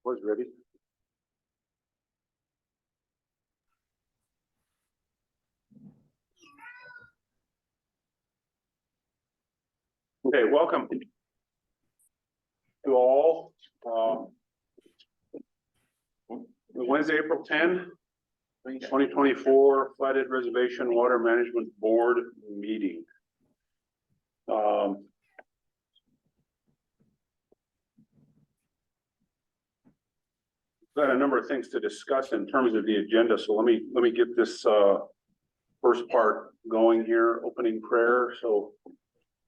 Was ready. Okay, welcome to all. Wednesday, April 10, 2024, Flathead Reservation Water Management Board meeting. Got a number of things to discuss in terms of the agenda, so let me get this first part going here. Opening prayer. So,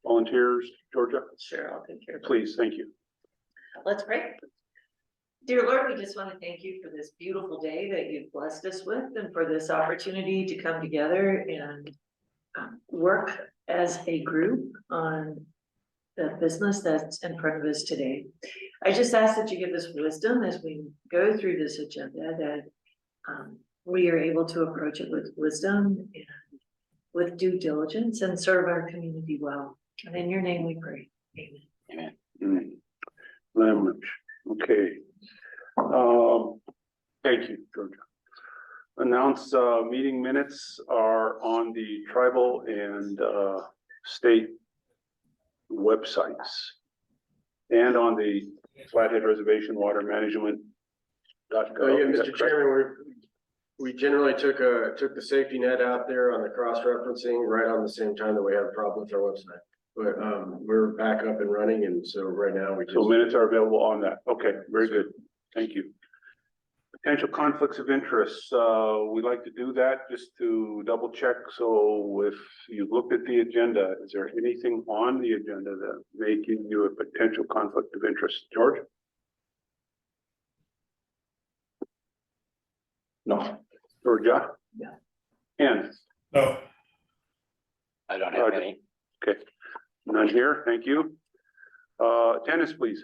volunteers, Georgia. Sure, I'll take care of it. Please, thank you. Let's pray. Dear Lord, we just want to thank you for this beautiful day that you've blessed us with, and for this opportunity to come together and work as a group on the business that's in front of us today. I just ask that you give us wisdom as we go through this agenda, that we are able to approach it with wisdom and with due diligence and serve our community well. And in your name we pray. Amen. Amen. Language. Okay. Thank you, Georgia. Announce meeting minutes are on the tribal and state websites and on the Flathead Reservation Water Management. Yeah, Mr. Chairman, we generally took the safety net out there on the cross-referencing right on the same time that we had a problem with our website. But we're back up and running, and so right now we just. So minutes are available on that. Okay, very good. Thank you. Potential conflicts of interest. We like to do that just to double check. So if you looked at the agenda, is there anything on the agenda that may give you a potential conflict of interest? George? No. Georgia? Yeah. Ken? No. I don't have any. Okay. None here. Thank you. Attendance, please.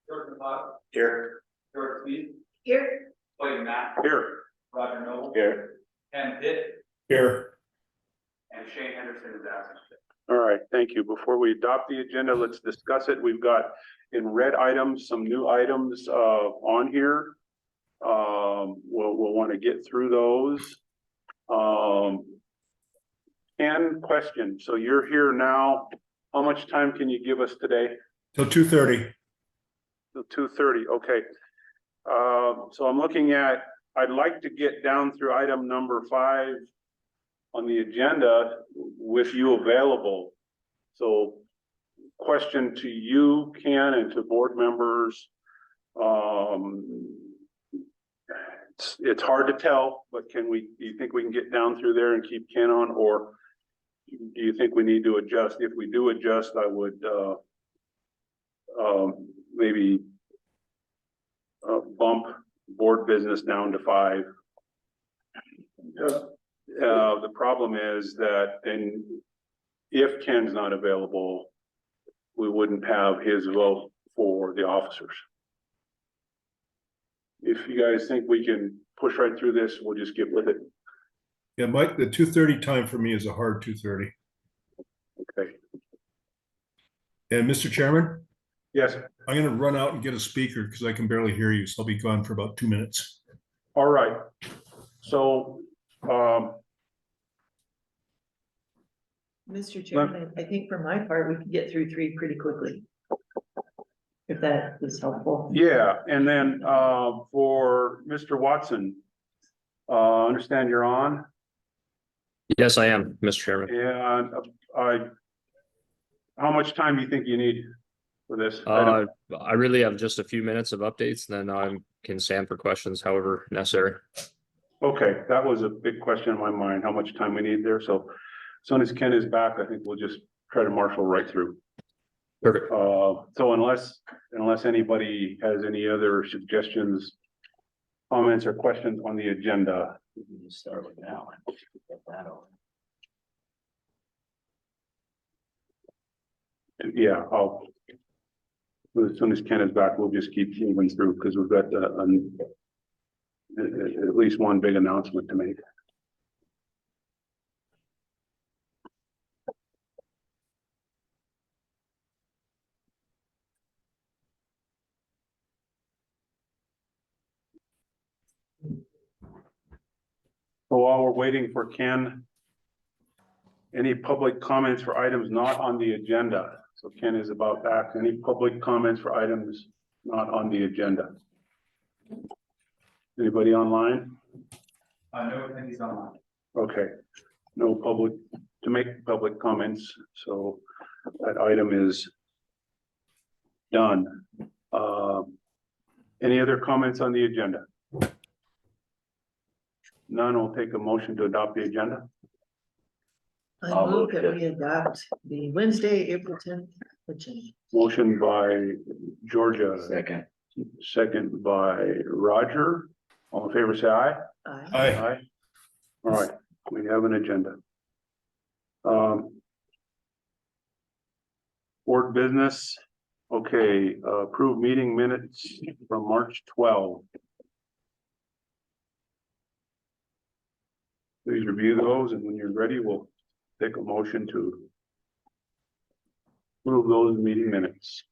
George McLeod. Here. George Sweet. Here. William Matt. Here. Roger Noble. Here. Ken Pitt. Here. And Shane Henderson is absent. All right, thank you. Before we adopt the agenda, let's discuss it. We've got in red items, some new items on here. We'll want to get through those. And question, so you're here now. How much time can you give us today? Till 2:30. Till 2:30, okay. So I'm looking at, I'd like to get down through item number 5 on the agenda with you available. So question to you, Ken, and to board members. It's hard to tell, but do you think we can get down through there and keep Ken on, or do you think we need to adjust? If we do adjust, I would maybe bump board business down to 5. The problem is that, and if Ken's not available, we wouldn't have his vote for the officers. If you guys think we can push right through this, we'll just get with it. Yeah, Mike, the 2:30 time for me is a hard 2:30. Okay. And Mr. Chairman, Yes. I'm going to run out and get a speaker because I can barely hear you. So I'll be gone for about 2 minutes. All right. So, Mr. Chairman, I think for my part, we can get through 3 pretty quickly, if that is helpful. yeah, and then for Mr. Watson, understand you're on. Yes, I am, Mr. Chairman. And how much time do you think you need for this? I really have just a few minutes of updates, then I can stand for questions however necessary. Okay, that was a big question in my mind, how much time we need there. So as soon as Ken is back, I think we'll just try to marshal right through. Perfect. So unless anybody has any other suggestions, comments or questions on the agenda. We can start with that one. Get that over. Yeah, as soon as Ken is back, we'll just keep moving through because we've got at least one big announcement to make. So while we're waiting for Ken, any public comments for items not on the agenda? So Ken is about back. Any public comments for items not on the agenda? Anybody online? No attendees online. Okay, no public, to make public comments, so that item is done. Any other comments on the agenda? None, will take a motion to adopt the agenda. I move that we adopt the Wednesday, April 10th agenda. Motion by Georgia, Second. second by Roger. All in favor, say aye. Aye. Aye. All right, we have an agenda. Board business, okay, approved meeting minutes from March 12. Please review those, and when you're ready, we'll take a motion to approve those meeting minutes.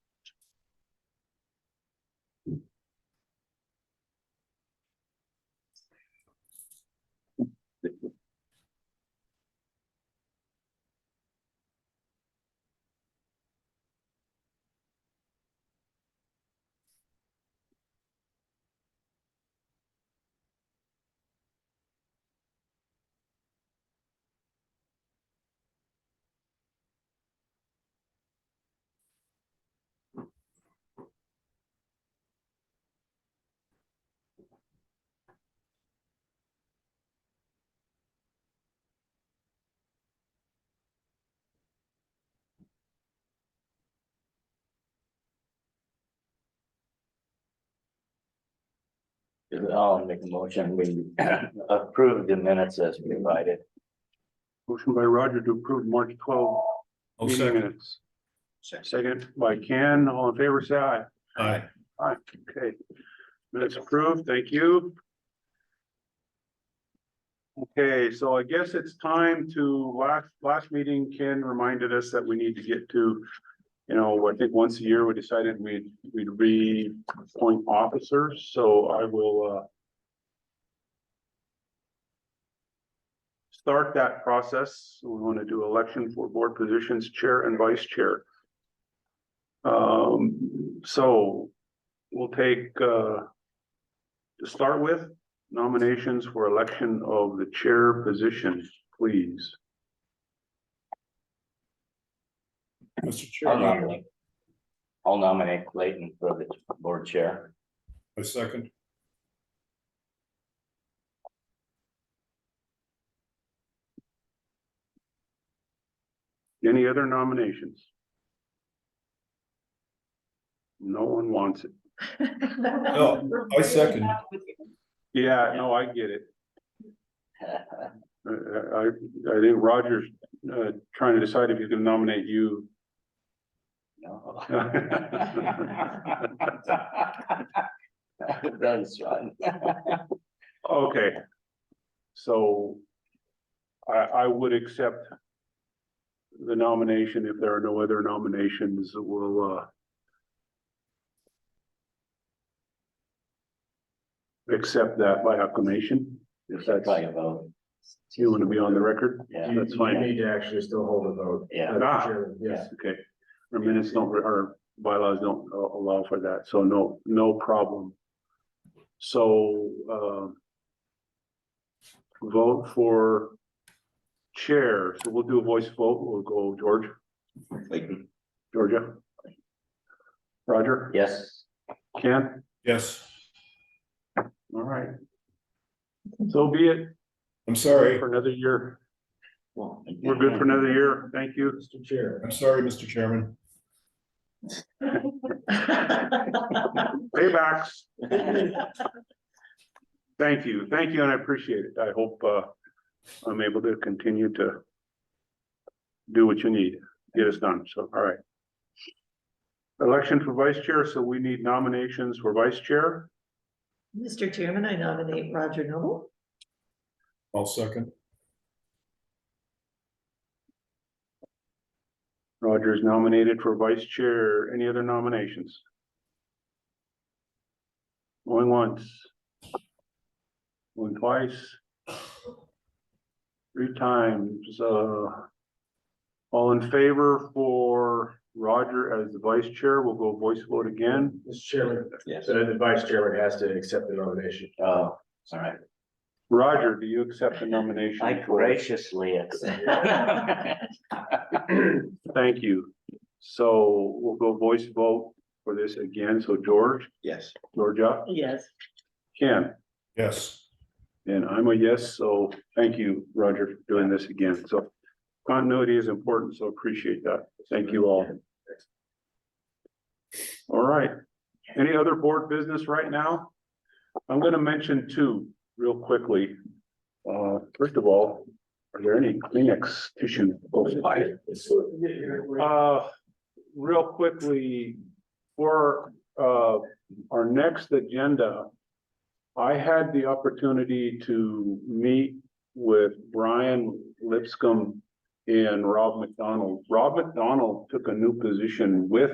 I'll make a motion, we approve the minutes as provided. Motion by Roger to approve March 12 I'll meeting second. minutes. Second by Ken, all in favor, say aye. Aye. Aye, okay. Minutes approved, thank you. Okay, so I guess it's time to, last meeting, Ken reminded us that we need to get to, you know, I think once a year we decided we'd reappoint officers, so I will start that process. We want to do election for board positions, chair and vice chair. So we'll take, to start with, nominations for election of the chair position, please. Mr. I'll Chair, nominate. I'll nominate Clayton for the board chair. I second. Any other nominations? No one wants it. No, I second. Yeah, no, I get it. I think Roger's trying to decide if he's gonna nominate you. No. That's fine. Okay. So I would accept the nomination if there are no other nominations. We'll accept that by acclamation. If that's, By a vote. you want to be on the record? Yeah. That's You fine. need to actually still hold a vote. Yeah. Mr. Chairman, yes. Okay, our minutes don't, our bylaws don't allow for that, so no problem. So, vote for chair, so we'll do a voice vote, we'll go George, Clayton. Georgia. Roger? Yes. Ken? Yes, All right. So be it, I'm sorry. for another year, Well, we're good for another year, thank you. Mr. Chair. I'm sorry, Mr. Chairman. Paybacks. Thank you, and I appreciate it. I hope I'm able to continue to do what you need, get us done, so, all right. Election for vice chair, so we need nominations for vice chair. Mr. Chairman, I nominate Roger Noble. I'll second. Roger is nominated for vice chair. Any other nominations? Going once. Going twice. 3 times, all in favor for Roger as the vice chair, we'll go voice vote again. Mr. Chairman, Yes. the vice chairman has to accept the nomination. Oh, sorry. Roger, do you accept the nomination? I graciously accept. Thank you. So we'll go voice vote for this again. So George, Yes. Georgia, Yes. Ken, Yes. and I'm a yes. So thank you, Roger, for doing this again. So continuity is important, so appreciate that. Thank you all. All right. Any other board business right now? I'm gonna mention 2 real quickly. First of all, are there any Kleenex tissue? Real quickly, for our next agenda, I had the opportunity to meet with Brian Lipscomb and Rob McDonald. Rob McDonald took a new position with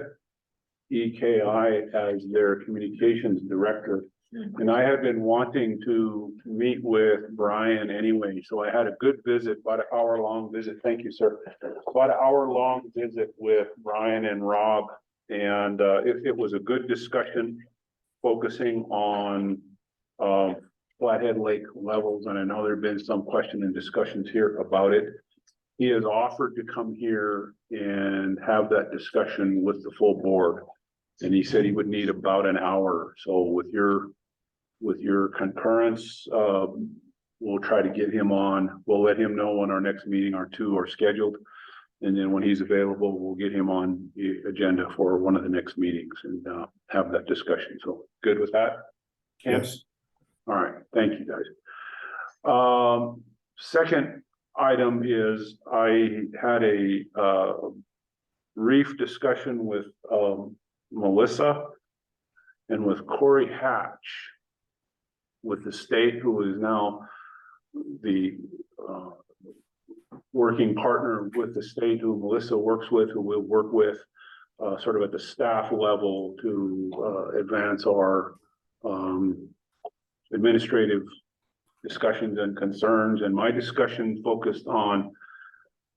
EKI as their communications director. And I had been wanting to meet with Brian anyway, so I had a good visit, about an hour-long visit. Thank you, sir. About an hour-long visit with Brian and Rob, and it was a good discussion focusing on Flathead Lake levels, and I know there've been some question and discussions here about it. He has offered to come here and have that discussion with the full board. And he said he would need about an hour. So with your concurrence, we'll try to get him on. We'll let him know when our next meeting or 2 are scheduled. And then when he's available, we'll get him on the agenda for one of the next meetings and have that discussion. So good with that? Ken? Yes. All right, thank you, guys. Second item is I had a brief discussion with Melissa and with Corey Hatch with the state, who is now the working partner with the state, who Melissa works with, who we'll work with sort of at the staff level to advance our administrative discussions and concerns. And my discussion focused on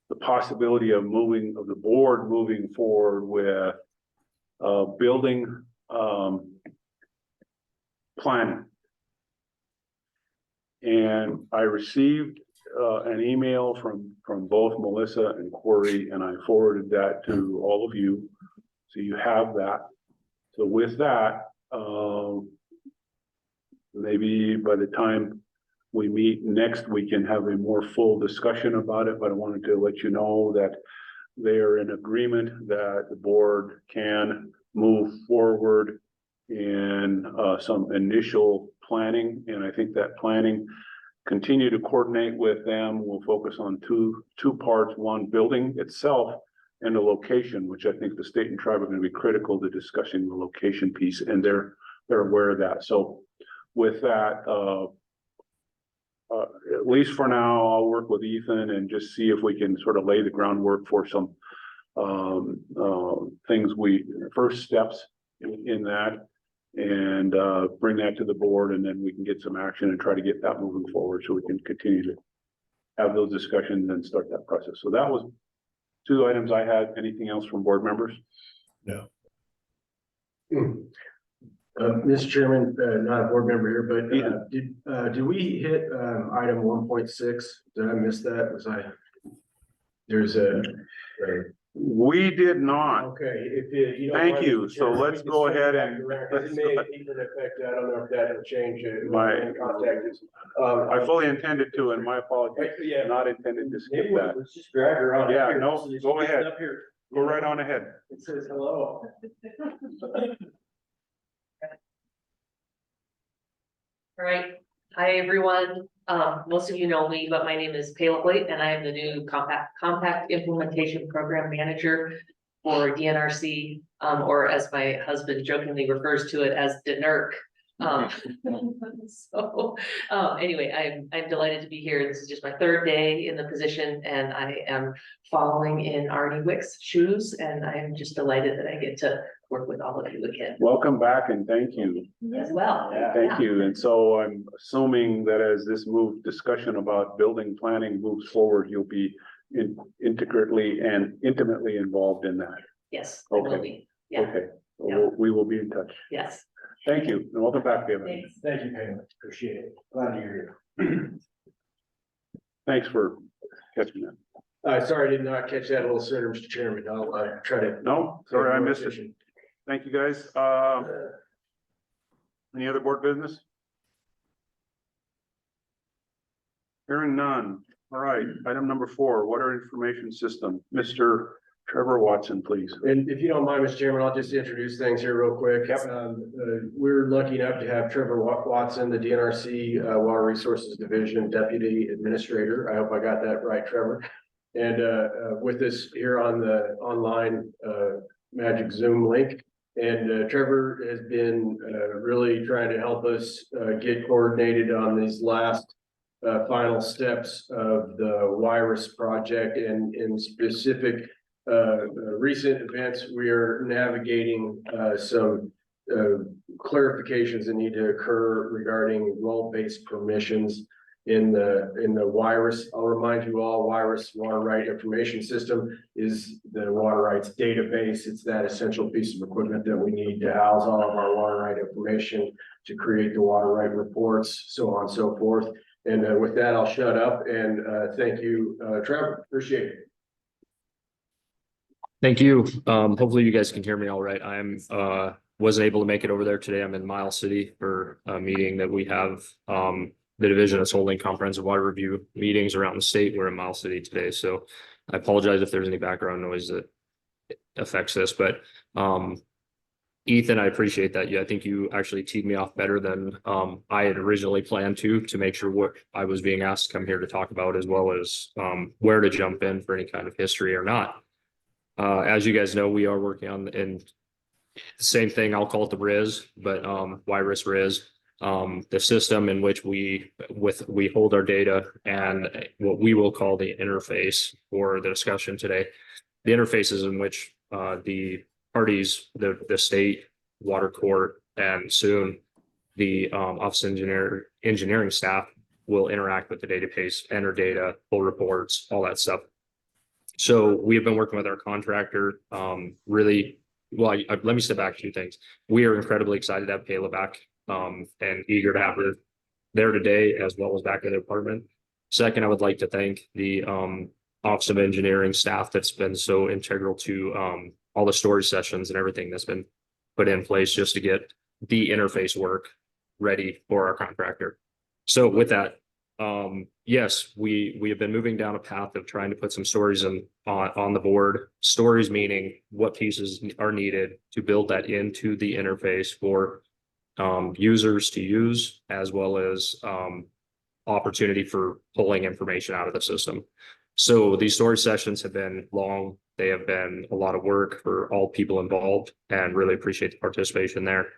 the possibility of the board moving forward with building planning. And I received an email from both Melissa and Corey, and I forwarded that to all of you. So you have that. So with that, maybe by the time we meet next, we can have a more full discussion about it, but I wanted to let you know that they are in agreement that the board can move forward in some initial planning. And I think that planning, continue to coordinate with them. We'll focus on two parts: one, building itself, and the location, which I think the state and tribe are going to be critical to discussing the location piece, and they're aware of that. So with that, at least for now, I'll work with Ethan and just see if we can sort of lay the groundwork for some first steps in that, and bring that to the board, and then we can get some action and try to get that moving forward so we can continue to have those discussions and start that process. So that was 2 items I had. Anything else from board members? No. Mr. Chairman, not a board member here, but did we hit item 1.6? Did I miss that? We did not. Okay, if you don't Thank mind, you. Mr. So Chairman, let's we go can ahead circle and back around. let's It may even affect, I don't know if that will change it. Contact is. I fully intended to, and my apologies. Yeah. Not intended to skip Maybe that. let's just drag her on. Yeah, up here. no, So that go she gets ahead. up here. Go right on ahead. It says hello. All right, hi, everyone. Most of you know me, but my name is Pelah Hoyt, and I am the new Compact Implementation Program Manager for DNRC, or as my husband jokingly refers to it as DNRC. Um, so, anyway, I'm delighted to be here. This is just my third day in the position and I am following in Arnie Wick's shoes and I am just delighted that I get to work with all of you again Welcome back and thank you. as well. Thank you. And so I'm assuming that as this discussion about building planning moves forward, you'll be intricately and intimately involved in that. Yes, I will Okay. be. Yeah, Okay, Yeah. we will be in touch. yes. Thank you, and welcome back, David. Thanks. Thank you, Pelah. Appreciate it. Glad to hear you. Thanks for catching that. Sorry, I did not catch that a little sooner, Mr. Chairman. I'll try to. No, sorry, I missed it. Thank you, guys. Any other board business? Hearing none. All right, item number 4, water information system. Mr. Trevor Watson, please. And if you don't mind, Mr. Chairman, I'll just introduce things here real quick. Yep. We're lucky enough to have Trevor Watson, the DNRC Water Resources Division Deputy Administrator. I hope I got that right, Trevor. And with us here on the online Magic Zoom link. And Trevor has been really trying to help us get coordinated on these last final steps of the WIRIS project and in specific recent events. We are navigating some clarifications that need to occur regarding role-based permissions in the WIRIS. I'll remind you all, WIRIS, Water Right Information System, is the water rights database. It's that essential piece of equipment that we need to house all of our water right information to create the water right reports, so on and so forth. And with that, I'll shut up and thank you, Trevor. Appreciate it. Thank you. Hopefully you guys can hear me all right. Wasn't able to make it over there today. I'm in Miles City for a meeting that we have. The division is holding comprehensive water review meetings around the state. We're in Miles City today, so I apologize if there's any background noise that affects this, but Ethan, I appreciate that. I think you actually teed me off better than I had originally planned to make sure what I was being asked to come here to talk about, as well as where to jump in for any kind of history or not. As you guys know, we are working on the same thing. I'll call it the RIS, but WIRIS RIS, the system in which we hold our data, and what we will call the interface for the discussion today. The interfaces in which the parties, the state, water court, and soon the office engineering staff will interact with the database, enter data, pull reports, all that stuff. So we have been working with our contractor, really, well, let me step back 2 things. We are incredibly excited to have Pelah back and eager to have her there today, as well as back in the department. Second, I would like to thank the Office of Engineering staff that's been so integral to all the story sessions and everything that's been put in place just to get the interface work ready for our contractor. So with that, yes, we have been moving down a path of trying to put some stories on the board. Stories meaning what pieces are needed to build that into the interface for users to use, as well as opportunity for pulling information out of the system. So these story sessions have been long. They have been a lot of work for all people involved, and really appreciate the participation there.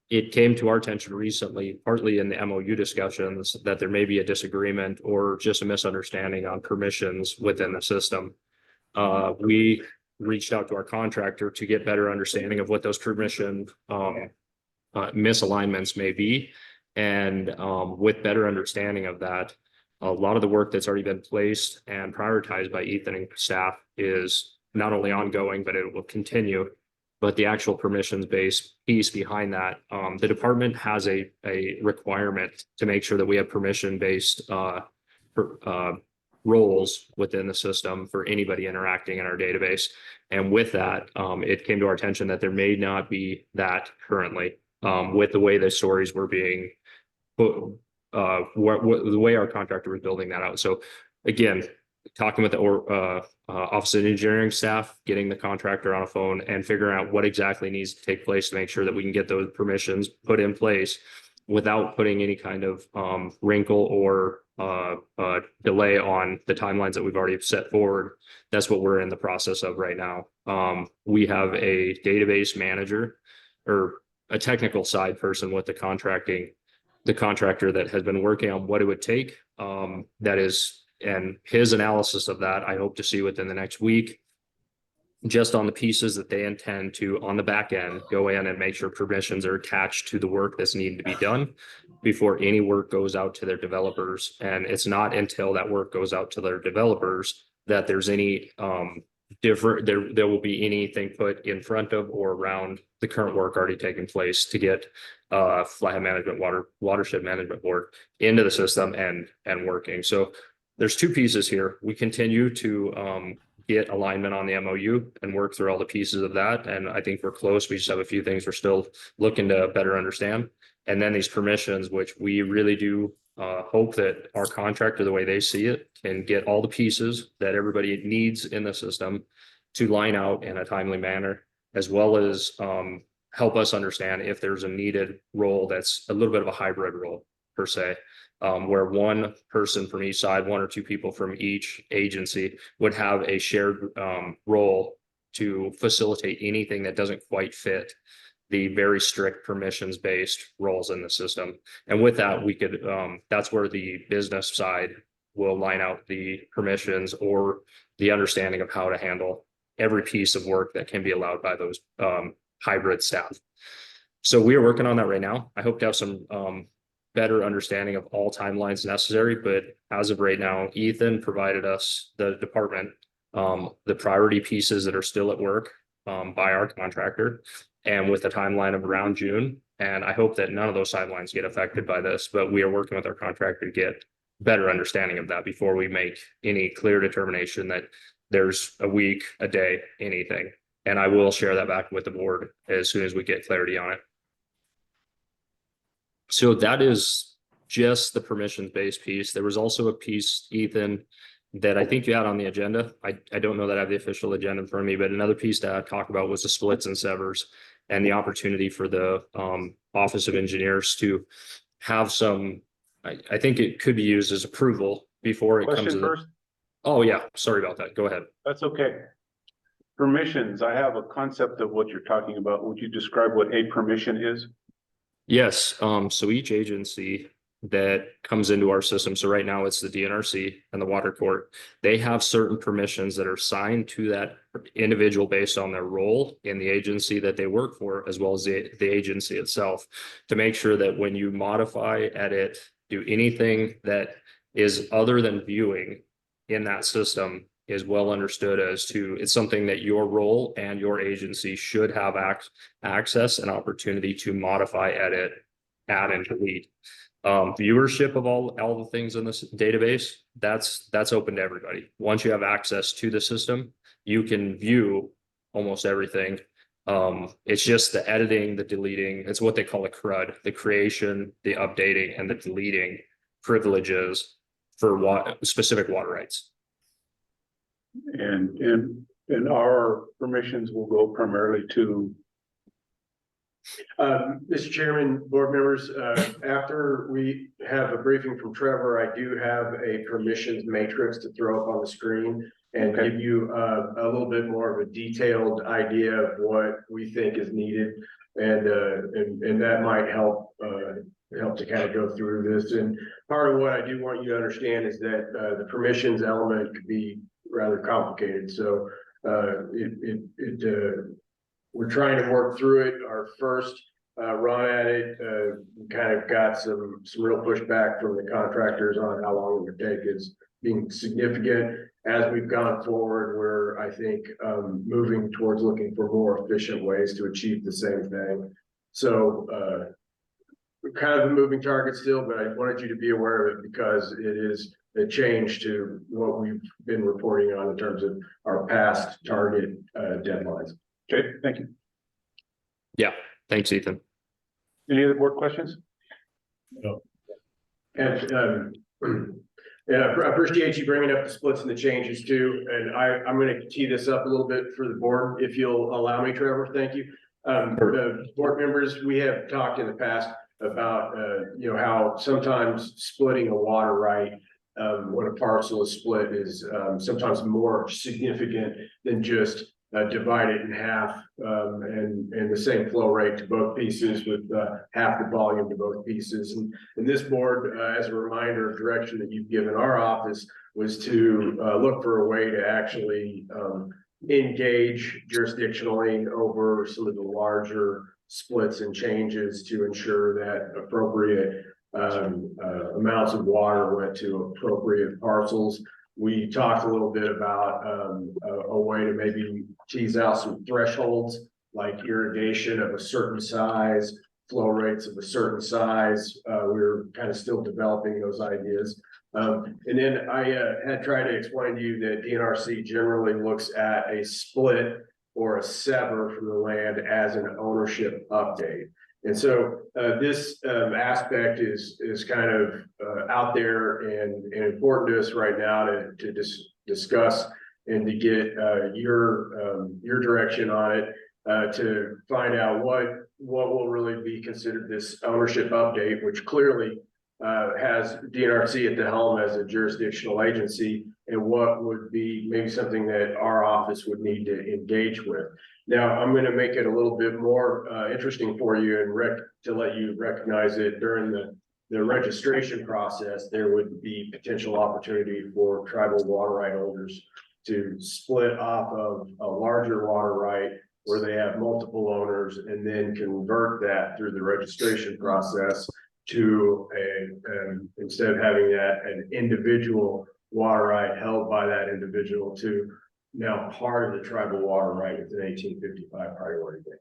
It came to our attention recently, partly in the MOU discussions, that there may be a disagreement or just a misunderstanding on permissions within the system. We reached out to our contractor to get better understanding of what those permission misalignments may be. And with better understanding of that, a lot of the work that's already been placed and prioritized by Ethan and staff is not only ongoing, but it will continue. But the actual permissions-based piece behind that, the department has a requirement to make sure that we have permission-based roles within the system for anybody interacting in our database. And with that, it came to our attention that there may not be that currently with the way the stories were being put, the way our contractor was building that out. So again, talking with the Office of Engineering staff, getting the contractor on a phone and figuring out what exactly needs to take place to make sure that we can get those permissions put in place without putting any kind of wrinkle or delay on the timelines that we've already set forward. That's what we're in the process of right now. We have a database manager, or a technical side person with the contractor that has been working on what it would take. That is, and his analysis of that, I hope to see within the next week, just on the pieces that they intend to, on the back end, go in and make sure permissions are attached to the work that's needing to be done before any work goes out to their developers. And it's not until that work goes out to their developers that there's any there will be anything put in front of or around the current work already taking place to get Flathead Management Watershed Management Board into the system and working. So there's two pieces here. We continue to get alignment on the MOU and work through all the pieces of that. And I think we're close. We just have a few things we're still looking to better understand. And then these permissions, which we really do hope that our contractor, the way they see it, can get all the pieces that everybody needs in the system to line out in a timely manner, as well as help us understand if there's a needed role that's a little bit of a hybrid role per se. Where one person from each side, one or two people from each agency would have a shared role to facilitate anything that doesn't quite fit the very strict permissions based roles in the system. And with that, we could, that's where the business side will line out the permissions or the understanding of how to handle every piece of work that can be allowed by those hybrid staff. So we are working on that right now. I hope to have some better understanding of all timelines necessary, but as of right now, Ethan provided us, the department, the priority pieces that are still at work by our contractor, and with a timeline of around June. And I hope that none of those timelines get affected by this, but we are working with our contractor to get better understanding of that before we make any clear determination that there's a week, a day, anything. And I will share that back with the board as soon as we get clarity on it. So that is just the permissions-based piece. There was also a piece, Ethan, that I think you had on the agenda. I don't know that I have the official agenda in front of me, but another piece that I talked about was the splits and severs and the opportunity for the Office of Engineers to have some, I think it could be used as approval before it comes Question to the. first? Oh, yeah, sorry about that. Go ahead. That's okay. Permissions, I have a concept of what you're talking about. Would you describe what a permission is? Yes, so each agency that comes into our system, so right now it's the DNRC and the Water Court, they have certain permissions that are assigned to that individual based on their role in the agency that they work for, as well as the agency itself, to make sure that when you modify, edit, do anything that is other than viewing in that system is well understood as to, it's something that your role and your agency should have access and opportunity to modify, edit, add, and delete. Viewership of all the things in this database, that's open to everybody. Once you have access to the system, you can view almost everything. It's just the editing, the deleting, it's what they call a CRUD, the creation, the updating, and the deleting privileges for specific water rights. And our permissions will go primarily to. Mr. Chairman, board members, after we have a briefing from Trevor, I do have a permissions matrix to throw up on the screen and give you a little bit more of a detailed idea of what we think is needed. And that might help to kind of go through this. And part of what I do want you to understand is that the permissions element could be rather complicated. So we're trying to work through it. Our first run at it, we kind of got some real pushback from the contractors on how long it would take is being significant. As we've gone forward, we're, I think, moving towards looking for more efficient ways to achieve the same thing. So we're kind of a moving target still, but I wanted you to be aware of it because it is a change to what we've been reporting on in terms of our past target deadlines. Okay, thank you. Yeah, thanks, Ethan. Any other board questions? No. And I appreciate you bringing up the splits and the changes too. And I'm going to tee this up a little bit for the board, if you'll allow me, Trevor. Thank you. Board members, we have talked in the past about how sometimes splitting a water right when a parcel is split is sometimes more significant than just divide it in half, and the same flow rate to both pieces with, half the volume to both pieces. And this board, as a reminder of direction that you've given our office, was to, look for a way to actually, engage jurisdictionally over some of the larger splits and changes to ensure that appropriate, amounts of water went to appropriate parcels. We talked a little bit about a way to maybe tease out some thresholds, like irrigation of a certain size, flow rates of a certain size. We're kind of still developing those ideas. And then I had tried to explain to you that DNRC generally looks at a split or a sever from the land as an ownership update. And so this aspect is kind of out there and important to us right now to discuss and to get your direction on it, to find out what will really be considered this ownership update, which clearly has DNRC at the helm as a jurisdictional agency, and what would be maybe something that our office would need to engage with. Now, I'm going to make it a little bit more interesting for you and to let you recognize it during the registration process. There would be potential opportunity for tribal water right holders to split off of a larger water right where they have multiple owners, and then convert that through the registration process to instead of having that an individual water right held by that individual, to now part of the tribal water right with an 1855 priority date.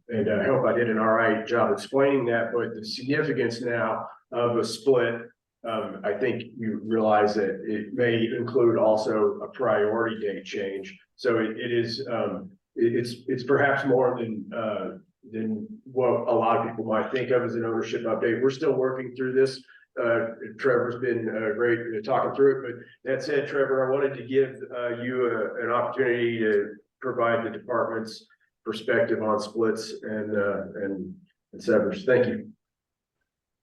And I hope I did an all right job explaining that, but the significance now of a split, I think you realize that it may include also a priority date change. So it's perhaps more than what a lot of people might think of as an ownership update. We're still working through this. Trevor's been great talking through it, but that said, Trevor, I wanted to give you an opportunity to provide the department's perspective on splits and severs. Thank you.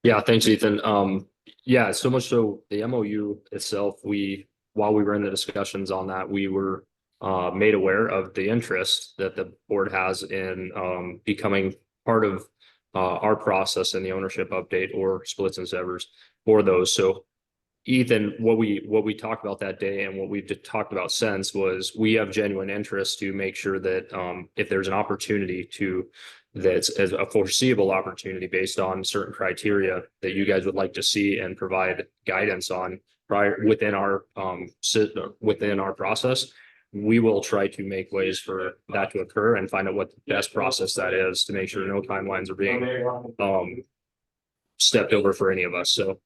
Yeah, thanks, Ethan. Yeah, so much so the MOU itself, while we were in the discussions on that, we were made aware of the interest that the board has in becoming part of our process in the ownership update or splits and severs for those. So Ethan, what we talked about that day and what we've talked about since was we have genuine interest to make sure that if there's an opportunity that's as a foreseeable opportunity based on certain criteria that you guys would like to see and provide guidance on within our process, we will try to make ways for that to occur and find out what the best process that is to make sure no timelines are being stepped over for any of us. So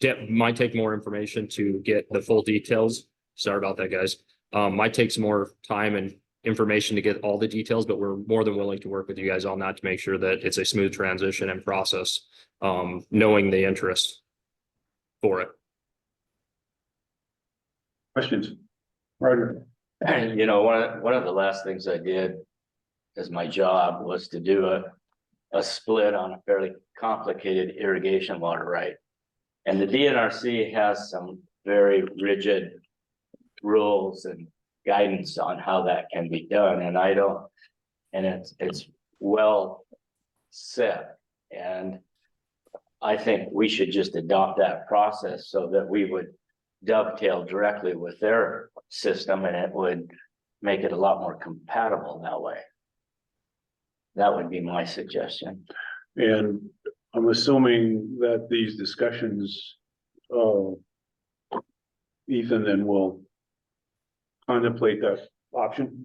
it might take more information to get the full details. Sorry about that, guys. Might take some more time and information to get all the details, but we're more than willing to work with you guys on that to make sure that it's a smooth transition and process, knowing the interest for it. Questions? Roger. And one of the last things I did as my job was to do a split on a fairly complicated irrigation water right. And the DNRC has some very rigid rules and guidance on how that can be done. And it's well set. And I think we should just adopt that process so that we would dovetail directly with their system, and it would make it a lot more compatible that way. That would be my suggestion. And I'm assuming that these discussions, Ethan then will contemplate that option.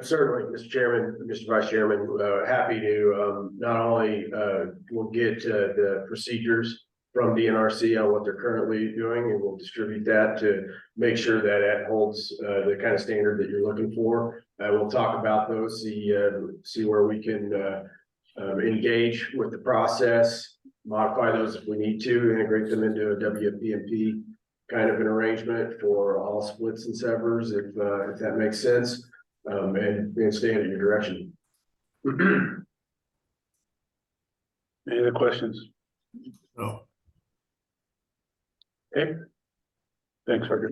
Certainly, Mr. Chairman, Mr. Vice Chairman, happy to not only we'll get the procedures from DNRC on what they're currently doing, and we'll distribute that to make sure that it holds the kind of standard that you're looking for. We'll talk about those, see where we can engage with the process, modify those if we need to, integrate them into a WP&P kind of an arrangement for all splits and severs if that makes sense, and stand in your direction. Any other questions? No. Okay. Thanks, Roger.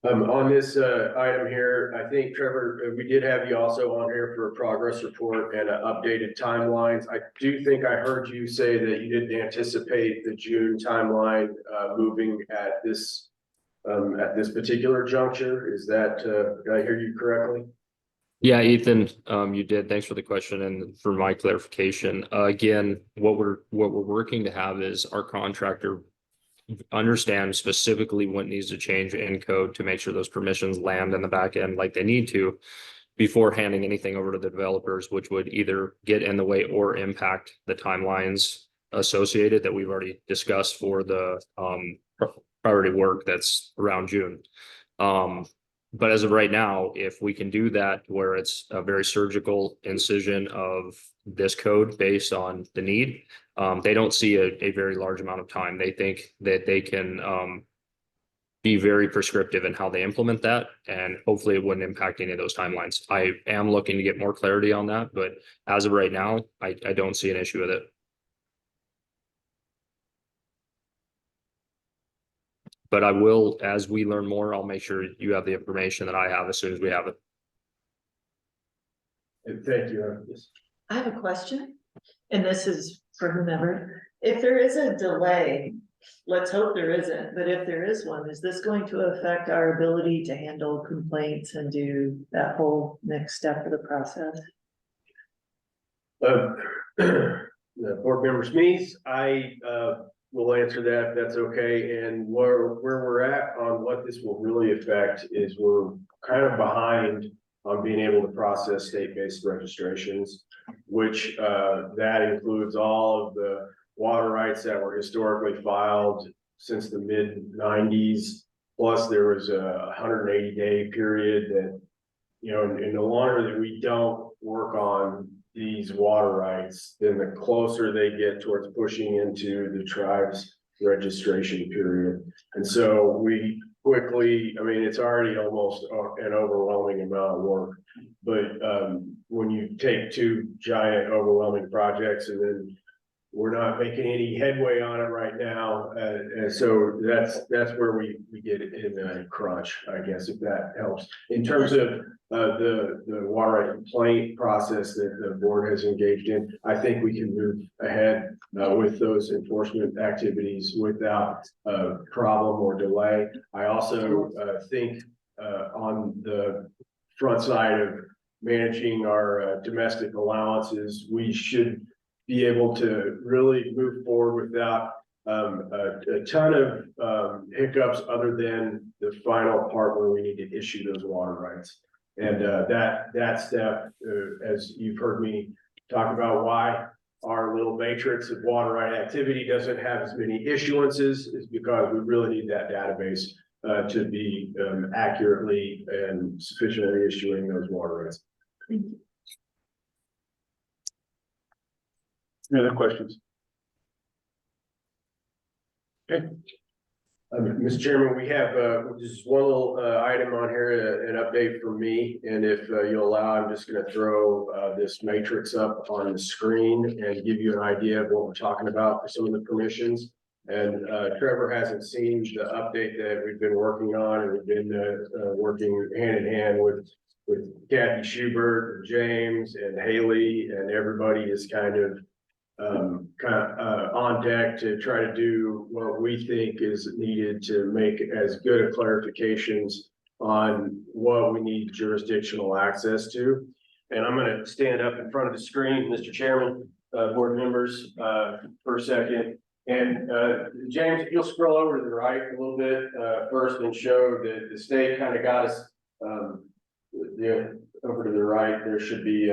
On this, item here, I think Trevor, we did have you also on here for a progress report and updated timelines. I do think I heard you say that you didn't anticipate the June timeline, moving at this particular juncture. Is that, did I hear you correctly? Yeah, Ethan, you did. Thanks for the question and for my clarification. Again, what we're working to have is our contractor understand specifically what needs to change in code to make sure those permissions land in the back end like they need to before handing anything over to the developers, which would either get in the way or impact the timelines associated that we've already discussed for the priority work that's around June. But as of right now, if we can do that where it's a very surgical incision of this code based on the need, they don't see a very large amount of time. They think that they can be very prescriptive in how they implement that, and hopefully it wouldn't impact any of those timelines. I am looking to get more clarity on that, but as of right now, I don't see an issue with it. But I will, as we learn more, I'll make sure you have the information that I have as soon as we have it. And thank you. I have a question, and this is for whomever. If there is a delay, let's hope there isn't, but if there is one, is this going to affect our ability to handle complaints and do that whole next step of the process? The board member Smeeth, I will answer that if that's okay. And where we're at on what this will really affect is we're kind of behind on being able to process state-based registrations, which that includes all of the water rights that were historically filed since the mid-90s. Plus there was a 180-day period that, you know, and the longer that we don't work on these water rights, then the closer they get towards pushing into the tribe's registration period. And so we quickly, I mean, it's already almost an overwhelming amount of work, but when you take two giant overwhelming projects and then we're not making any headway on it right now, and so that's where we get in a crunch, I guess, if that helps. In terms of the water right complaint process that the board has engaged in, I think we can move ahead with those enforcement activities without problem or delay. I also think on the front side of managing our domestic allowances, we should be able to really move forward without a ton of hiccups other than the final part where we need to issue those water rights. And that step, as you've heard me talk about why our little matrix of water right activity doesn't have as many issuances, is because we really need that database to be accurately and sufficiently issuing those water rights. Any other questions? Okay. Mr. Chairman, we have just one little item on here, an update from me, and if you'll allow, I'm just going to throw this matrix up on the screen and give you an idea of what we're talking about for some of the permissions. And Trevor hasn't seen the update that we've been working on, and we've been working hand in hand with Kathy Schubert, and James, and Haley, and everybody is kind of on deck to try to do what we think is needed to make as good a clarifications on what we need jurisdictional access to. And I'm going to stand up in front of the screen, Mr. Chairman, board members, for a second. And James, if you'll scroll over to the right a little bit first and show that the state kind of got us over to the right, there should be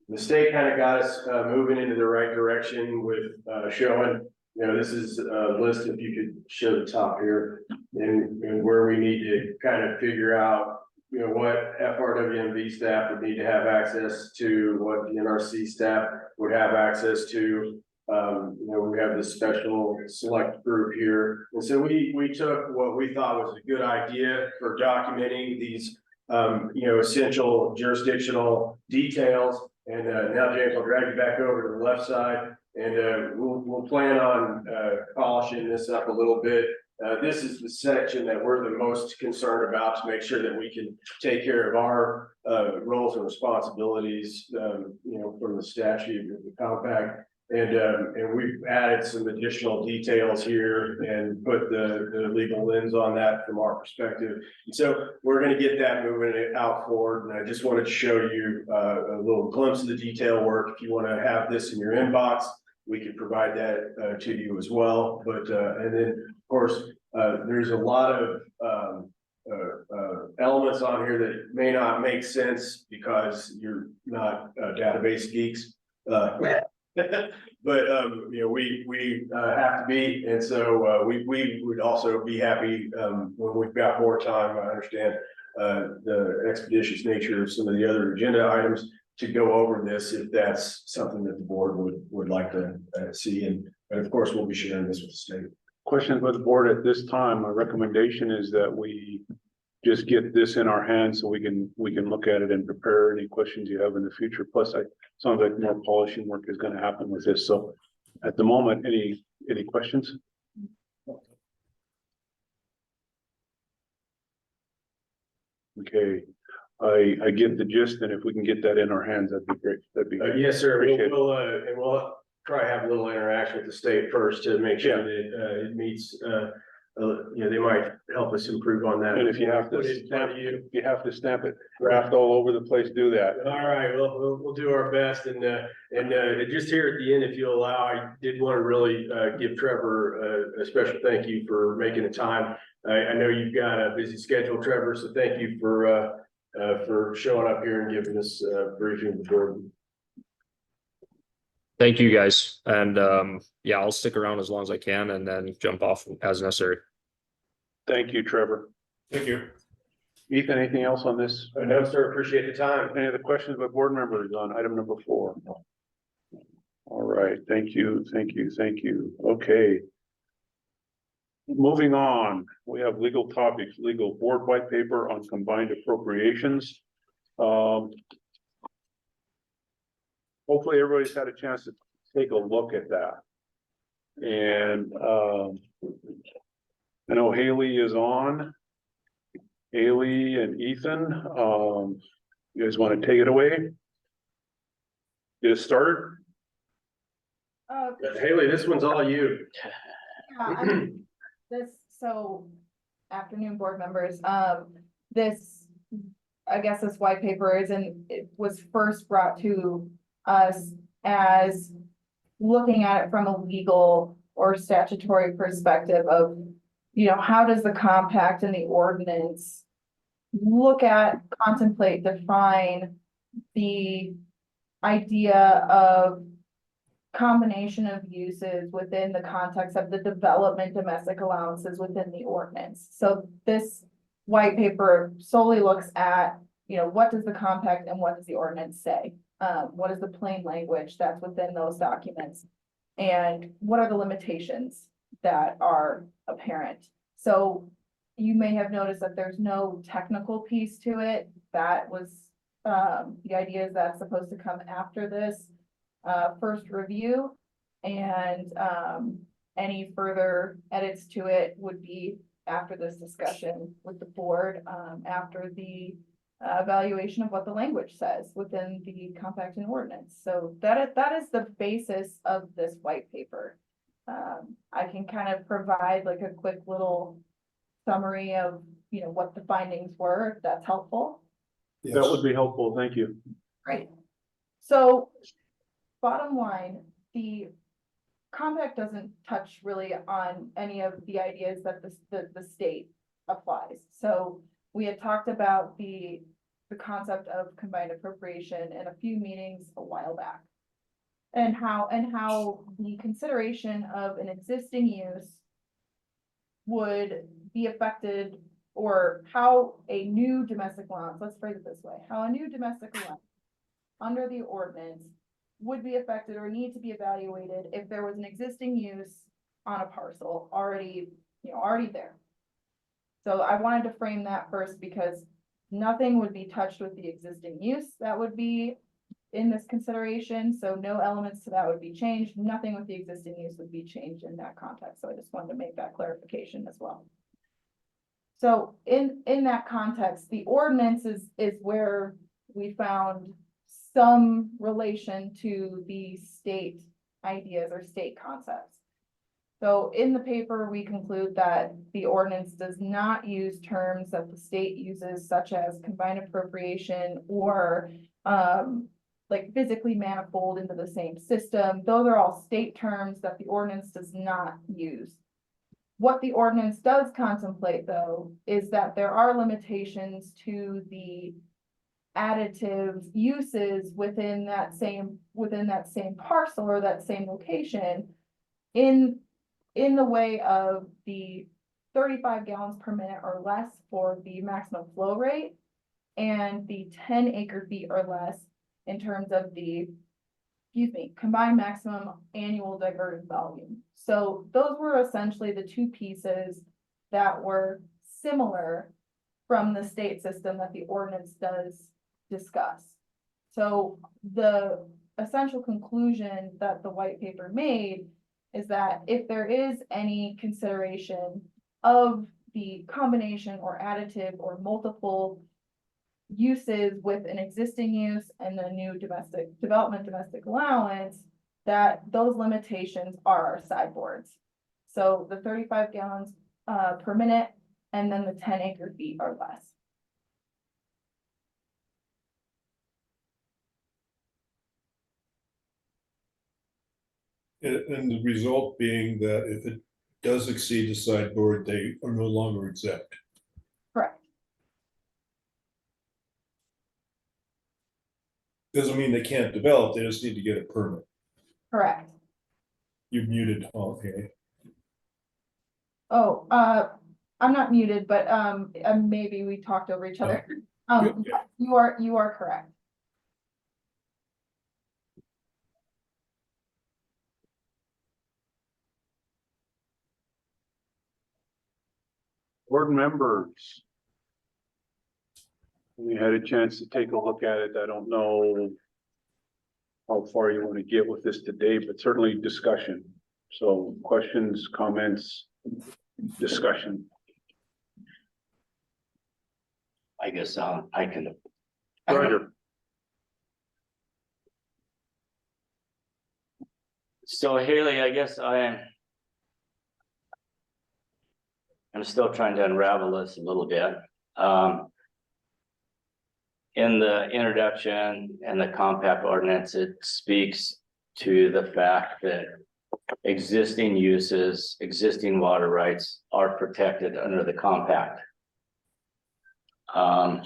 the state kind of got us moving into the right direction with showing, you know, this is a list, if you could show the top here, and where we need to kind of figure out, you know, what FRWMB staff would need to have access to, what the NRC staff would have access to. You know, we have this special select group here. And so we took what we thought was a good idea for documenting these, you know, essential jurisdictional details. And now, James, I'll drag you back over to the left side, and we'll plan on polishing this up a little bit This is the section that we're the most concerned about to make sure that we can take care of our roles and responsibilities, from the statute of the compact. And we've added some additional details here and put the legal lens on that from our perspective. And so we're going to get that moving out forward. And I just wanted to show you a little glimpse of the detail work. If you want to have this in your inbox, we can provide that to you as well. But and then, of course, there's a lot of elements on here that may not make sense because you're not database geeks. But we have to be, and so we would also be happy when we've got more time. I understand the expeditious nature of some of the other agenda items to go over this if that's something that the board would like to see. And of course, we'll be sharing this with the state. Questions with the board at this time. My recommendation is that we just get this in our hands so we can look at it and prepare any questions you have in the future. Plus, sounds like more polishing work is going to happen with this. So at the moment, any questions? Okay, I get the gist, and if we can get that in our hands, that'd be great. That'd be great. Yes, sir. Appreciate it. We'll try to have a little interaction with the state first to make sure Yeah. that it meets, they might help us improve on that. And if you have Put to it in front of you. if you have to stamp it, draft all over the place, do that. All right, well, we'll do our best, and just here at the end, if you allow, I did want to really give Trevor a special thank you for making the time. I know you've got a busy schedule, Trevor, so thank you for showing up here and giving us a briefing of the board. Thank you, guys. And yeah, I'll stick around as long as I can and then jump off as necessary. Thank you, Trevor. Thank you. Ethan, anything else on this? No, sir, appreciate the time. Any other questions by board members on item number 4? All right, thank you. Okay. Moving on, we have legal topics, legal board white paper on combined appropriations. Hopefully everybody's had a chance to take a look at that. And I know Haley is on. Haley and Ethan, you guys want to take it away? Get it started? Haley, this one's all you. Afternoon, board members, this white paper it was first brought to us as looking at it from a legal or statutory perspective of, how does the compact and the ordinance contemplate, define the idea of combination of uses within the context of the development domestic allowances within the ordinance. So this white paper solely looks at, what does the compact and what does the ordinance say? What is the plain language that's within those documents? And what are the limitations that are apparent? So you may have noticed that there's no technical piece to it. That was, the idea is that's supposed to come after this first review, and any further edits to it would be after this discussion with the board, after the evaluation of what the language says within the compact and ordinance. So that is the basis of this white paper. I can kind of provide like a quick little summary of, what the findings were, if that's helpful. That would be helpful, thank you. Great. So bottom line, the compact doesn't touch really on any of the ideas that the state applies. So we had talked about the concept of combined appropriation in a few meetings a while back. And how the consideration of an existing use would be affected, or how a new domestic allowance, let's phrase it this way, how a new domestic allowance under the ordinance would be affected or need to be evaluated if there was an existing use on a parcel already there. So I wanted to frame that first because nothing would be touched with the existing use. That would be in this consideration, so no elements to that would be changed, nothing with the existing use would be changed in that context, so I just wanted to make that clarification as well. So in that context, the ordinance is where we found some relation to the state ideas or state concepts. So in the paper, we conclude that the ordinance does not use terms that the state uses, such as combined appropriation or like physically manifold into the same system. Those are all state terms that the ordinance does not use. What the ordinance does contemplate, though, is that there are limitations to the additive uses within that same parcel or that same location in the way of the 35 gallons per minute or less for the maximum flow rate and the 10 acre feet or less in terms of the, combined maximum annual diverted volume. So those were essentially the two pieces that were similar from the state system that the ordinance does discuss. So the essential conclusion that the white paper made is that if there is any consideration of the combination or additive or multiple uses with an existing use and the new domestic allowance, that those limitations are our sideboards. So the 35 gallons per minute and then the 10 acre feet or less. And the result being that if it does exceed the sideboard, they are no longer exempt. Correct. Doesn't mean they can't develop, they just need to get a permit. Correct. You're muted, okay. Oh, I'm not muted, but maybe we talked over each other. Yeah. You are correct. Board members. We had a chance to take a look at it. I don't know how far you want to get with this today, but certainly discussion. So questions, comments, discussion. I guess I can. Roger. So Haley, I guess I'm still trying to unravel this a little bit. In the introduction and the compact ordinance, it speaks to the fact that existing uses, existing water rights are protected under the compact. And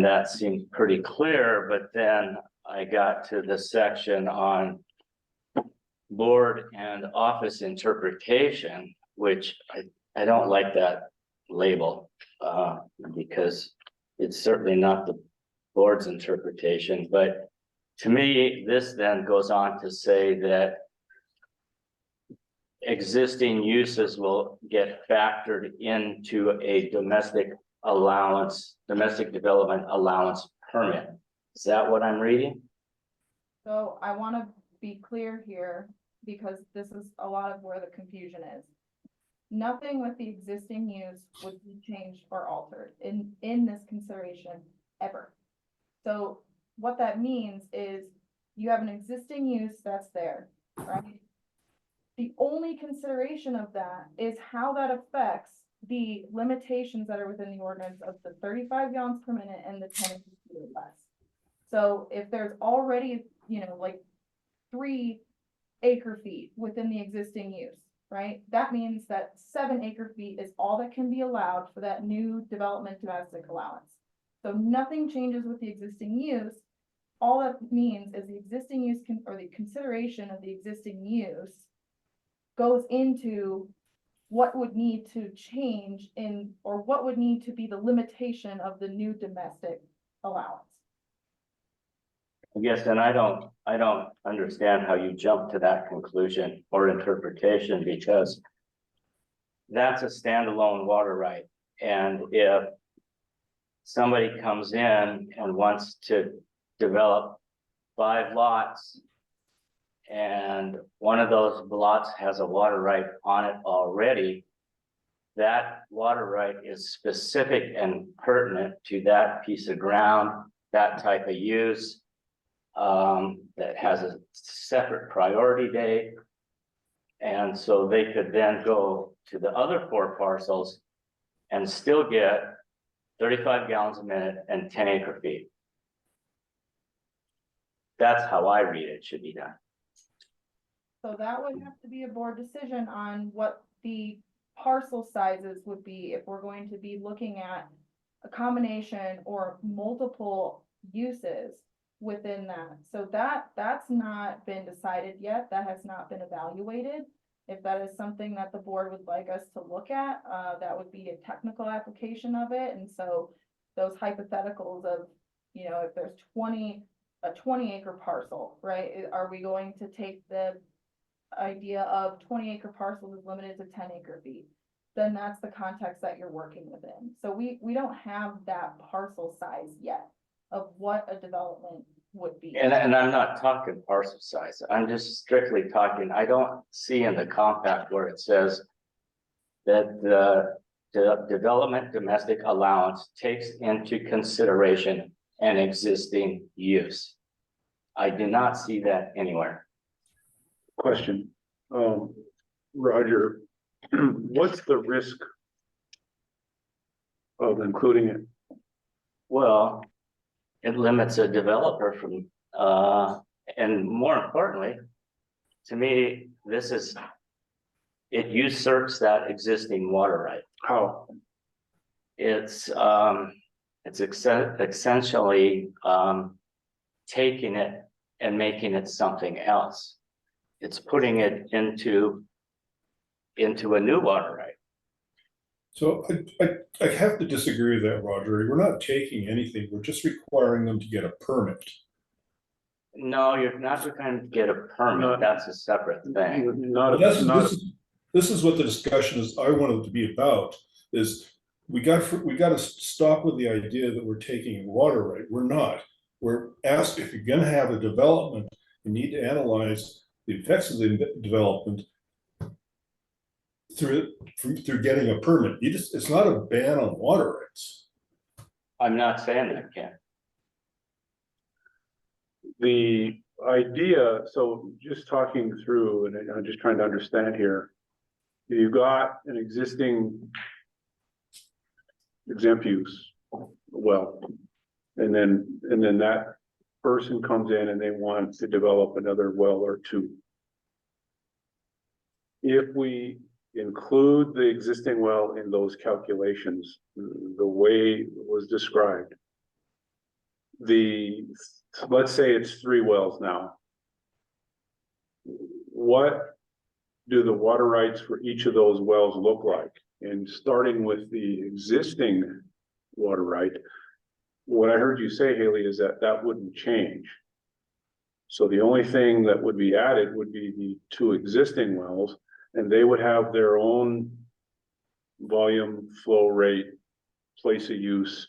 that seemed pretty clear, but then I got to the section on board and office interpretation, which I don't like that label, because it's certainly not the board's interpretation, but to me, this then goes on to say that existing uses will get factored into a domestic development allowance permit. Is that what I'm reading? So I want to be clear here because this is a lot of where the confusion is. Nothing with the existing use would be changed or altered in this consideration ever. So what that means is you have an existing use that's there, right? The only consideration of that is how that affects the limitations that are within the ordinance of the 35 gallons per minute and the 10 acre feet or less. So if there's already, like 3 acre feet within the existing use, right? That means that 7 acre feet is all that can be allowed for that new development domestic allowance. So nothing changes with the existing use. All that means is the existing use or the consideration of the existing use goes into what would need to change or what would need to be the limitation of the new domestic allowance. I guess, and I don't understand how you jump to that conclusion or interpretation, because that's a standalone water right. And if somebody comes in and wants to develop 5 lots. And one of those lots has a water right on it already. That water right is specific and pertinent to that piece of ground, that type of use. That has a separate priority date. And so they could then go to the other 4 parcels and still get 35 gallons a minute and 10 acre feet. That's how I read it should be done. So that would have to be a board decision on what the parcel sizes would be if we're going to be looking at a combination or multiple uses within that. So that's not been decided yet. That has not been evaluated. If that is something that the board would like us to look at, that would be a technical application of it. And so those hypotheticals of, you know, if there's a 20 acre parcel, right? Are we going to take the idea of 20 acre parcels is limited to 10 acre feet? Then that's the context that you're working within. So we don't have that parcel size yet of what a development would be. And I'm not talking parcel size. I'm just strictly talking, I don't see in the compact where it says that the development domestic allowance takes into consideration an existing use. I do not see that anywhere. Question, Roger, what's the risk of including it? Well, it limits a developer from, and more importantly, to me, it usurps that existing water right. How? It's essentially, taking it and making it something else. It's putting it into a new water right. So I have to disagree with that, Roger. We're not taking anything. We're just requiring them to get a permit. No, you're not going to get a permit. That's a separate thing. Not, This is what the discussion is. I wanted to be about is we got to stop with the idea that we're taking water right. We're not. We're asked if you're going to have a development, you need to analyze the effects of the development through getting a permit. It's not a ban on water rights. I'm not saying that, Ken. the idea, so just talking through, and I'm just trying to understand here. You've got an existing exempt use well, and then that person comes in and they want to develop another well or two. If we include the existing well in those calculations, the way it was described, let's say it's 3 wells now. What do the water rights for each of those wells look like? And starting with the existing water right, what I heard you say, Haley, is that wouldn't change. So the only thing that would be added would be the 2 existing wells, and they would have their own volume, flow rate, place of use,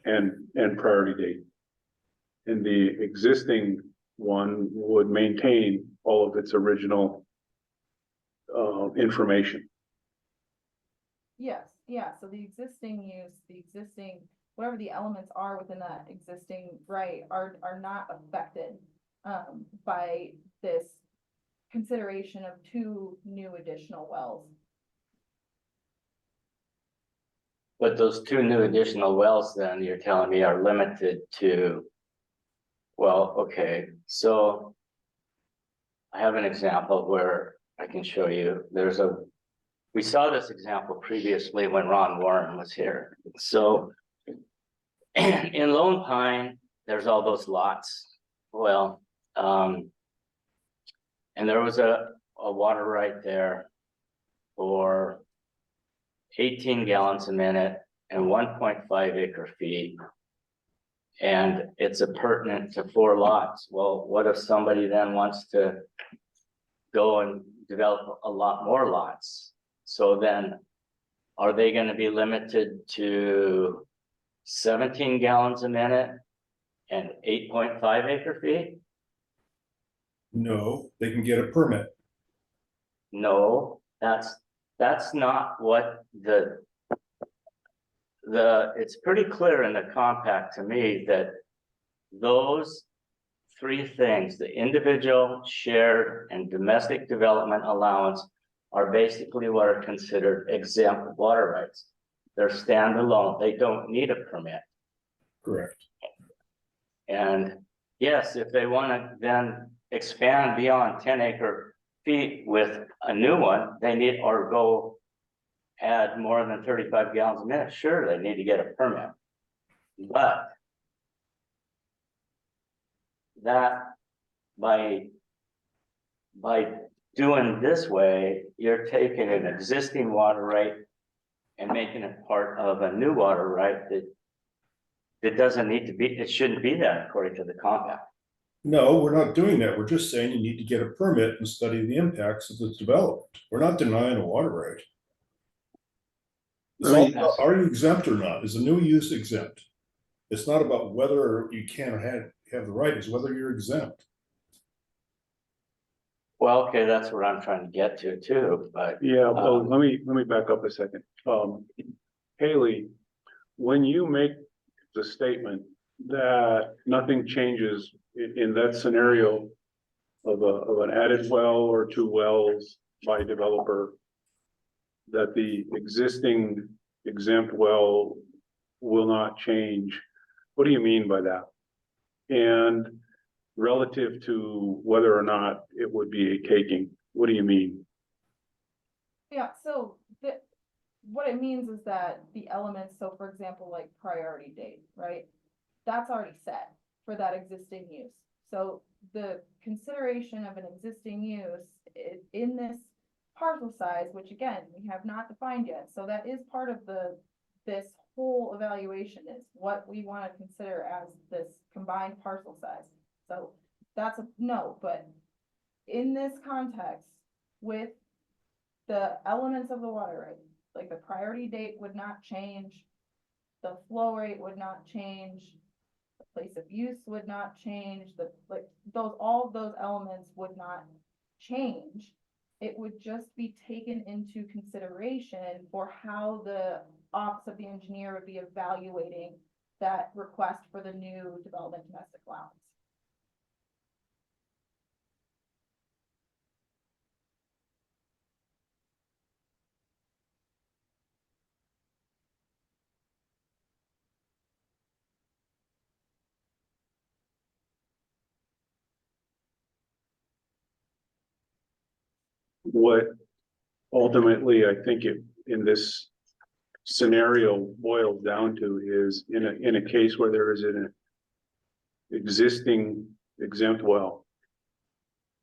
and priority date. And the existing one would maintain all of its original information. Yes, yeah, so the existing use, whatever the elements are within that existing right are not affected by this consideration of 2 new additional wells. But those 2 new additional wells, then you're telling me are limited to, well, okay, so I have an example where I can show you. We saw this example previously when Ron Warren was here. So in Lone Pine, there's all those lots. Well, and there was a water right there for 18 gallons a minute and 1.5 acre feet. And it's pertinent to 4 lots. Well, what if somebody then wants to go and develop a lot more lots? So then are they going to be limited to 17 gallons a minute and 8.5 acre feet? No, they can get a permit. No, that's not what it's pretty clear in the compact to me that those three things, the individual, shared, and domestic development allowance are basically what are considered exempt water rights. They're standalone. They don't need a permit. Correct. And yes, if they want to then expand beyond 10 acre feet with a new one, they need, or go add more than 35 gallons a minute, sure, they need to get a permit. But that by doing this way, you're taking an existing water right and making it part of a new water right that doesn't need to be, it shouldn't be that according to the compact. No, we're not doing that. We're just saying you need to get a permit and study the impacts of the development. We're not denying a water right. It's all about, are you exempt or not? Is a new use exempt? It's not about whether you can or have the right, it's whether you're exempt. Well, okay, that's what I'm trying to get to too, but Yeah, well, let me back up a second. Haley, when you make the statement that nothing changes in that scenario of an added well or two wells by developer, that the existing exempt well will not change, what do you mean by that? And relative to whether or not it would be a taking, what do you mean? Yeah, so what it means is that the elements, so for example, like priority date, right? That's already set for that existing use. So the consideration of an existing use in this parcel size, which again, we have not defined yet. So that is part of this whole evaluation is what we want to consider as this combined parcel size. So that's a no, but in this context, with the elements of the water right, like the priority date would not change, the flow rate would not change, the place of use would not change, all of those elements would not change. It would just be taken into consideration for how the Office of the Engineer would be evaluating that request for the new development domestic allowance. What ultimately, I think in this scenario boils down to is in a case where there is an existing exempt well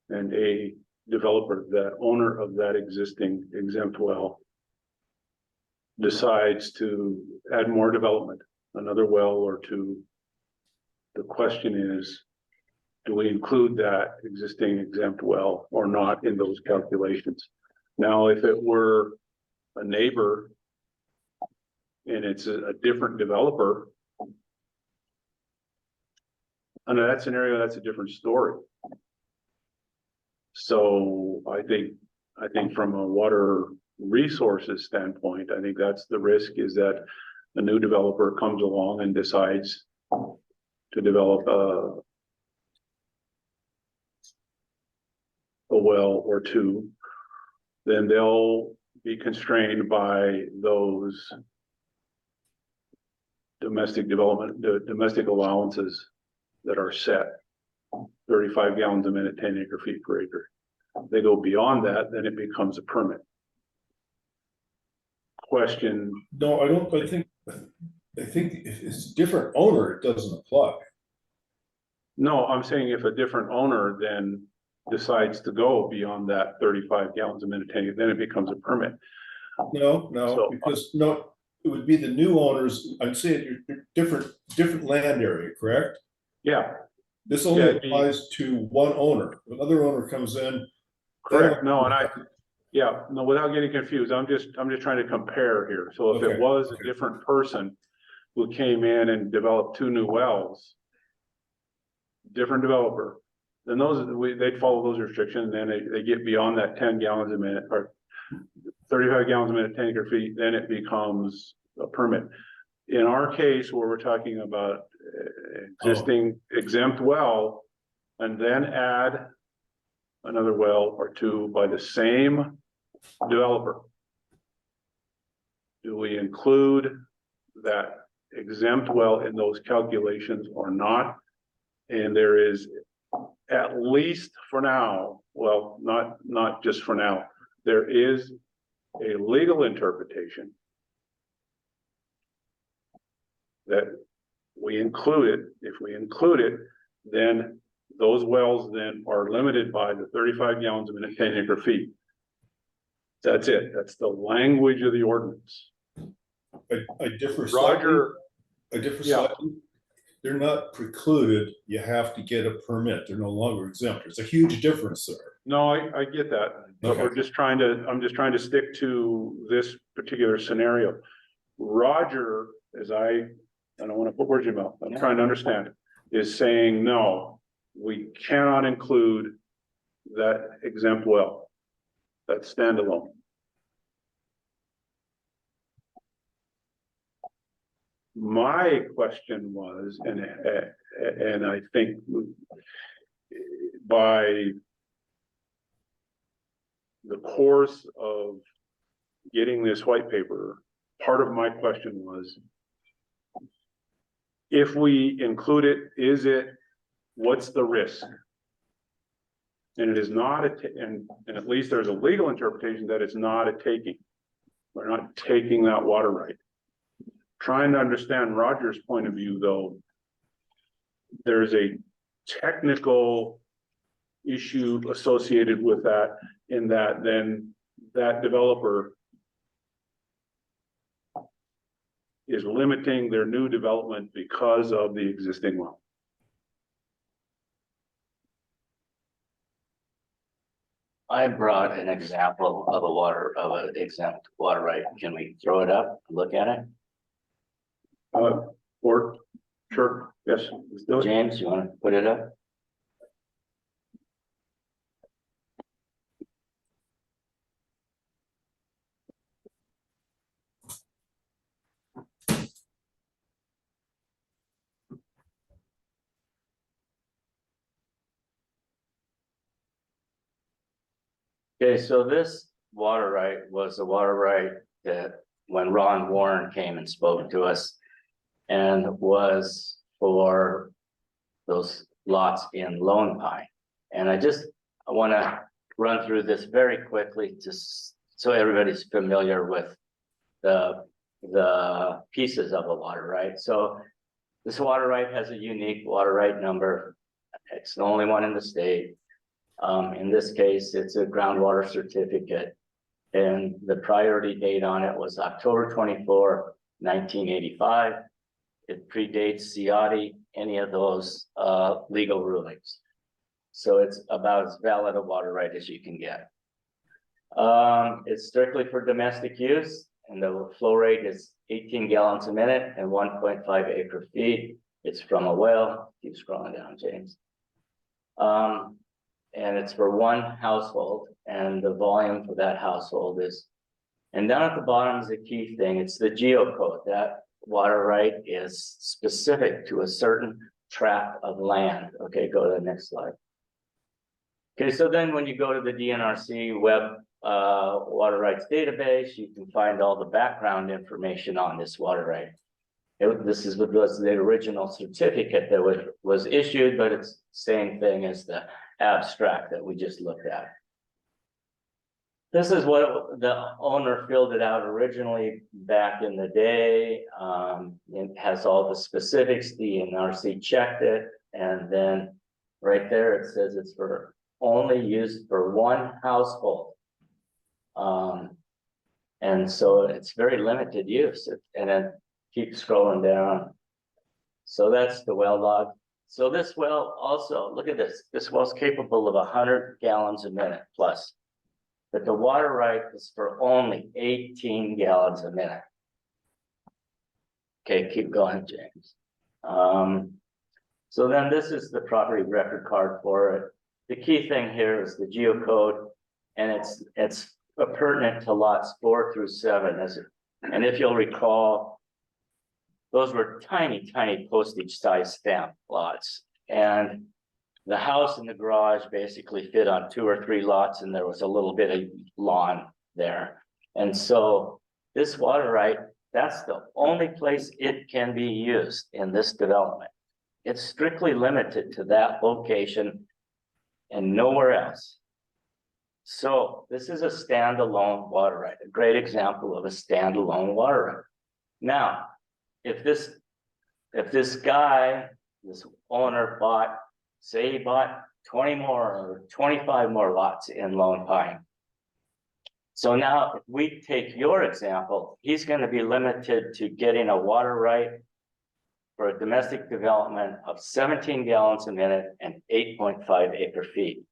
and a developer, the owner of that existing exempt well decides to add more development, another well or two. The question is, do we include that existing exempt well or not in those calculations? Now, if it were a neighbor and it's a different developer, under that scenario, that's a different story. So I think from a water resources standpoint, I think that's the risk, is that a new developer comes along and decides to develop a well or two, then they'll be constrained by those domestic development, the domestic allowances that are set, 35 gallons a minute, 10 acre feet per acre. They go beyond that, then it becomes a permit. Question. No, I think if it's a different owner, it doesn't apply. No, I'm saying if a different owner then decides to go beyond that 35 gallons a minute tank, then it becomes a permit. No, because it would be the new owners. I'm saying you're different land area, correct? Yeah. This only applies to one owner. Another owner comes in. Correct. No, and without getting confused, I'm just trying to compare here. So if it was a different person who came in and developed two new wells, different developer, then they'd follow those restrictions, then they get beyond that 10 gallons a minute or 35 gallons a minute, 10 acre feet, then it becomes a permit. In our case, where we're talking about existing exempt well, and then add another well or two by the same developer. Do we include that exempt well in those calculations or not? And there is, at least for now, well, not just for now, there is a legal interpretation that we include it. If we include it, then those wells then are limited by the 35 gallons a minute, 10 acre feet. That's it. That's the language of the ordinance. I differ slightly. Roger, I differ Yeah. slightly. They're not precluded. You have to get a permit. They're no longer exempt. There's a huge difference there. no, I get that, but Okay. I'm just trying to stick to this particular scenario. Roger, I don't want to put words in your mouth, I'm trying to understand, is saying, no, we cannot include that exempt well. That's standalone. My question was, and I think by the course of getting this white paper, part of my question was, if we include it, what's the risk? And it is not and at least there's a legal interpretation that it's not a taking. We're not taking that water right. Trying to understand Roger's point of view, though, there's a technical issue associated with that, in that then that developer is limiting their new development because of the existing well. I brought an example of an exempt water right. Can we throw it up, look at it? Or, sure, yes, let's do it. James, you want to put it up? Okay, so this water right was a water right that when Ron Warren came and spoke to us, and was for those lots in Lone Pine. And I want to run through this very quickly so everybody's familiar with the pieces of the water right. So this water right has a unique water right number. It's the only one in the state. In this case, it's a groundwater certificate, and the priority date on it was October 24, 1985. It predates CIADI, any of those legal rulings. So it's about as valid a water right as you can get. It's strictly for domestic use, and the flow rate is 18 gallons a minute and 1.5 acre feet. It's from a well. Keep scrolling down, James. And it's for one household, and the volume for that household is, and down at the bottom is a key thing. It's the geocode. That water right is specific to a certain tract of land. Okay, go to the next slide. Okay, so then when you go to the DNRC web water rights database, you can find all the background information on this water right. This was the original certificate that was issued, but it's the same thing as the abstract that we just looked at. This is what the owner filled it out originally back in the day. It has all the specifics. The NRC checked it, and then right there it says it's for only used for one household. And so it's very limited use. And then keep scrolling down. So that's the well log. So this well also, look at this. This well's capable of 100 gallons a minute plus. But the water right is for only 18 gallons a minute. Okay, keep going, James. So then this is the property record card for it. The key thing here is the geocode, and it's pertinent to lots 4 through 7. And if you'll recall, those were tiny, tiny postage size stamp lots. And the house and the garage basically fit on 2 or 3 lots, and there was a little bit of lawn there. And so this water right, that's the only place it can be used in this development. It's strictly limited to that location and nowhere else. So this is a standalone water right, a great example of a standalone water right. Now, if this guy, this owner bought, say he bought 20 more or 25 more lots in Lone Pine. So now if we take your example, he's going to be limited to getting a water right for a domestic development of 17 gallons a minute and 8.5 acre feet.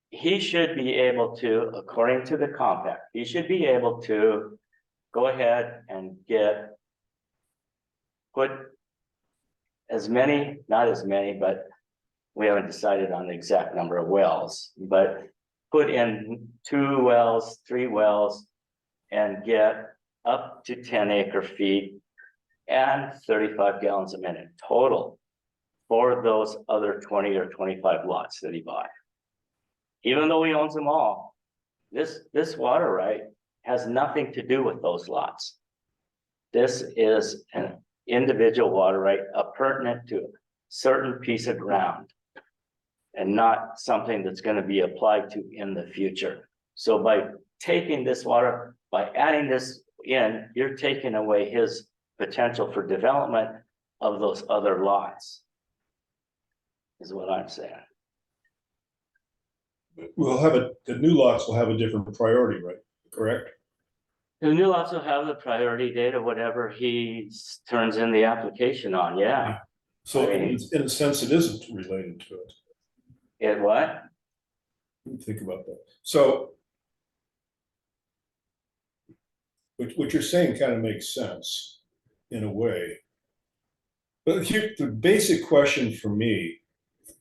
He should be able to, according to the compact, he should be able to go ahead and put as many, not as many, but we haven't decided on the exact number of wells, but put in 2 wells, 3 wells, and get up to 10 acre feet and 35 gallons a minute total for those other 20 or 25 lots that he bought. Even though he owns them all, this water right has nothing to do with those lots. This is an individual water right, pertinent to a certain piece of ground, and not something that's going to be applied to in the future. So by taking this water, by adding this in, you're taking away his potential for development of those other lots, is what I'm saying. The new lots will have a different priority, right? Correct? And you'll also have the priority date of whatever he turns in the application on, yeah. So I mean, in a sense, it isn't related to it. It what? Think about that. So what you're saying kind of makes sense in a way. But here, the basic question for me,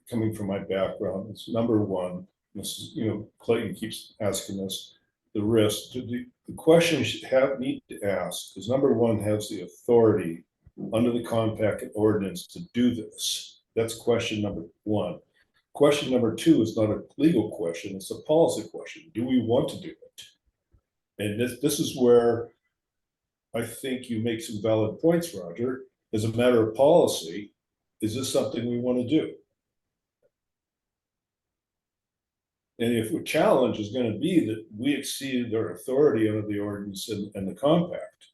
coming from my background, is number one, this is, Clayton keeps asking us, the risk. The question you should need to ask is, number one, has the authority under the compact and ordinance to do this? That's question number one. Question number two is not a legal question, it's a policy question. Do we want to do it? And this is where I think you make some valid points, Roger. As a matter of policy, is this something we want to do? And if the challenge is going to be that we exceeded our authority under the ordinance and the compact.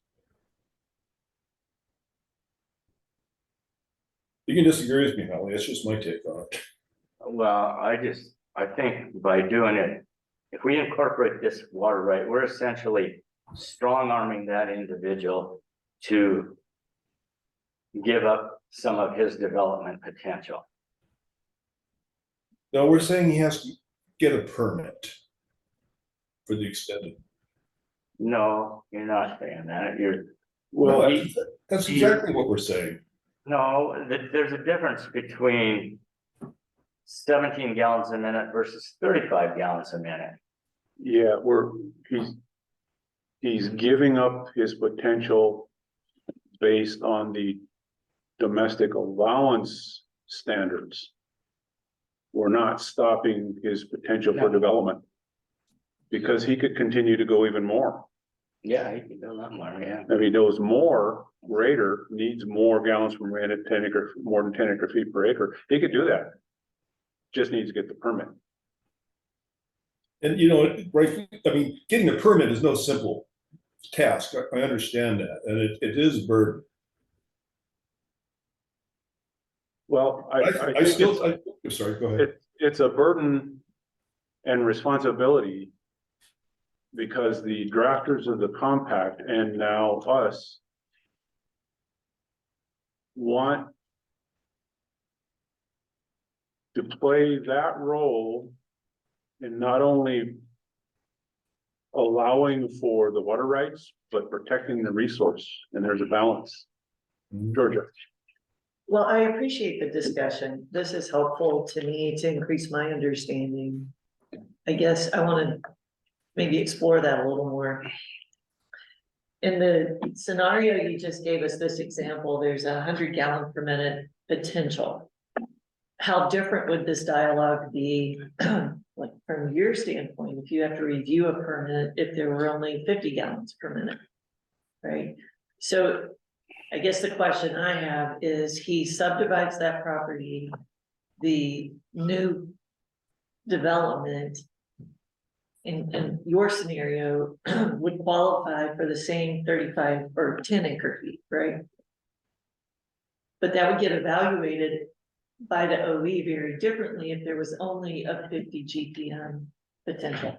You can disagree with me, Holly, that's just my take on it. Well, I think by doing it, if we incorporate this water right, we're essentially strong arming that individual to give up some of his development potential. No, we're saying he has to get a permit for the extended. No, you're not saying that. Well, that's exactly what we're saying. No, there's a difference between 17 gallons a minute versus 35 gallons a minute. Yeah, he's giving up his potential based on the domestic allowance standards. We're not stopping his potential for development, because he could continue to go even more. Yeah, he can do a lot more, yeah. If he goes more, greater, needs more gallons per minute, more than 10 acre feet per acre, he could do that. Just needs to get the permit. And right, I mean, getting a permit is no simple task. I understand that, and it is a burden. Well, I'm sorry, go ahead. It's a burden and responsibility, because the drafters of the compact and now us want to play that role in not only allowing for the water rights, but protecting the resource, and there's a balance. Georgia. Well, I appreciate the discussion. This is helpful to me to increase my understanding. I guess I want to maybe explore that a little more. In the scenario you just gave us this example, there's 100 gallon per minute potential. How different would this dialogue be, like from your standpoint, if you have to review a permit, if there were only 50 gallons per minute? Right, so I guess the question I have is he subdivides that property, the new development in your scenario would qualify for the same 35 or 10 acre feet, right? But that would get evaluated by the OE very differently if there was only a 50 GPM potential.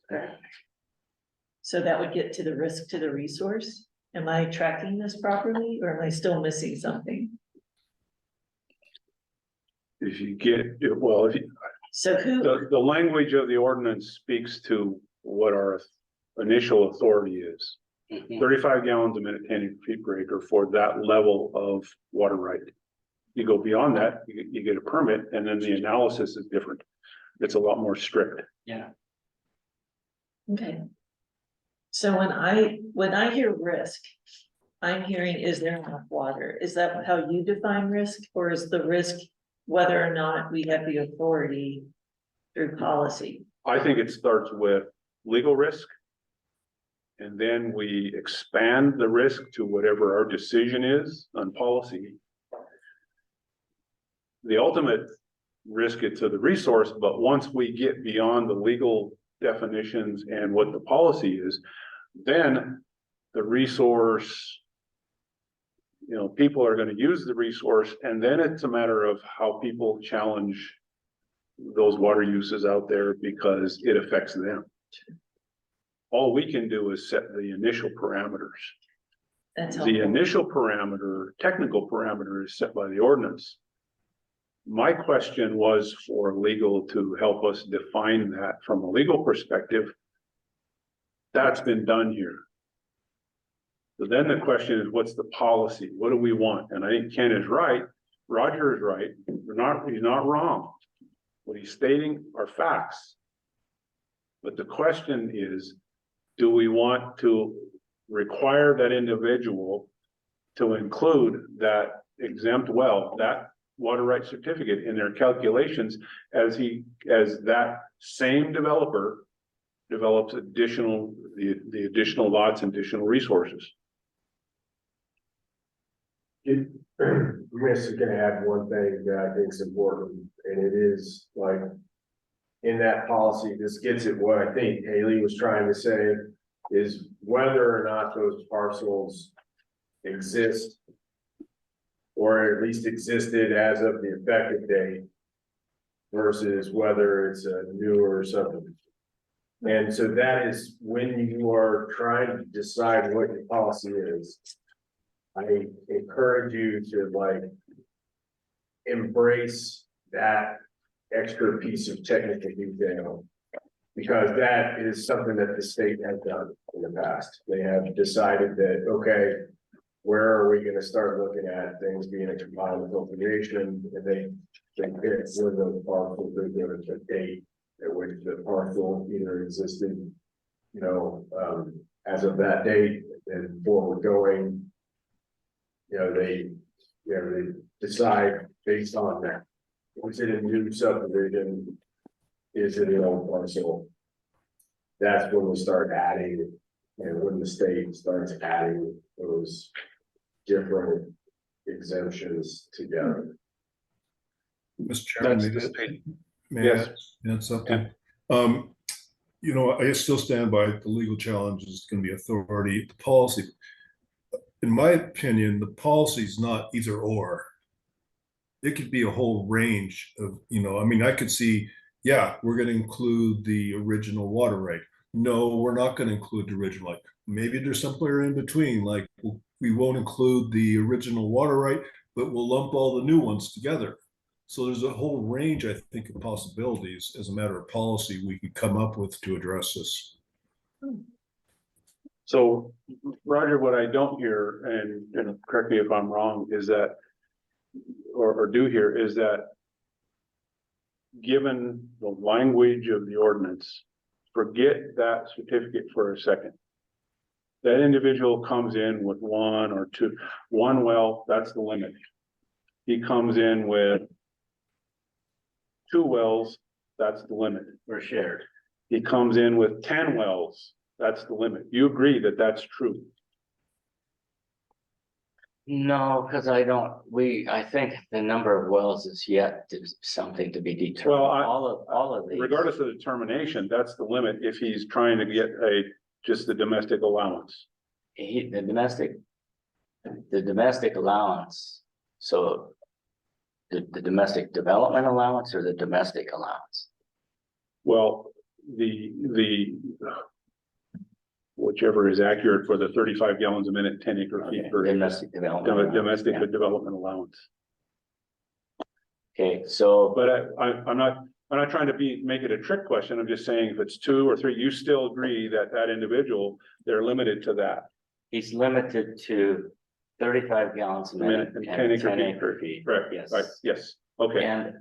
Correct. So that would get to the risk to the resource. Am I tracking this properly, or am I still missing something? If you get, well, if you, So who, the language of the ordinance speaks to what our initial authority is. 35 gallons a minute, 10 feet per acre for that level of water right. You go beyond that, you get a permit, and then the analysis is different. It's a lot more strict. Yeah. okay. So when I hear risk, I'm hearing, is there enough water? Is that how you define risk, or is the risk whether or not we have the authority through policy? I think it starts with legal risk. And then we expand the risk to whatever our decision is on policy. The ultimate risk it to the resource, but once we get beyond the legal definitions and what the policy is, then the resource, people are going to use the resource, and then it's a matter of how people challenge those water uses out there because it affects them. All we can do is set the initial parameters. That's The helpful. initial parameter, technical parameter is set by the ordinance. My question was for legal to help us define that from a legal perspective. That's been done here. So then the question is, what's the policy? What do we want? And I think Ken is right. Roger is right. He's not wrong. What he's stating are facts. But the question is, do we want to require that individual to include that exempt well, that water rights certificate in their calculations as that same developer develops the additional lots and additional resources? I'm just gonna add one thing that I think is important, and it is like, in that policy, this gets at what I think Haley was trying to say, is whether or not those parcels exist, or at least existed as of the effective date, versus whether it's a newer subdivision. And so that is when you are trying to decide what your policy is. I encourage you to embrace that extra piece of technical detail, because that is something that the state has done in the past. They have decided that, okay, where are we gonna start looking at things being a combined appropriation? And they pick one of those parcels, there's a date at which the parcel either existed, as of that date, and forward going. They decide based on that. Was it a new subdivision? Is it an old parcel? That's when we start adding, and when the state starts adding those different exemptions together. Mr. Chairman, That's the may I Yes. add something? I still stand by the legal challenge is going to be authority, the policy. In my opinion, the policy is not either or. It could be a whole range of, I could see, yeah, we're going to include the original water right. No, we're not going to include the original. Like maybe there's somewhere in between, like we won't include the original water right, but we'll lump all the new ones together. So there's a whole range, I think, of possibilities as a matter of policy we could come up with to address this. So, Roger, what I don't hear, and correct me if I'm wrong, is that or do here is that given the language of the ordinance, forget that certificate for a second. That individual comes in with one or two, one well, that's the limit. He comes in with two wells, that's the limit. We're shared. He comes in with 10 wells, that's the limit. You agree that that's true? No, because I think the number of wells is yet to something to be determined. Well, All of these. Regardless of the determination, that's the limit if he's trying to get just the domestic allowance. The domestic allowance, so the domestic development allowance or the domestic allowance? Well, whichever is accurate for the 35 gallons a minute, 10 acre feet per acre. Domestic development. allowance, Domestic yeah. development allowance. Okay, so, But I'm not trying to make it a trick question. I'm just saying if it's 2 or 3, you still agree that that individual, they're limited to that. he's limited to 35 gallons a minute and 10 acre feet. Correct. Yes. Right, yes, okay. And.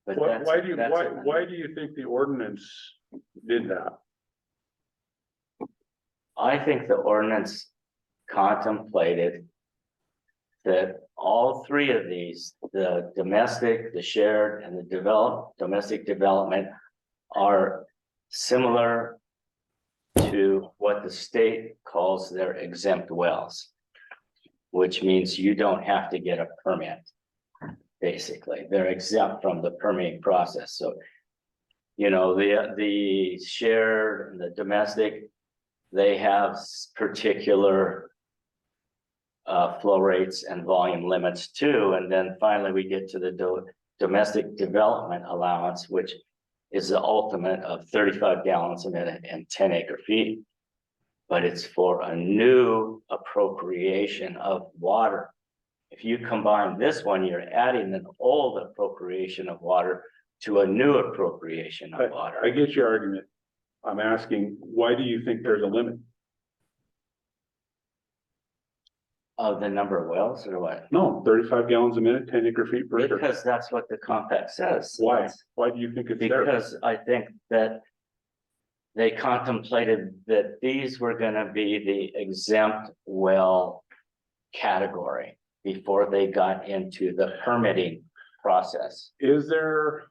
But Why do that's- why do you think the ordinance did that? I think the ordinance contemplated that all three of these, the domestic, the shared, and the domestic development are similar to what the state calls their exempt wells, which means you don't have to get a permit. Basically, they're exempt from the permitting process. So, you know, the shared and the domestic, they have particular flow rates and volume limits too. And then finally, we get to the domestic development allowance, which is the ultimate of 35 gallons a minute and 10 acre feet. But it's for a new appropriation of water. If you combine this one, you're adding an old appropriation of water to a new appropriation of water. I get your argument. I'm asking, why do you think there's a limit? Of the number of wells or what? No, 35 gallons a minute, 10 acre feet per acre. Because that's what the compact says. Why? Why do you think it's there? Because I think that they contemplated that these were gonna be the exempt well category before they got into the permitting process. Is there,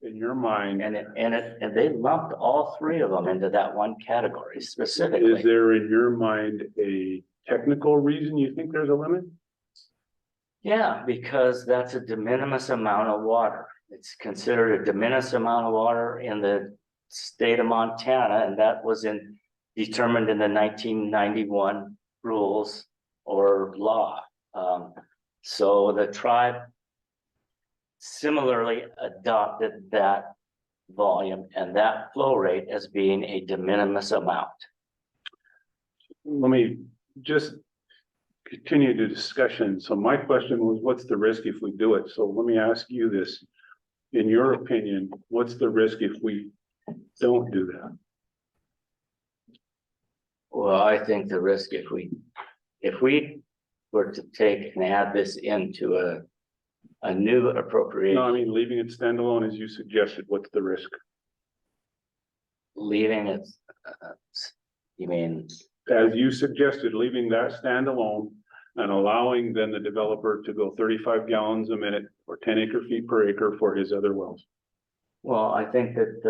in your mind, And they lumped all three of them into that one category specifically. is there in your mind a technical reason you think there's a limit? Yeah, because that's a de minimis amount of water. It's considered a de minimis amount of water in the state of Montana, and that was determined in the 1991 rules or law. So the tribe similarly adopted that volume and that flow rate as being a de minimis amount. Let me just continue the discussion. So my question was, what's the risk if we do it? So let me ask you this. In your opinion, what's the risk if we don't do that? Well, I think the risk if we were to take and add this into a new appropriation. No, I mean, leaving it standalone as you suggested, what's the risk? Leaving it, you mean, As you suggested, leaving that standalone and allowing then the developer to go 35 gallons a minute or 10 acre feet per acre for his other wells. well, I think that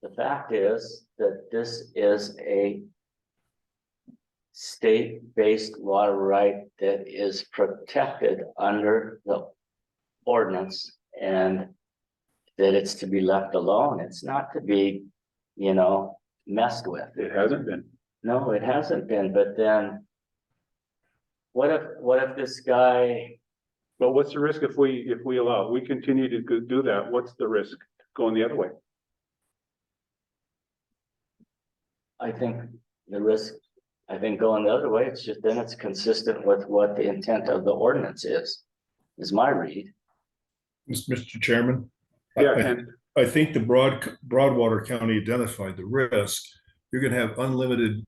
the fact is that this is a state-based water right that is protected under the ordinance and that it's to be left alone. It's not to be, messed with. It hasn't been. No, it hasn't been, but then what if this guy, But what's the risk if we allow, we continue to do that, what's the risk going the other way? I think going the other way, it's just then it's consistent with what the intent of the ordinance is my read. Mr. Chairman? Yeah, and I think the Broadwater County identified the risk. you're gonna have unlimited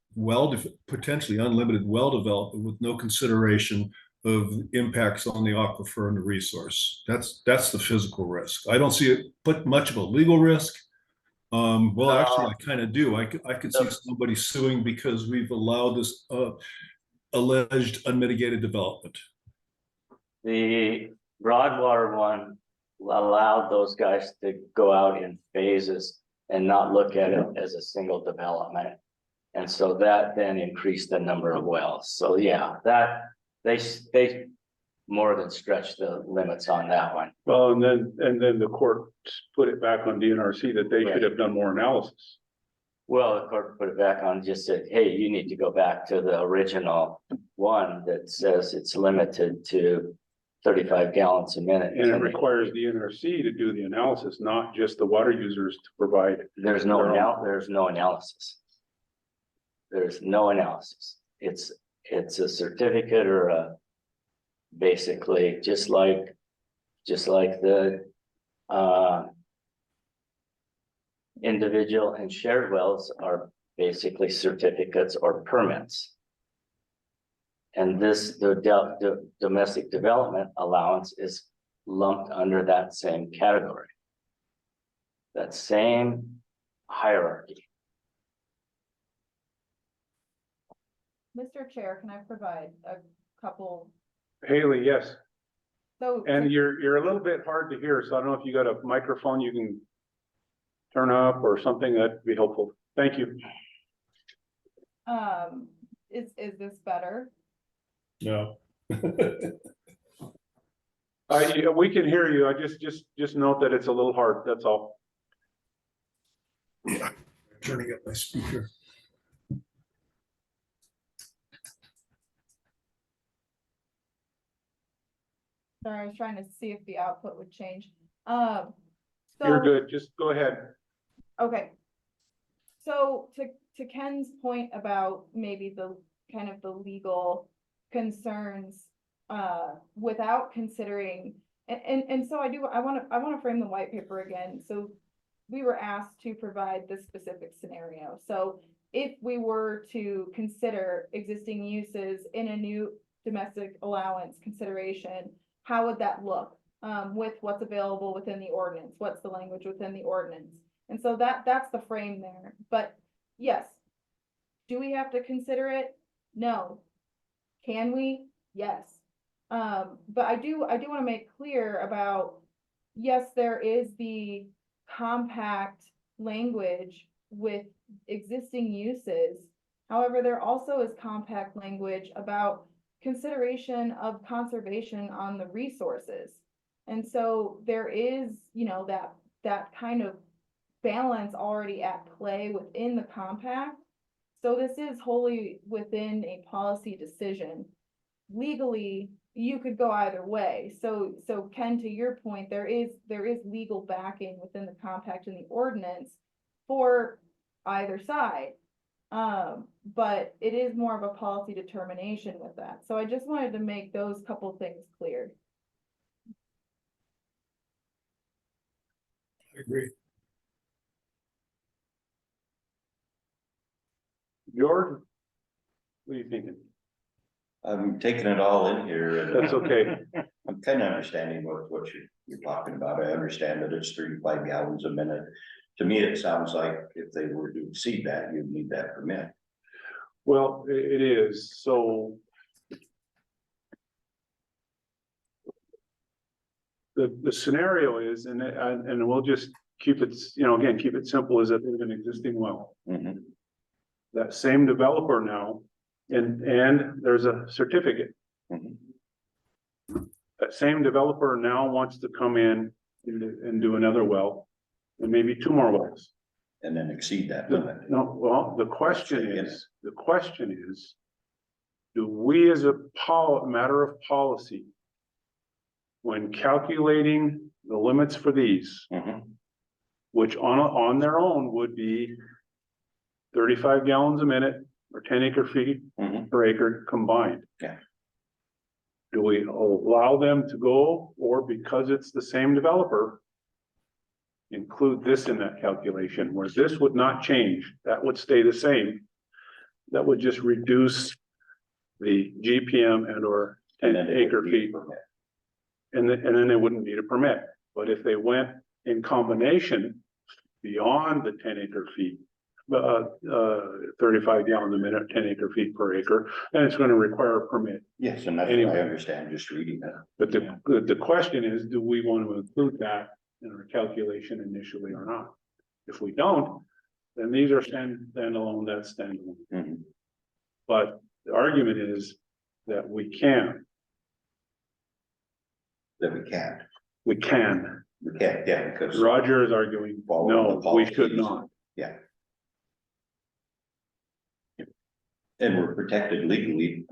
potentially unlimited well development with no consideration of impacts on the aquifer and the resource. That's the physical risk. I don't see it put much of a legal risk. Well, actually, I kind of do. I could see somebody suing because we've allowed this alleged unmitigated development. The Broadwater one allowed those guys to go out in phases and not look at it as a single development. And so that then increased the number of wells. So yeah, that they more than stretched the limits on that one. Well, and then the court put it back on DNRC that they should have done more analysis. Well, the court put it back on, just said, hey, you need to go back to the original one that says it's limited to 35 gallons a minute. And it requires the NRC to do the analysis, not just the water users to provide. There's no analysis. There's no analysis. It's a certificate or a basically just like the individual and shared wells are basically certificates or permits. And the domestic development allowance is lumped under that same category. That same hierarchy. Mr. Chair, can I provide a couple? Haley, yes, So. and you're a little bit hard to hear, so I don't know if you got a microphone you can turn up or something, that'd be helpful. Thank you. Is this better? No. We can hear you. I just note that it's a little hard, that's all. Yeah, turning up my speaker. Sorry, I was trying to see if the output would change. You're good, just go ahead. Okay. So to Ken's point about maybe the kind of the legal concerns, without considering, and so I want to frame the white paper again. So we were asked to provide this specific scenario. So if we were to consider existing uses in a new domestic allowance consideration, how would that look, with what's available within the ordinance? What's the language within the ordinance? And so that's the frame there. But yes, do we have to consider it? No. Can we? Yes. But I do want to make clear about, yes, there is the compact language with existing uses. However, there also is compact language about consideration of conservation on the resources. And so there is, that kind of balance already at play within the compact. So this is wholly within a policy decision. Legally, you could go either way. So Ken, to your point, there is legal backing within the compact and the ordinance for either side. But it is more of a policy determination with that. So I just wanted to make those couple things clear. I agree. George, what are you thinking? I'm taking it all in here. And That's okay. I'm kind of understanding what you're talking about. I understand that it's 35 gallons a minute. To me, it sounds like if they were to exceed that, you'd need that permit. Well, it is, so. The scenario is, and we'll just keep it, again, keep it simple, is that there's an existing well. Mhm. That same developer now, and there's a certificate. Mhm. That same developer now wants to come in and do another well, and maybe two more wells. And then exceed that limit. No, well, the question is, do we as a matter of policy, when calculating the limits for these, Mhm. which on their own would be 35 gallons a minute or 10 acre feet Mhm. per acre combined. Yeah. Do we allow them to go, or because it's the same developer, include this in that calculation, where this would not change, that would stay the same. That would just reduce the GPM and or 10 acre feet. And then they wouldn't need a permit. But if they went in combination beyond the 10 acre feet, 35 gallons a minute, 10 acre feet per acre, then it's going to require a permit. Yes, and that's what Anyway. I understand, just reading that. But the question is, do we want to include that in our calculation initially or not? If we don't, then these are standalone, that's standalone. Mhm. But the argument is that we can, That we can't, yeah, because. Roger is arguing, Follow no, the we should policies. not. And we're protected legally,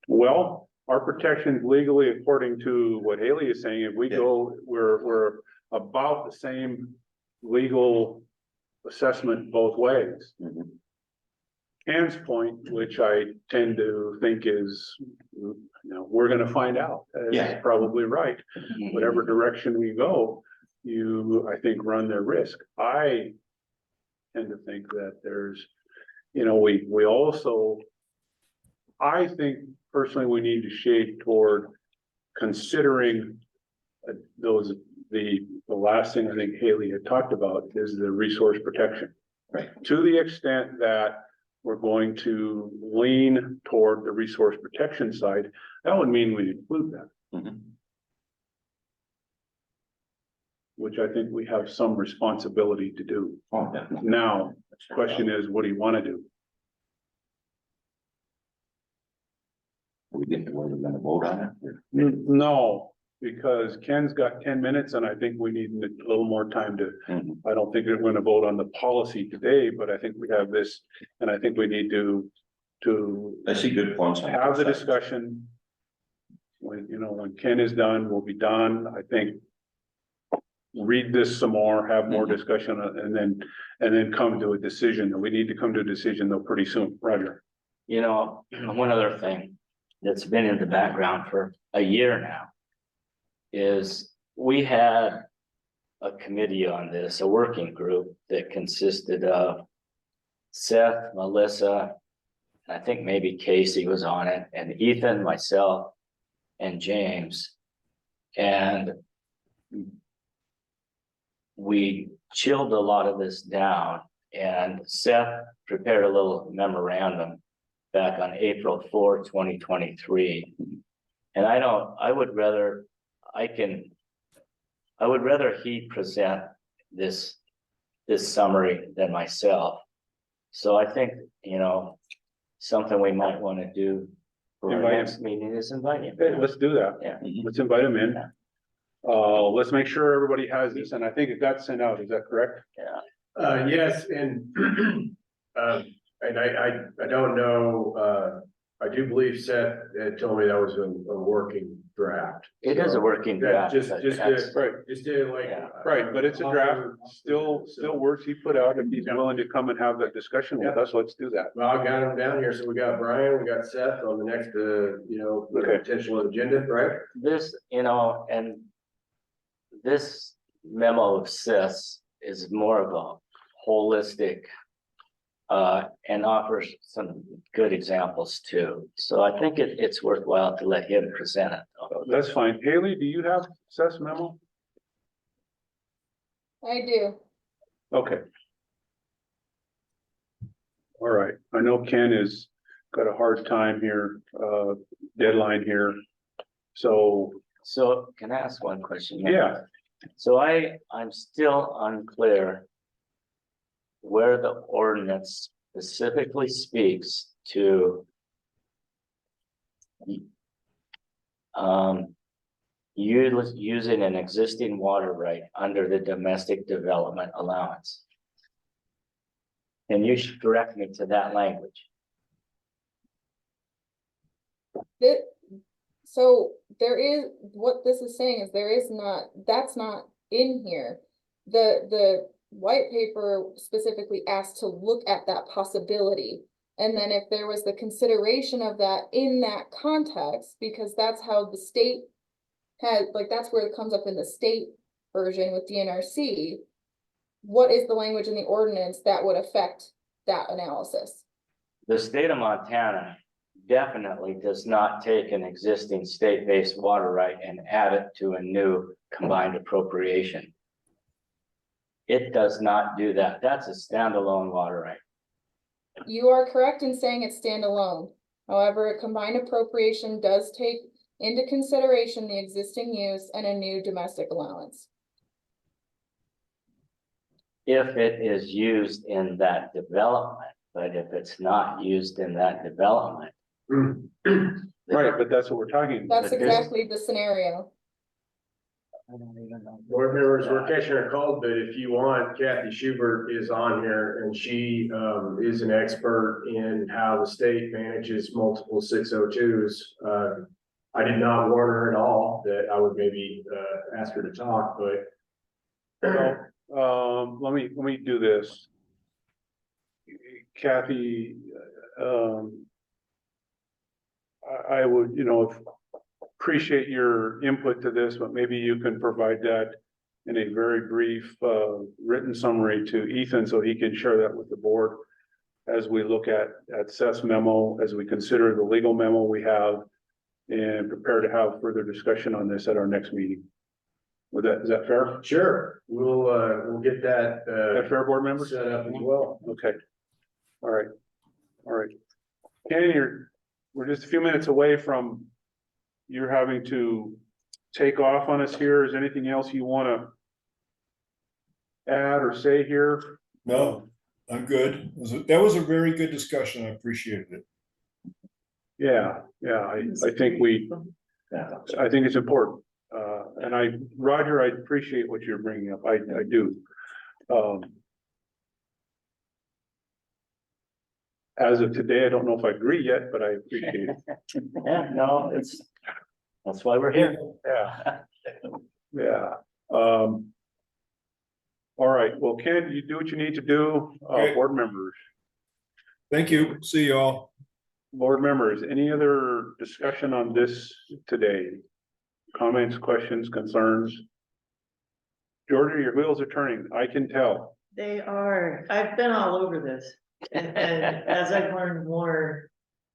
Well, our protections legally, according to what Haley is saying, if we Yeah. go, we're about the same legal assessment both ways. mhm. Ken's point, which I tend to think is, we're gonna find out. Yeah. It's probably right. Whatever direction we go, you, I think, run their risk. I tend to think that there's, we also, I think personally, we need to shade toward considering the last thing I think Haley had talked about is the resource protection. Right. To the extent that we're going to lean toward the resource protection side, that would mean we include that, Mhm. which I think we have some responsibility to do. Oh, definitely. Now, the question is, what do you want to do? We get to where we're gonna vote on it. or- No, because Ken's got 10 minutes and I think we need a little more time to, Mhm. I don't think we're going to vote on the policy today, but I think we have this. And I think we need to I see good points. on have the both sides. discussion. When Ken is done, we'll be done, I think. Read this some more, have more Mhm. discussion and then come to a decision. We need to come to a decision though pretty soon, Roger. One other thing that's been in the background for a year now is we had a committee on this, a working group that consisted of Seth, Melissa, I think maybe Casey was on it, and Ethan, myself, and James. And we chilled a lot of this down, and Seth prepared a little memorandum back on April 4, 2023. And I would rather he present this summary than myself. So I think, something we might want to do for our Invite him. next meeting is invite him. Okay, let's do that. Yeah. Let's invite him in. Yeah. Let's make sure everybody has this, and I think it got sent out, is that correct? Yes, and, and I don't know, I do believe Seth had told me that was a working draft. It is a working Yeah, draft. just- but just that's- Right. Just to like. Yeah. Right, but it's a draft, still works, he put out, if he's willing to come and have that discussion with us, let's do that. Well, I got him down here, so we got Brian, we got Seth on the next, Okay. potential agenda, right? This, and this memo of Seth's is more of a holistic and offers some good examples too. So I think it's worthwhile to let him present it. That's fine. Haley, do you have Seth's memo? I do. Okay. All right, I know Ken has got a hard time here, deadline here. So, So can I ask one question? yeah, So I'm still unclear where the ordinance specifically speaks to using an existing water right under the domestic development allowance. Can you direct me to that language? So there is, what this is saying is that's not in here. The white paper specifically asked to look at that possibility. And then if there was the consideration of that in that context, because that's how the state had, like, that's where it comes up in the state version with DNRC, what is the language in the ordinance that would affect that analysis? The state of Montana definitely does not take an existing state-based water right and add it to a new combined appropriation. It does not do that. That's a standalone water right. You are correct in saying it's standalone. However, a combined appropriation does take into consideration the existing use and a new domestic allowance. If it is used in that development, but if it's not used in that development. Right, but that's what we're talking about. That's exactly the scenario. I don't even know. Board members, we're catching our call, but if you want, Kathy Schubert is on here and she is an expert in how the state manages multiple 602s. I did not warn her at all that I would maybe ask her to talk, but Let me do this. Kathy, I would, appreciate your input to this, but maybe you can provide that in a very brief, written summary to Ethan, so he can share that with the board as we look at Seth's memo, as we consider the legal memo we have, and prepare to have further discussion on this at our next meeting. Is that fair? sure, we'll get that That fair, board members? set up as well. Okay. All right. Kenny, we're just a few minutes away from you're having to take off on us here. Is anything else you want to add or say here? No, I'm good. That was a very good discussion. I appreciated it. Yeah, I think it's important. And Roger, I appreciate what you're bringing up. I do. As of today, I don't know if I agree yet, but I appreciate it. Yeah, no, that's why we're here. Yeah. All right. Well, Ken, you do what you need to do. Okay. Board members. Thank you. See you all. Board members, any other discussion on this today? Comments, questions, concerns? Georgia, your wheels are turning. I can tell. They are, I've been all over this. And as I've learned more,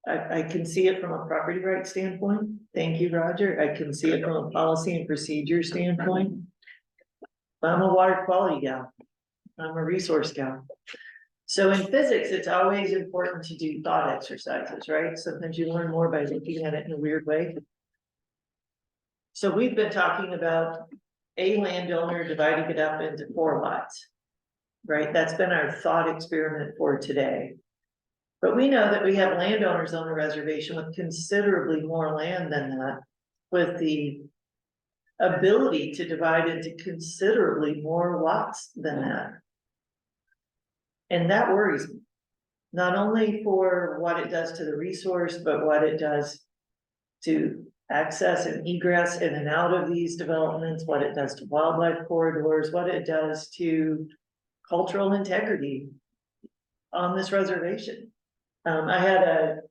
I can see it from a property rights standpoint. Thank you, Roger. I can see it from a policy and procedure standpoint. I'm a water quality gal. I'm a resource gal. So in physics, it's always important to do thought exercises, right? Sometimes you learn more by looking at it in a weird way. So we've been talking about a landowner dividing it up into 4 lots, right? That's been our thought experiment for today. But we know that we have landowners on the reservation with considerably more land than that, with the ability to divide into considerably more lots than that. And that worries me, not only for what it does to the resource, but what it does to access and egress in and out of these developments, what it does to wildlife corridors, what it does to cultural integrity on this reservation. I had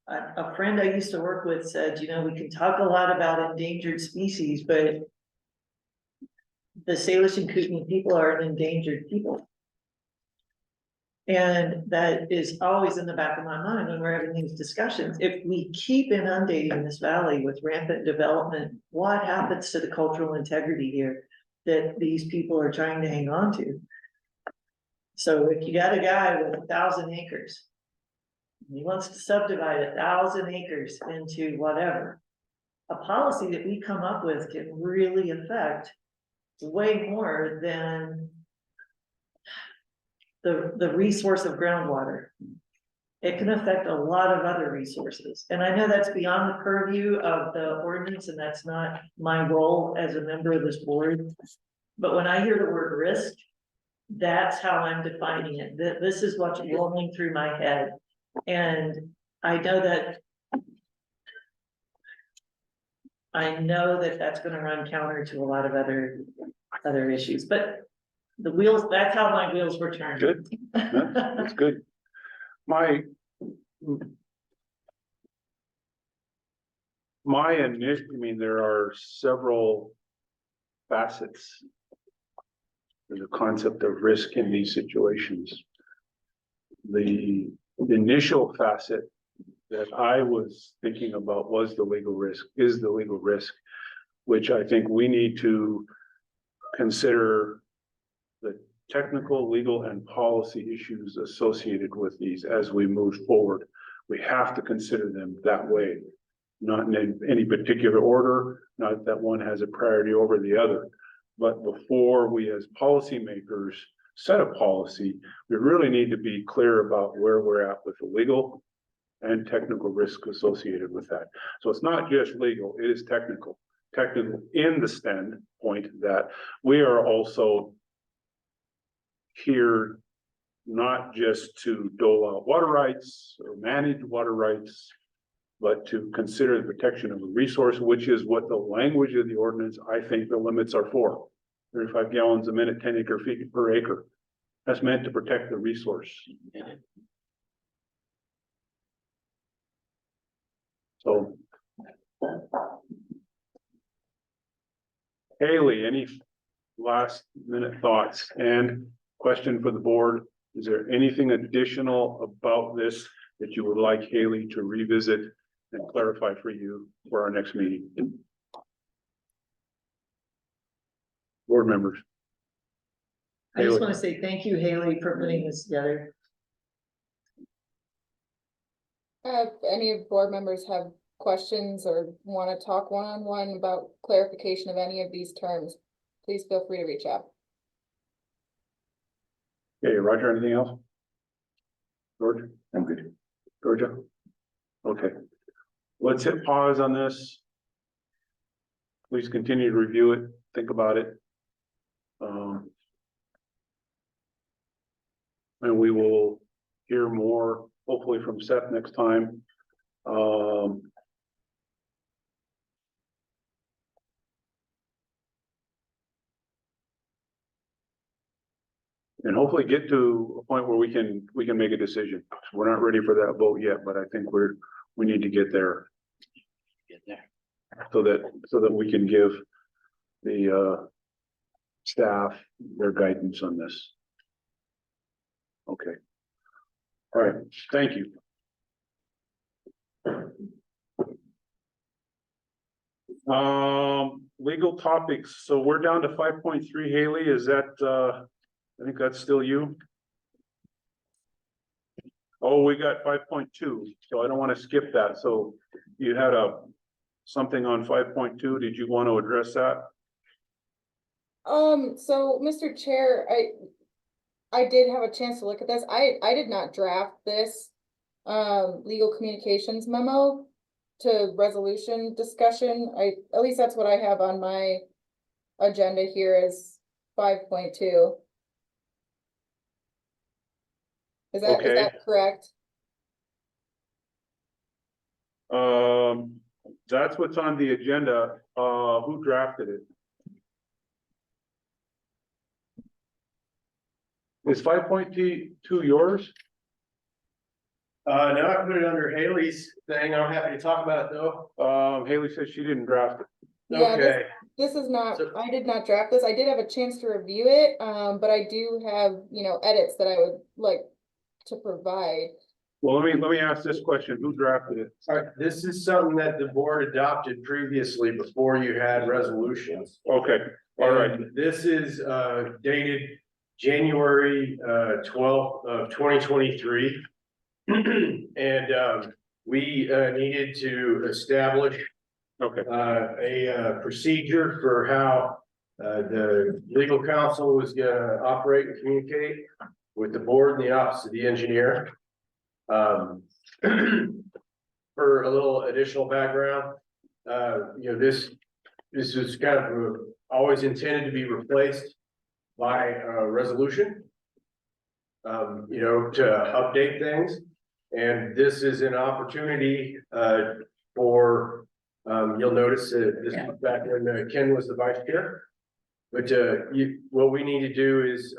a friend I used to work with said, we can talk a lot about endangered species, but the Salish and Kootenai people are an endangered people. And that is always in the back of my mind when we're having these discussions. If we keep inundating this valley with rampant development, what happens to the cultural integrity here that these people are trying to hang on to? So if you got a guy with 1,000 acres, he wants to subdivide 1,000 acres into whatever, a policy that we come up with can really affect way more than the resource of groundwater. It can affect a lot of other resources. And I know that's beyond the purview of the ordinance, and that's not my role as a member of this board. But when I hear the word risk, that's how I'm defining it. This is what's rolling through my head. And I know that that's gonna run counter to a lot of other issues, but the wheels, that's how my wheels were turned. Good. That's good. There are several facets There's a concept of risk in these situations. The initial facet that I was thinking about was the legal risk, is the legal risk, which I think we need to consider the technical, legal, and policy issues associated with these as we move forward. We have to consider them that way, not in any particular order, not that one has a priority over the other. But before we as policymakers set a policy, we really need to be clear about where we're at with the legal and technical risk associated with that. So it's not just legal, it is technical. Technical in the standpoint that we are also here not just to dole out water rights or manage water rights, but to consider the protection of a resource, which is what the language of the ordinance, I think the limits are for. 35 gallons a minute, 10 acre feet per acre. That's meant to protect the resource. So. Haley, any last minute thoughts and question for the board? Is there anything additional about this that you would like Haley to revisit and clarify for you for our next meeting? Board members. I just Haley. want to say thank you, Haley, for putting this together. If any of board members have questions or want to talk one-on-one about clarification of any of these terms, please feel free to reach out. Okay, Roger, anything else? George? I'm good. Georgia? Okay. Let's hit pause on this. Please continue to review it, think about it. And we will hear more, hopefully from Seth next time. And hopefully get to a point where we can make a decision. We're not ready for that vote yet, but I think we need to get there. Get there. So that we can give the staff their guidance on this. Okay. All right, thank you. Legal topics. So we're down to 5.3, Haley. Is that I think that's still you. Oh, we got 5.2, so I don't want to skip that. So you had something on 5.2. Did you want to address that? So Mr. Chair, I did have a chance to look at this. I did not draft this legal communications memo to resolution discussion. At least that's what I have on my agenda here as 5.2. Is that correct? That's what's on the agenda. Who drafted it? Is 5.2 yours? Now I put it under Haley's thing. I'm happy to talk about it though. Haley says she didn't draft it. Yeah, Okay. this is not, So- I did not draft this. I did have a chance to review it, but I do have, edits that I would like to provide. Well, let me ask this question. Who drafted it? All right, this is something that the board adopted previously before you had resolutions. Okay, all right. And this is dated January 12th of 2023. And we needed to establish Okay, a procedure for how the legal counsel was gonna operate and communicate with the board and the office of the engineer. For a little additional background, this was kind of always intended to be replaced by a resolution. To update things, and this is an opportunity for, you'll notice that this was back when Ken was the vice chair. But what we need to do is,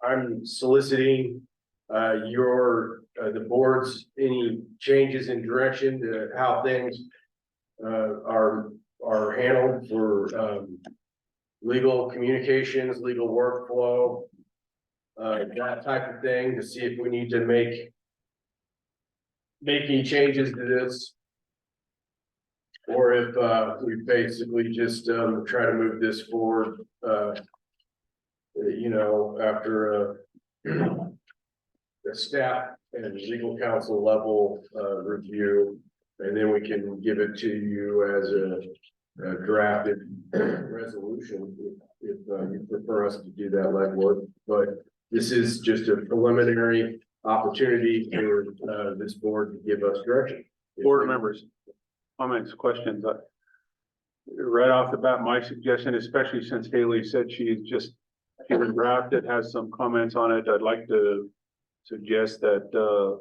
I'm soliciting the board's any changes in direction to how things are handled for legal communications, legal workflow, that type of thing, to see if we need to make any changes to this. Or if, we basically just, try to move this forward, after, a staff and legal counsel level, review. And then we can give it to you as a drafted resolution if you prefer us to do that legwork. But this is just a preliminary opportunity for this board to give us direction. Board members, comments, questions? Right off the bat, my suggestion, especially since Haley said she drafted, has some comments on it, I'd like to suggest that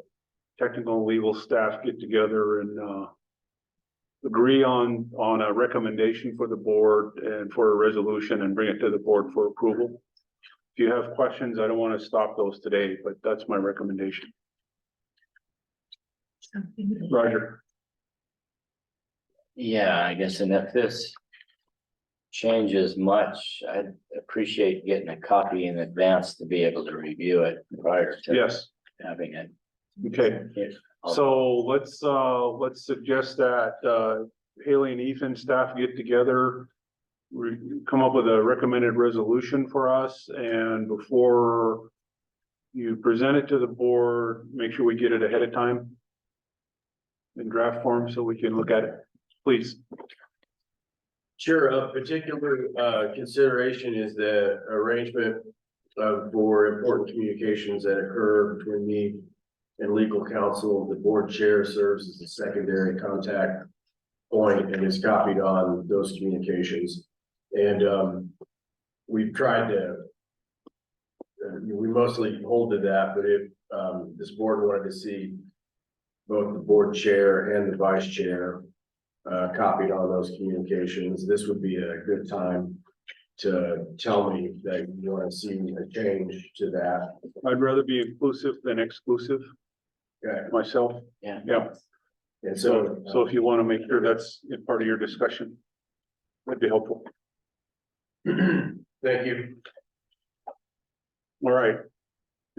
technical and legal staff get together and agree on a recommendation for the board and for a resolution and bring it to the board for approval. If you have questions, I don't want to stop those today, but that's my recommendation. Roger. Yeah, I guess, and if this changes much, I'd appreciate getting a copy in advance to be able to review it prior to Yes, having it. okay. So let's suggest that Haley and Ethan staff get together, come up with a recommended resolution for us, and before you present it to the board, make sure we get it ahead of time in draft form so we can look at it, please. Sure, of particular consideration is the arrangement for important communications that occur between me and legal counsel. The board chair serves as the secondary contact point and is copied on those communications. And we've tried to, we mostly hold to that, but if this board wanted to see both the board chair and the vice chair copied on those communications, this would be a good time to tell me that you want to see a change to that. I'd rather be inclusive than exclusive Okay. myself. Yeah. Yeah. And So so, if you want to make sure that's part of your discussion, that'd be helpful. thank you. All right.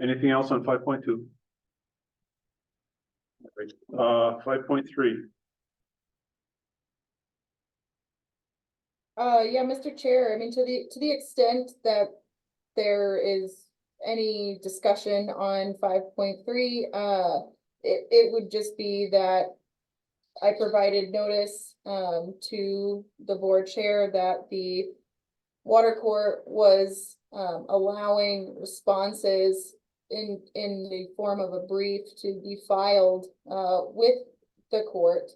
Anything else on 5.2? 5.3. Yeah, Mr. Chair, I mean, to the extent that there is any discussion on 5.3, it would just be that I provided notice to the board chair that the water court was allowing responses in the form of a brief to be filed with the court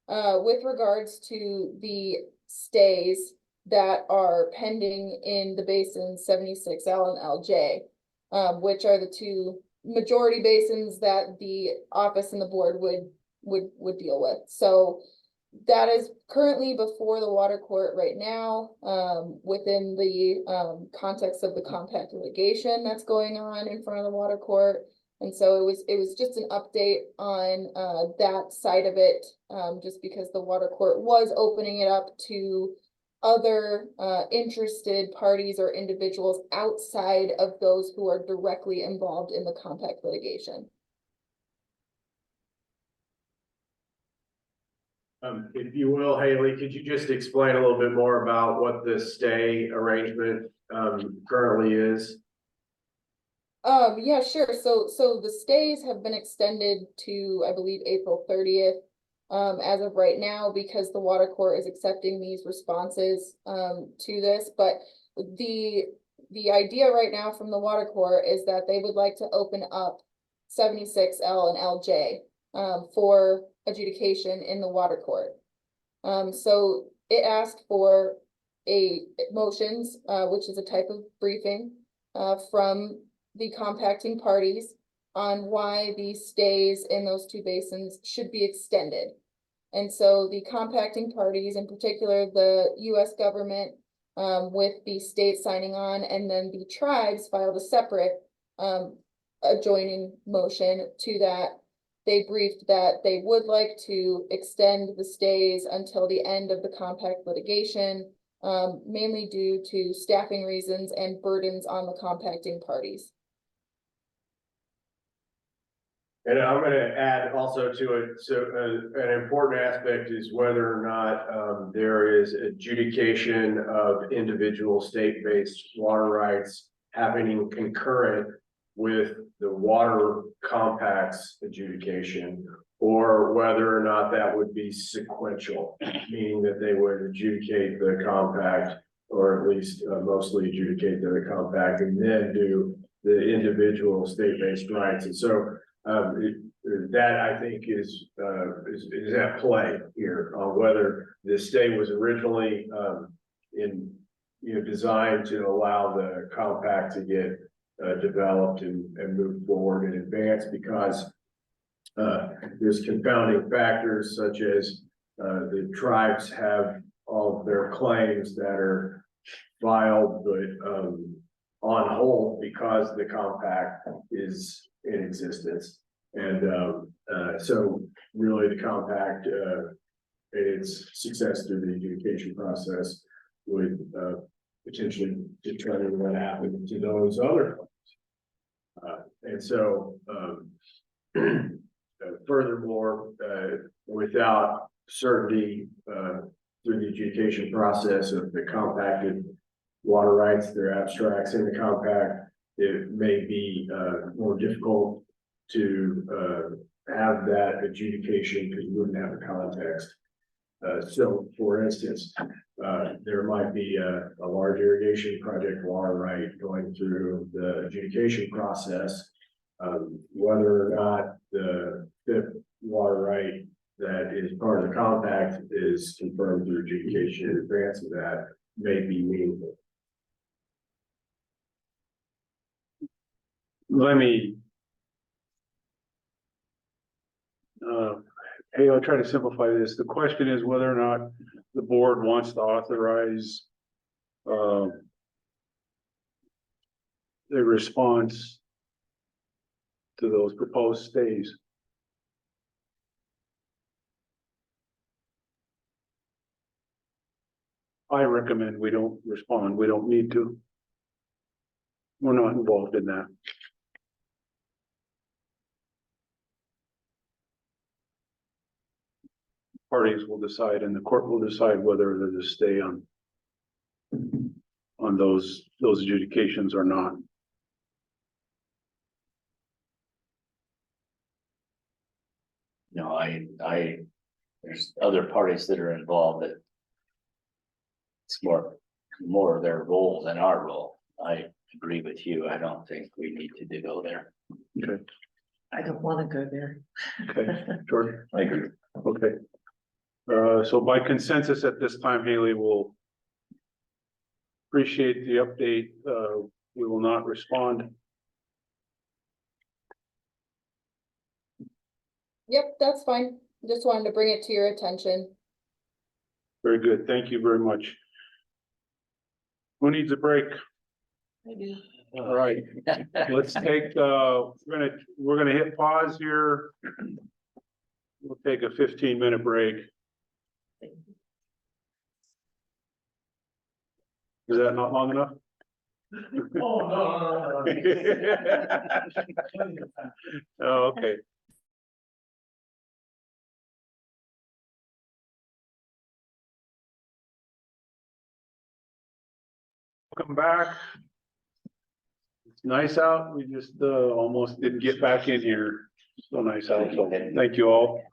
with regards to the stays that are pending in the basins 76L and LJ, which are the two majority basins that the office and the board would deal with. So that is currently before the water court right now, within the context of the compact litigation that's going on in front of the water court. And so it was just an update on that side of it, just because the water court was opening it up to other interested parties or individuals outside of those who are directly involved in the compact litigation. If you will, Haley, could you just explain a little bit more about what the stay arrangement currently is? Yeah, sure. So the stays have been extended to, I believe, April 30th. As of right now, because the water court is accepting these responses to this, but the idea right now from the water court is that they would like to open up 76L and LJ for adjudication in the water court. So it asked for motions, which is a type of briefing from the compacting parties on why these stays in those two basins should be extended. And so the compacting parties, in particular, the US government, with the state signing on, and then the tribes filed a separate adjoining motion to that. They briefed that they would like to extend the stays until the end of the compact litigation, mainly due to staffing reasons and burdens on the compacting parties. And I'm gonna add also to it, so an important aspect is whether or not there is adjudication of individual state-based water rights happening concurrent with the water compacts adjudication, or whether or not that would be sequential, meaning that they would adjudicate the compact, or at least mostly adjudicate the compact, and then do the individual state-based rights. And so that I think is at play here on whether the state was originally designed to allow the compact to get developed and move forward in advance, because there's confounding factors such as the tribes have all of their claims that are filed but on hold because the compact is in existence. And so really the compact its success through the adjudication process would potentially determine what happened to those other claims. And so furthermore, without certainty through the adjudication process of the compacted water rights, their abstracts in the compact, it may be more difficult to have that adjudication because you wouldn't have the context. So for instance, there might be a large irrigation project water right going through the adjudication process. Whether or not the fifth water right that is part of the compact is confirmed through adjudication in advance of that may be meaningful. Let me. Hey, I'll try to simplify this. The question is whether or not the board wants to authorize the response to those proposed stays. I recommend we don't respond. We don't need to. We're not involved in that. Parties will decide and the court will decide whether they're to stay on those adjudications or not. No, there's other parties that are involved that it's more of their role than our role. I agree with you. I don't think we need to go there. Okay, I don't wanna go there. okay, Jordan, I agree. okay. So by consensus at this time, Haley will appreciate the update. We will not respond. Yep, that's fine. Just wanted to bring it to your attention. Very good. Thank you very much. Who needs a break? I do. All right, let's take, we're gonna hit pause here. We'll take a 15-minute break. Is that not long enough? Oh, no. Oh, okay. Welcome back. It's nice out. We just almost didn't get back in here. So nice out. So thank you all.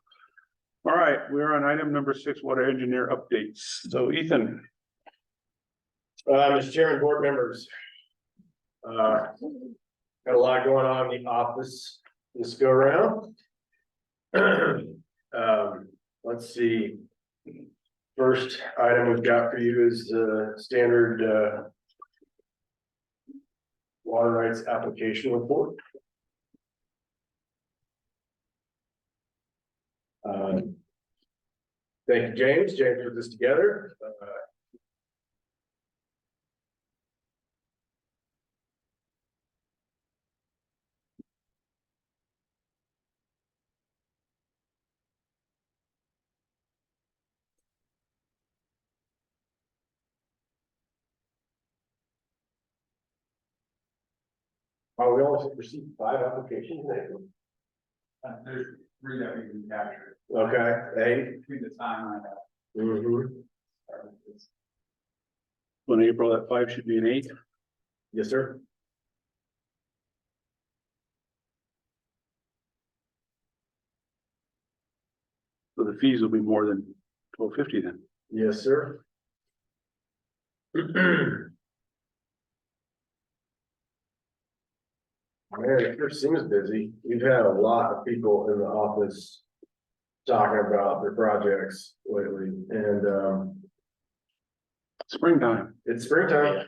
All right, we're on item number 6, water engineer updates. So Ethan. Mr. Chairman, board members. Got a lot going on in the office this go around. Let's see. First item we've got for you is the standard water rights application report. Thank you, James. James put this together. Oh, we only received 5 applications in April. There's 3 that we can capture Okay, hey. between the time I Mm-hmm. When April, that 5 should be an 8. Yes, sir. So the fees will be more than $12.50 then. Yes, sir. Man, it sure seems busy. We've had a lot of people in the office talking about their projects lately, and Springtime, it's springtime.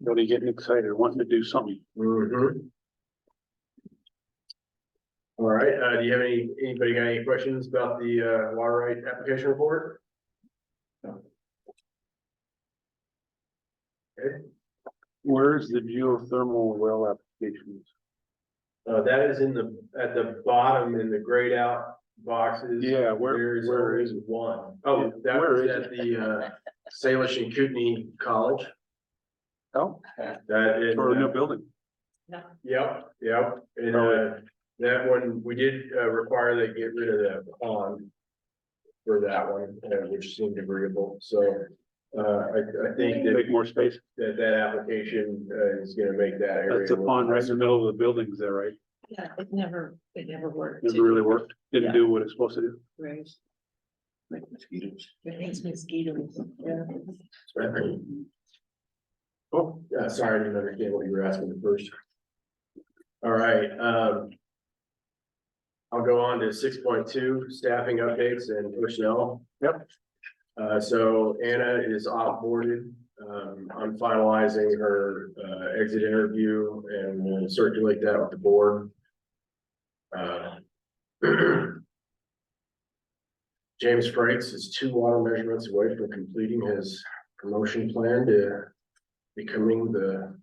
everybody getting excited, wanting to do something. Mhm. All right, do you have anybody got any questions about the water right application report? Okay, Where's the geothermal well applications? that is at the bottom in the grayed out boxes. Yeah, where There is is it? one. Oh, that Where was is at the Salish and Kootenai College. Oh, That is. for a new building. No. Yep, and Oh, that one, we did require they get rid of the pond. For that one, which seemed agreeable, so I think that Make more space. that application is gonna make that area. That's a pond right in the middle of the buildings there, right? Yeah, it never worked. Never really worked. Didn't do what it's supposed to do. Right. Like mosquitoes. It makes mosquitoes, yeah. Oh, yeah, sorry, I didn't understand what you were asking at first. All right, I'll go on to 6.2, staffing updates and personnel. Yep. So Anna is offboarded. I'm finalizing her exit interview and we'll circulate that with the board. James Freights is 2 water measurements away from completing his promotion plan to becoming the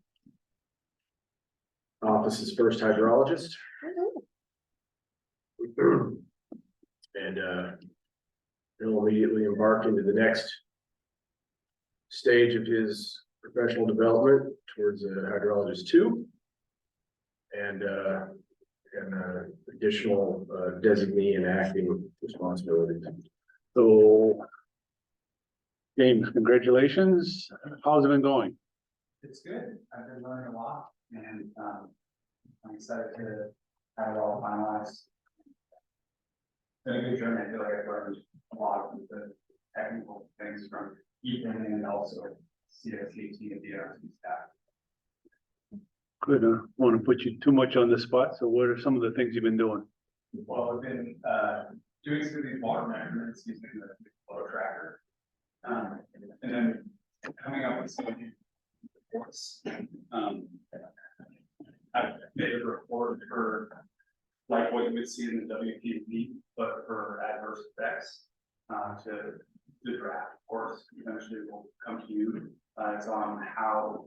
office's first hydrologist. And he'll immediately embark into the next stage of his professional development towards a hydrologist 2. And additional designee and acting responsibilities. So, James, congratulations. How's it been going? It's good. I've been learning a lot and I'm excited to have it all finalized. It's been a good journey. I feel like I've learned a lot of the technical things from Ethan and also CSCT and DRC staff. Good. I don't want to put you too much on the spot. So what are some of the things you've been doing? Well, we've been doing some of these water measurements using the flow tracker. And then coming up with some new reports. I made a report for like what you would see in the WP&P, but for adverse effects to the draft. Of course, eventually will come to you. It's on how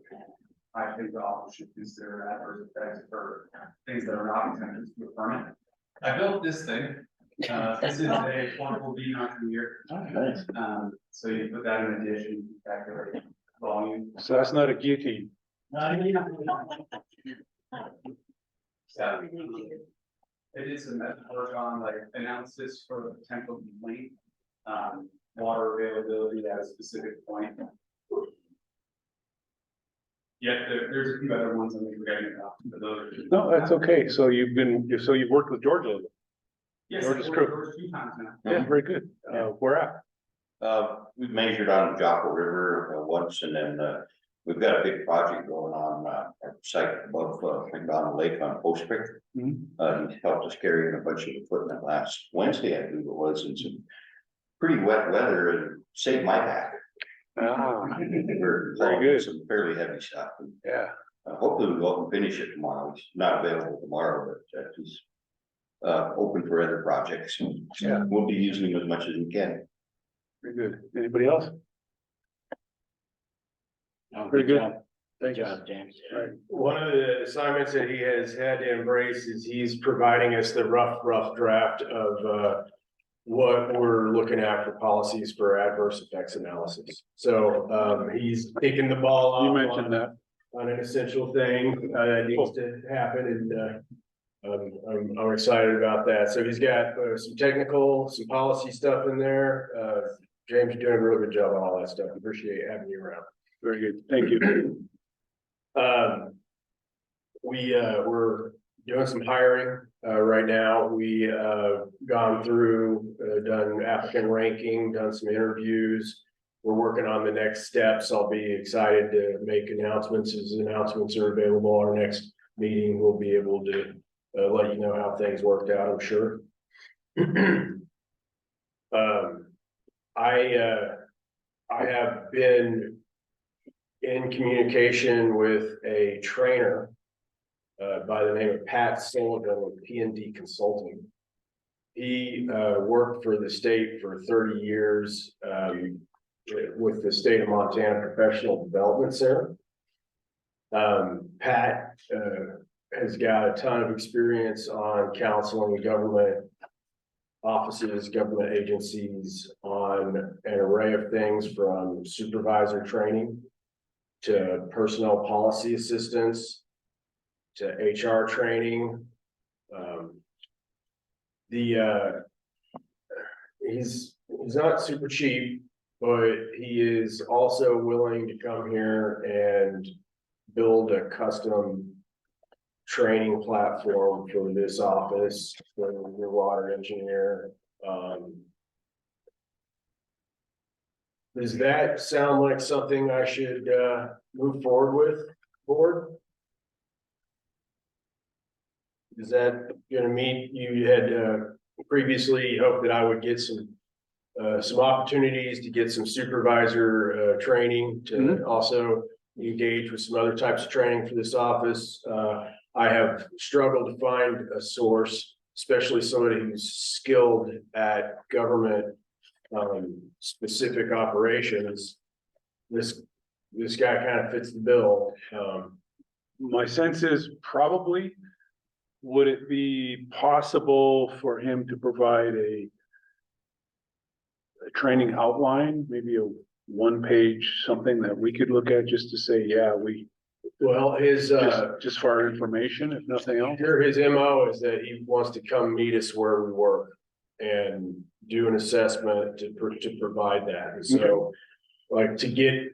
I think the office should consider adverse effects for things that are not intended to be permanent. I built this thing. This is a portable beam engineer. Nice. So you put that in a dish and you calculate volume. So that's not a guillotine. So it is a method work on like analysis for the potential complaint, water availability at a specific point. Yeah, there's a few other ones I'm forgetting about, but those are. No, that's okay. So you've worked with George a little bit. Yes, George's I've crew. worked with 2 times now. Yeah, very good. Where at? We've measured on Jocko River once, and then we've got a big project going on at the site above McDonald Lake on Post Creek. Mhm. He helped us carry in a bunch of equipment last Wednesday, I believe it was, and some pretty wet weather and saved my back. Ah, We're Very hauling good. some fairly heavy stuff. And, yeah. hopefully we'll go and finish it tomorrow. It's not available tomorrow, but he's open for other projects. Yeah. We'll be using him as much as we can. Very good. Anybody else? Oh, Very good. job. Good Thanks. job, James. Right. One of the assignments that he has had to embrace is he's providing us the rough draft of what we're looking at for policies for adverse effects analysis. So he's taking the ball off. You mentioned that. on an essential thing, that needs to happen, and, I'm excited about that. So he's got, some technical, some policy stuff in there. James, you're doing a really good job on all that stuff. Appreciate having you around. Very good. Thank you. We're doing some hiring, right now. We, gone through, done applicant ranking, done some interviews. We're working on the next steps. I'll be excited to make announcements as announcements are available. Our next meeting, we'll be able to, let you know how things worked out, I'm sure. I have been in communication with a trainer by the name of Pat Sullivan with P&D Consulting. He worked for the state for 30 years with the state of Montana Professional Development Center. Pat has got a ton of experience on counseling government offices, government agencies on an array of things from supervisor training to personnel policy assistance to HR training. He's not super cheap, but he is also willing to come here and build a custom training platform for this office, for your water engineer. Does that sound like something I should move forward with, board? Is that gonna meet, you had previously hoped that I would get some opportunities to get some supervisor training to also engage with some other types of training for this office. I have struggled to find a source, especially somebody who's skilled at government specific operations. This guy kind of fits the bill. My sense is probably, would it be possible for him to provide a training outline, maybe a one-page something that we could look at just to say, yeah, we Well, his just for our information, if nothing else. here, his MO is that he wants to come meet us where we work and do an assessment to provide that. And so, like, to get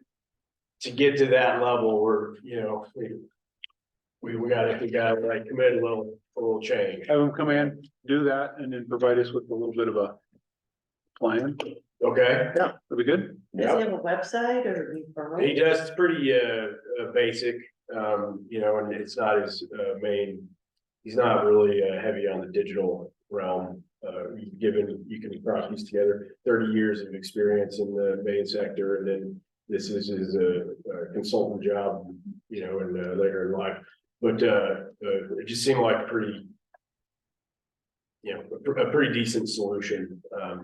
to that level, we're, you know, we gotta like commit a little change. Have him come in, do that, and then provide us with a little bit of a plan. Okay? Yeah, that'd be good. Does he have a website or? He does, it's pretty basic, you know, and it's not his main, he's not really heavy on the digital realm. Given you can probably piece together 30 years of experience in the main sector, and then this is his consultant job, you know, and later in life. But it just seemed like a pretty, you know, a pretty decent solution.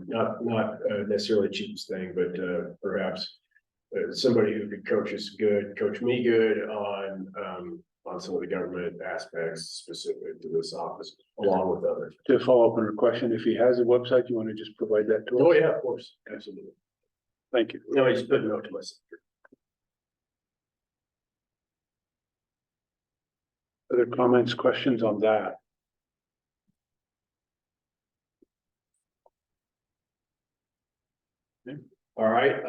Not necessarily the cheapest thing, but perhaps somebody who could coach me good on some of the government aspects specific to this office, along with others. To follow up on your question, if he has a website, you want to just provide that to us? Oh, yeah, of course, absolutely. Thank you. No, I just put a note to myself. Other comments, questions on that? All right,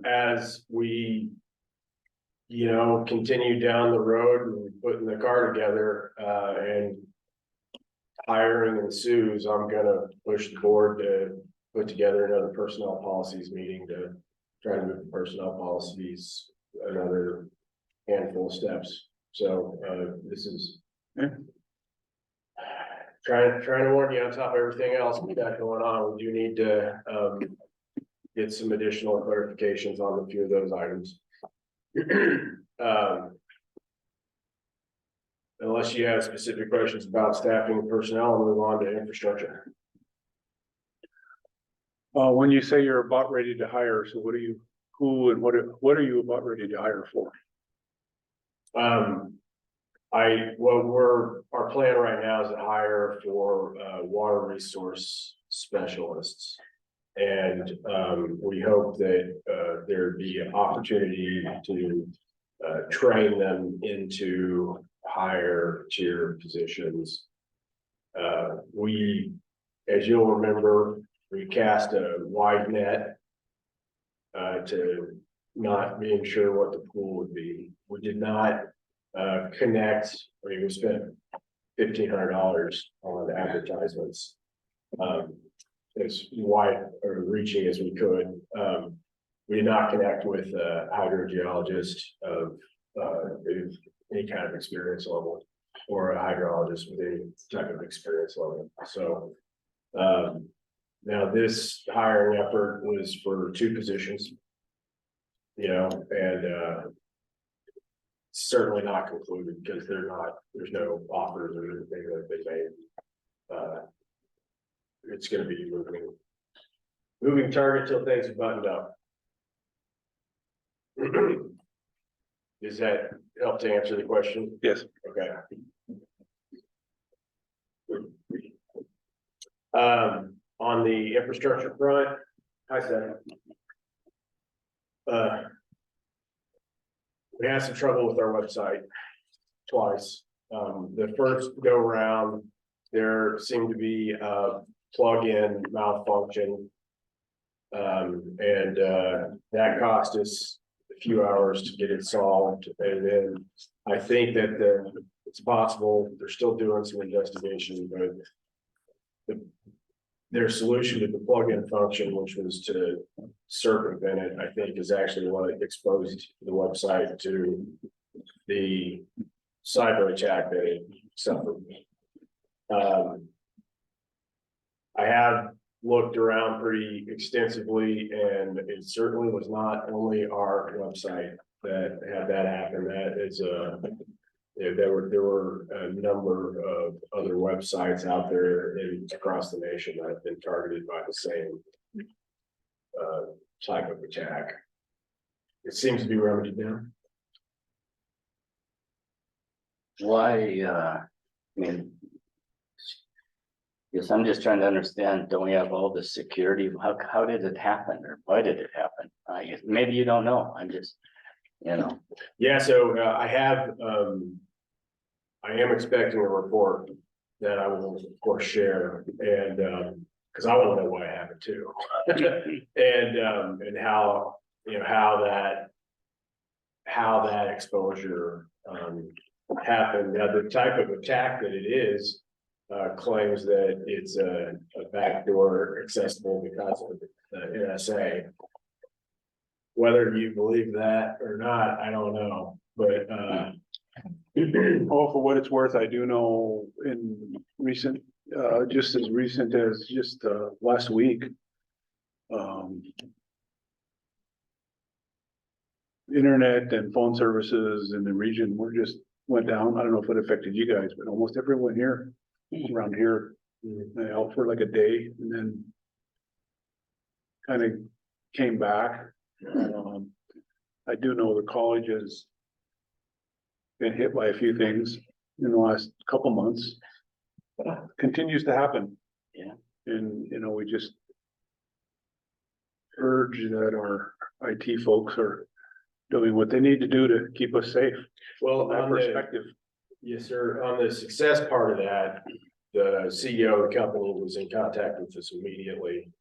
as we, you know, continue down the road and putting the car together, and hiring ensues, I'm gonna push the board to put together another personnel policies meeting to try to move the personnel policies another handful of steps. So, this is trying to warn you on top of everything else we got going on. We do need to, get some additional clarifications on a few of those items. Unless you have specific questions about staffing and personnel, I'll move on to infrastructure. When you say you're about ready to hire, so what are you, who and what are you about ready to hire for? Our plan right now is to hire for water resource specialists. And we hope that there'd be an opportunity to train them into higher tier positions. We, as you'll remember, we cast a wide net to not being sure what the pool would be. We did not connect, I mean, we spent $1,500 on advertisements. As wide or reaching as we could. We did not connect with a hydrogeologist of any kind of experience level, or a hydrologist with any type of experience level. So now this hiring effort was for 2 positions, you know, and certainly not concluded because there's no offers or anything that have been made. It's gonna be moving target till things are buttoned up. Does that help to answer the question? Yes. Okay. On the infrastructure front, I said. We had some trouble with our website twice. The first go around, there seemed to be a plug-in malfunction. That cost us a few hours to get it solved, and then I think that it's possible they're still doing some investigation, but their solution to the plug-in function, which was to circumvent it, I think is actually what exposed the website to the cyber attack that it suffered. I have looked around pretty extensively, and it certainly was not only our website that had that happen. That is there were a number of other websites out there across the nation that have been targeted by the same type of attack. It seems to be remedied now. Why, I mean, yes, I'm just trying to understand, don't we have all the security? How did it happen, or why did it happen? I guess, maybe you don't know, I'm just, you know. Yeah, so I am expecting a report that I will of course share, and because I want to know why it happened too. and how, you know, how that exposure happened. Now, the type of attack that it is claims that it's a backdoor accessible because of the NSA. Whether you believe that or not, I don't know, but Oh, for what it's worth, I do know in recent, just as recent as just last week. Internet and phone services in the region went down. I don't know if it affected you guys, but almost everyone here, around here, out for like a day and then kind of came back. I do know the college has been hit by a few things in the last couple months. Continues to happen. Yeah. And, you know, we just urge that our IT folks are doing what they need to do to keep us safe. well, From that on perspective. yes, sir. On the success part of that, the CEO of the company was in contact with us immediately.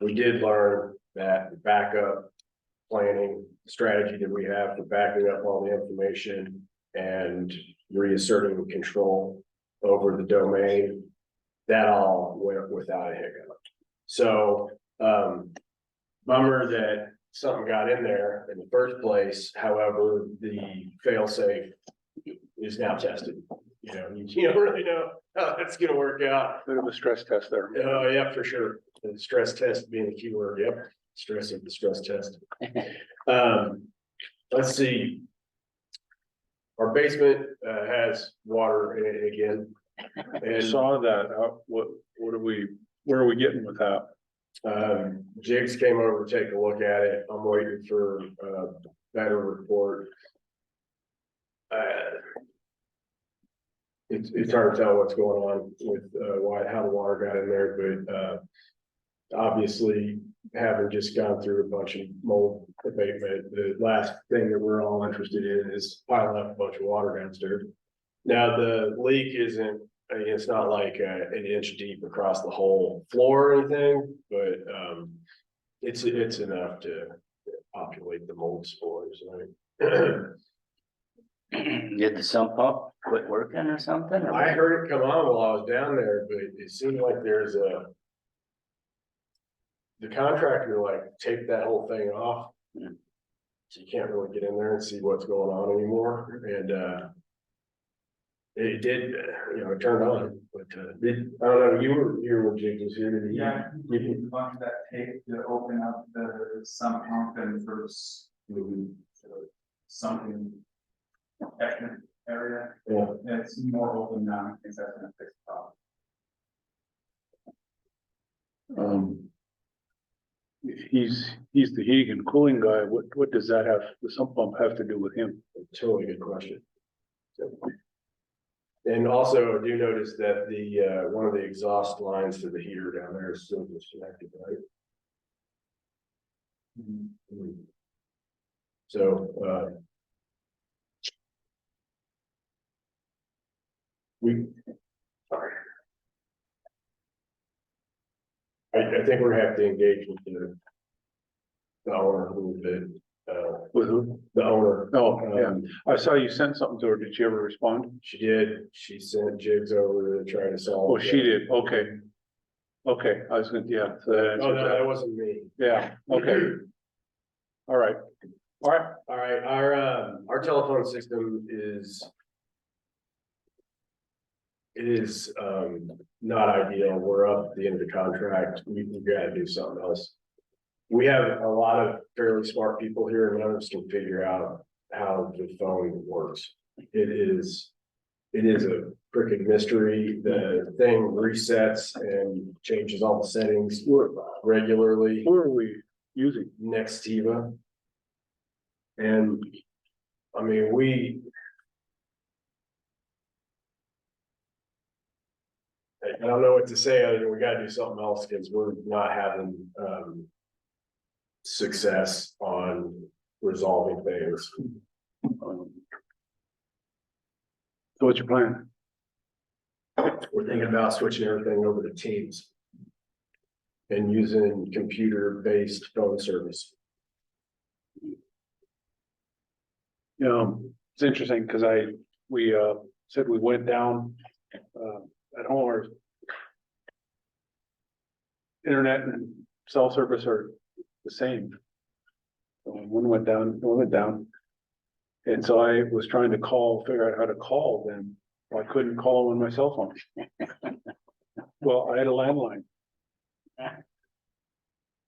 We did learn that the backup planning strategy that we have for backing up all the information and reasserting control over the domain, that all went without a hiccup. So, bummer that something got in there in the first place. However, the fail-safe is now tested. You know, you don't really know how that's gonna work out. Bit of a stress test there. Oh, yeah, for sure. The stress test being the key word. Yep. Stress of the stress test. Let's see. Our basement has water in it again. I And saw that. Where are we getting with that? Jigs came over to take a look at it. I'm waiting for a better report. It's hard to tell what's going on with how the water got in there, but obviously having just gone through a bunch of mold abatement, the last thing that we're all interested in is piling up a bunch of water downstairs. Now, the leak isn't, I mean, it's not like an inch deep across the whole floor or anything, but it's enough to populate the mold spores, right? Did the sump pump quit working or something? I heard it come on while I was down there, but it seemed like the contractor like taped that whole thing off. So you can't really get in there and see what's going on anymore, and it did, it turned on, but I don't know, you were when Jake was here, did he? Yeah, we need a bunch of that tape to open up the sump pump and first something protection area. Yeah. It's more open now, I think that's gonna fix the problem. He's the heating and cooling guy. What does that have, the sump pump have to do with him? Totally good question. So, and also, I do notice that the one of the exhaust lines to the heater down there is still disconnected, right? So, I think we're gonna have to engage with the owner a little bit, With who? the owner. Oh, yeah. I saw you sent something to her. Did she ever respond? She did, she sent jigs over to try to solve. Oh, she did. Okay. Okay, I was gonna, yeah. So that Oh, answers no, that that. wasn't me. Yeah, okay. All right. All right. All right, our telephone system is. It is not ideal. We're up at the end of the contract. We've got to do something else. We have a lot of fairly smart people here, and none of us can figure out how the phone works. It is a freaking mystery. The thing resets and changes all the settings regularly. Who are we using? Nextiva. And I mean, I don't know what to say, other than we gotta do something else, because we're not having success on resolving things. So what's your plan? We're thinking about switching everything over to Teams and using computer-based phone service. You know, it's interesting because we said we went down at home, our internet and cell service are the same. So one went down, one went down. And so I was trying to figure out how to call them. Well, I couldn't call them on my cell phone. Well, I had a landline.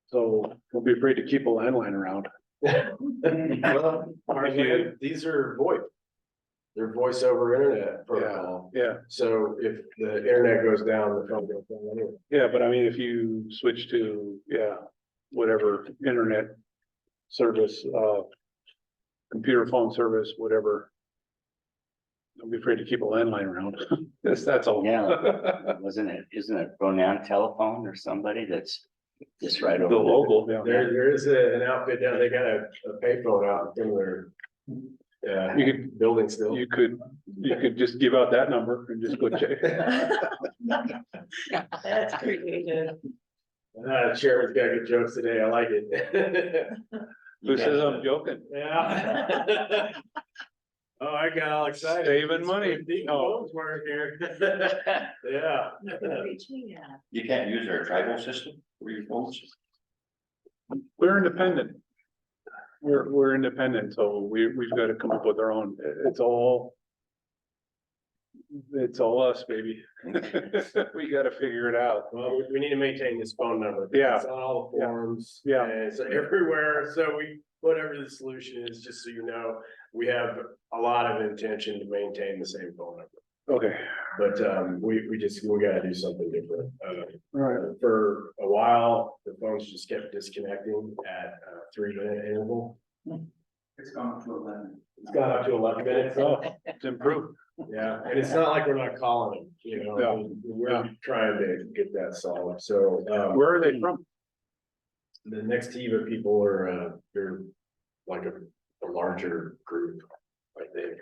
So don't be afraid to keep a landline around. Well, these are VoIP. They're voice over internet protocol. Yeah, So if the internet goes down, the phone goes down anyway. yeah, but I mean, if you switch to, whatever internet service, computer phone service, whatever. Don't be afraid to keep a landline around. That's all. Yeah. Isn't it Ronan Telephone or somebody that's just right The over there? local, yeah. There is an outfit down, they got a payphone out in their You building still. You could just give out that number and just go check. That's creative. Chairman's got good jokes today, I like it. Who says I'm joking? Yeah. Oh, I got all excited. Saving money. Oh, work here. Yeah. Reach me out. You can't use our tribal system for your phones. We're independent. We're independent, so we've got to come up with our own. It's all us, baby. We got to figure it out. Well, we need to maintain this phone number. Yeah. It's on all the forms. Yeah. And it's everywhere, so whatever the solution is, just so you know, we have a lot of intention to maintain the same phone number. Okay, But we gotta do something different. all right. For a while, the phones just kept disconnecting at 3-minute interval. It's gone up to 11. It's gone up to 11 minutes. Oh, it's improved. Yeah, and it's not like we're not calling them, Yeah. we're trying to get that solved, so. Where are they from? the next Tiva people are, they're like a larger group, I think.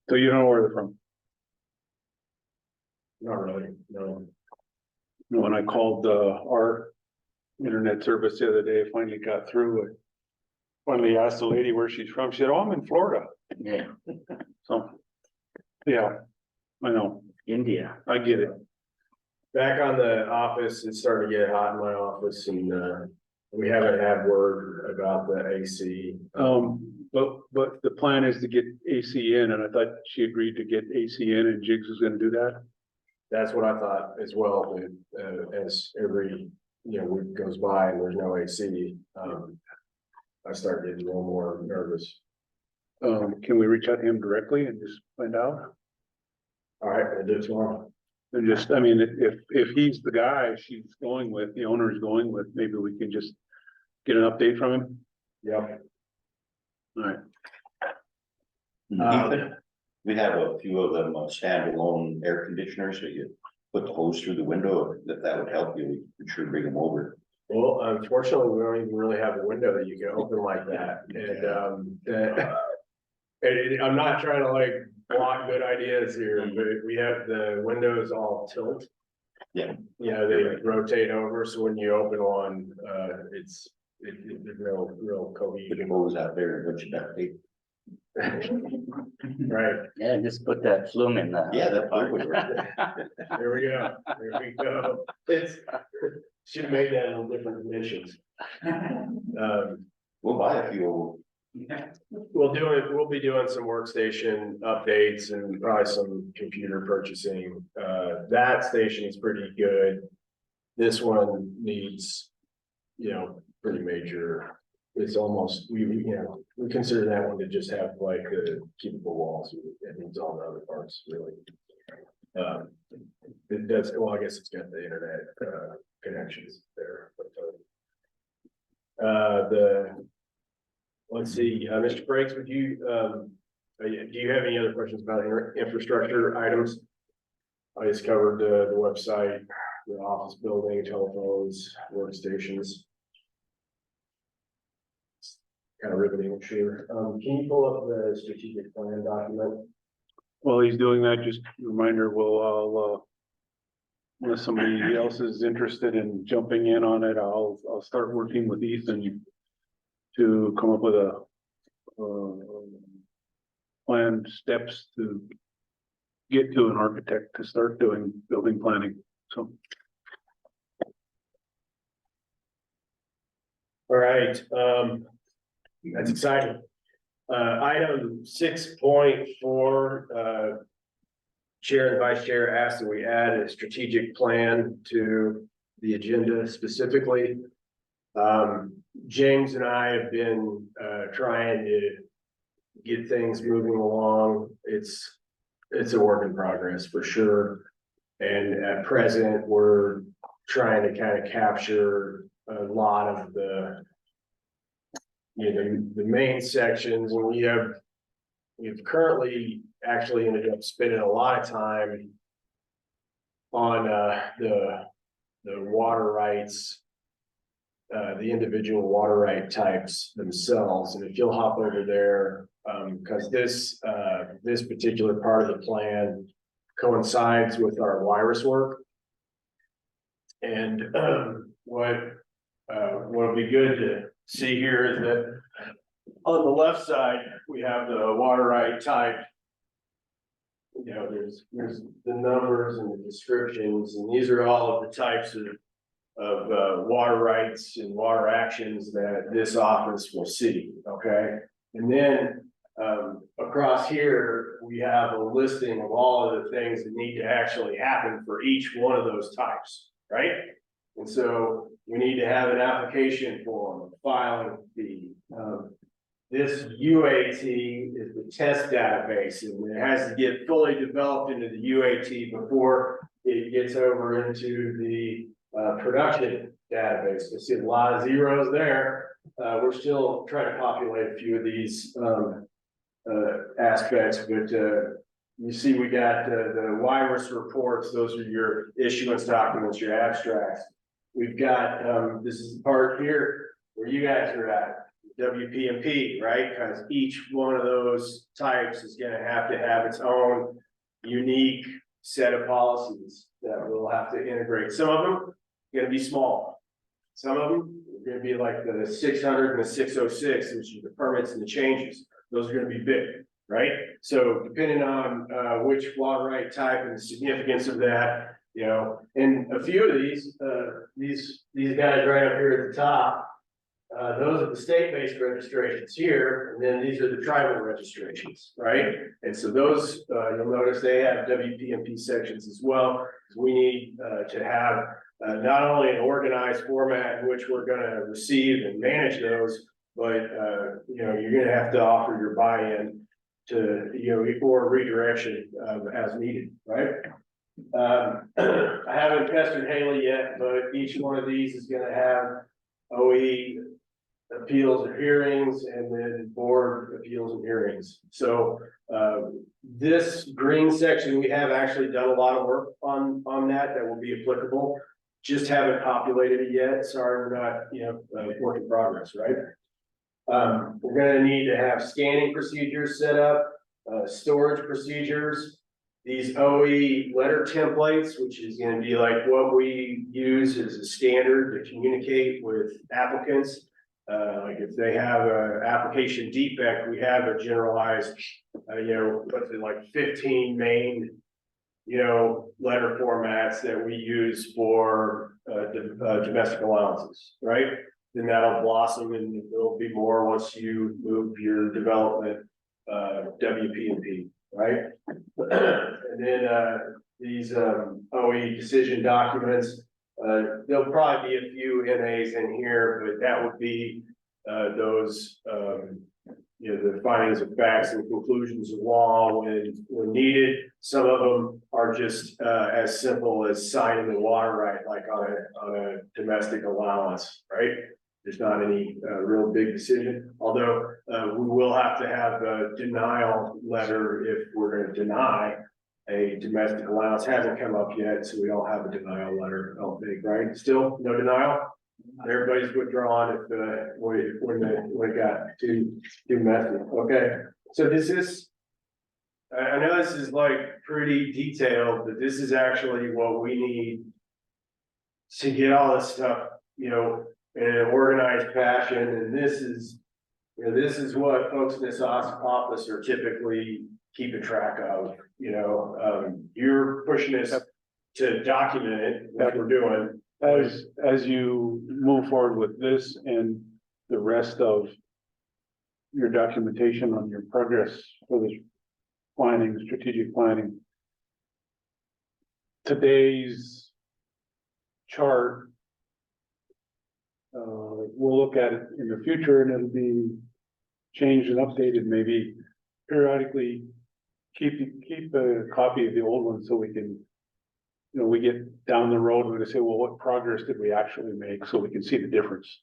So you don't know where they're from? Not really, no. When I called, our internet service the other day, I finally got through it. Finally asked the lady where she's from. She said, "Oh, I'm in Florida." Yeah, So, yeah, I know, India. I get it. Back on the office, it's starting to get hot in my office and, we haven't had word about the AC. But the plan is to get AC in, and I thought she agreed to get AC in and Jigs was gonna do that. That's what I thought as well, but, as every, week goes by and there's no AC, I start getting a little more nervous. Can we reach out to him directly and just find out? All right, I'll do it tomorrow. And just, I mean, if he's the guy she's going with, the owner is going with, maybe we can just get an update from him. Yep. All right. We have a few of them standalone air conditioners, so you put the hose through the window, if that would help you, we could sure bring them over. Well, unfortunately, we don't even really have a window that you can open like that, and I'm not trying to like block good ideas here, but we have the windows all tilt. Yeah. They rotate over, so when you open one, it's real Put the cohesive. hose out there and put your duct tape. Right, Yeah, just put that flume in the. Yeah, that would work. there we go, should have made that in different dimensions. We'll buy a few. We'll be doing some workstation updates and probably some computer purchasing. That station is pretty good. This one needs, pretty major. It's almost, we consider that one to just have like the keepable walls. It needs all the other parts really. It does, well, I guess it's got the internet, connections there, but, let's see, Mr. Frakes, would you, do you have any other questions about infrastructure items? I just covered the website, the office building, telephones, workstations. Kind of riveting, I'm sure. Can you pull up the strategic plan document? While he's doing that, just a reminder, unless somebody else is interested in jumping in on it, I'll start working with Ethan to come up with a planned steps to get to an architect to start doing building planning, so. All right, that's exciting. Item 6.4, Chair and Vice Chair asked that we add a strategic plan to the agenda specifically. James and I have been trying to get things moving along. It's a work in progress for sure. And at present, we're trying to kind of capture a lot of the main sections, and we've currently actually ended up spending a lot of time on the water rights, the individual water right types themselves. And if you'll hop over there, because this particular part of the plan coincides with our virus work. And what'll be good to see here is that on the left side, we have the water right type. There's the numbers and the descriptions, and these are all of the types of water rights and water actions that this office will see, okay? And then across here, we have a listing of all of the things that need to actually happen for each one of those types, right? And so we need to have an application form, filing fee. This UAT is the test database, and it has to get fully developed into the UAT before it gets over into the production database. You see a lot of zeros there. We're still trying to populate a few of these aspects, but you see we got the virus reports. Those are your issuance documents, your abstracts. we've got, this is the part here where you guys are at, WP&P, right? Because each one of those types is gonna have to have its own unique set of policies that we'll have to integrate. Some of them are gonna be small. Some of them are gonna be like the 600 and the 606, which is the permits and the changes. Those are gonna be big, right? So depending on which water right type and the significance of that, you know, and a few of these guys right up here at the top, those are the state-based registrations here, and then these are the tribal registrations, right? And so those, you'll notice they have WP&P sections as well. We need to have not only an organized format in which we're gonna receive and manage those, but you know, you're gonna have to offer your buy-in to, you know, or redirection as needed, right? I haven't pestered Haley yet, but each one of these is gonna have OE appeals or hearings and then board appeals and hearings. So this green section, we have actually done a lot of work on that will be applicable. Just haven't populated it yet. Sorry, we're not, you know, work in progress, right? We're gonna need to have scanning procedures set up, storage procedures, these OE letter templates, which is gonna be like what we use as a standard to communicate with applicants. Like if they have a application defect, we have a generalized, you know, what's it, like 15 main, you know, letter formats that we use for domestic allowances, right? Then that'll blossom and there'll be more once you move your development WP&P, right? And then these OE decision documents, there'll probably be a few NAs in here, but that would be those you know, the findings of facts and conclusions of law when needed. Some of them are just as simple as signing the water right, like on a domestic allowance, right? There's not any real big decision, although we will have to have a denial letter if we're going to deny a domestic allowance. Hasn't come up yet, so we don't have a denial letter, I don't think, right? Still no denial? Everybody's withdrawn if when it got too messy. Okay, so this is, I know this is like pretty detailed, but this is actually what we need to get all this stuff, you know, in an organized fashion. And this is, you know, this is what folks in this office are typically keeping track of. You know, you're pushing this to document it, what we're doing. As you move forward with this and the rest of your documentation on your progress for this planning, strategic planning, today's chart, we'll look at it in the future and it'll be changed and updated, maybe periodically. Keep a copy of the old one so we can, you know, we get down the road, we're gonna say, well, what progress did we actually make, so we can see the difference.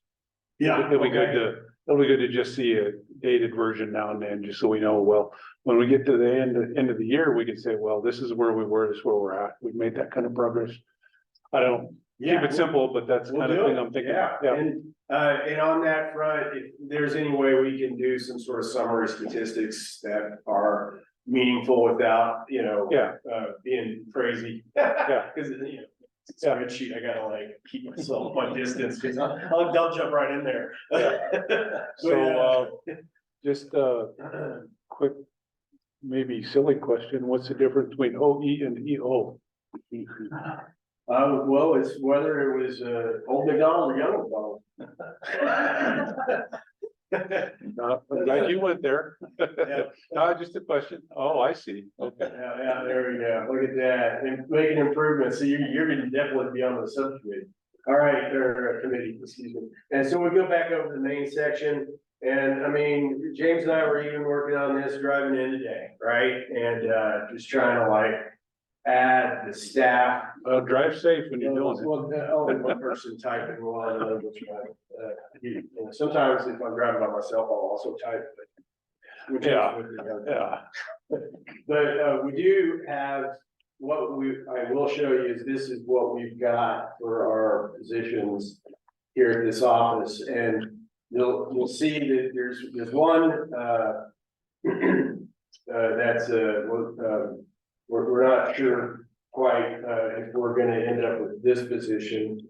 Yeah. It'll be good to just see a dated version now and then, just so we know, well, when we get to the end of the year, we can say, well, this is where we were, this is where we're at, we've made that kind of progress. I don't keep it simple, but that's the kind of thing I'm thinking. Yeah. And on that front, if there's any way we can do some sort of summary statistics that are meaningful without, you know, being crazy. Yeah. Cause you know, it's a spreadsheet, I gotta like keep myself my distance, cause I'll jump right in there. So, just a quick, maybe silly question, what's the difference between OE and EO? Well, it's whether it was old McDonald or young McDonald. I'm glad you went there. No, just a question. Oh, I see. Okay. Yeah, there we go. Look at that. And making improvements. So you're gonna definitely be on the subcommittee. All right, or committee, excuse me. And so we go back over the main section. And I mean, James and I were even working on this driving in today, right? And just trying to like add the staff. Drive safe when you're doing it. Well, only one person typing while the other sometimes if I'm driving by myself, I'll also type. But we do have, I will show you is this is what we've got for our positions here at this office, and you'll see that there's one, that's, we're not sure quite, if we're gonna end up with this position.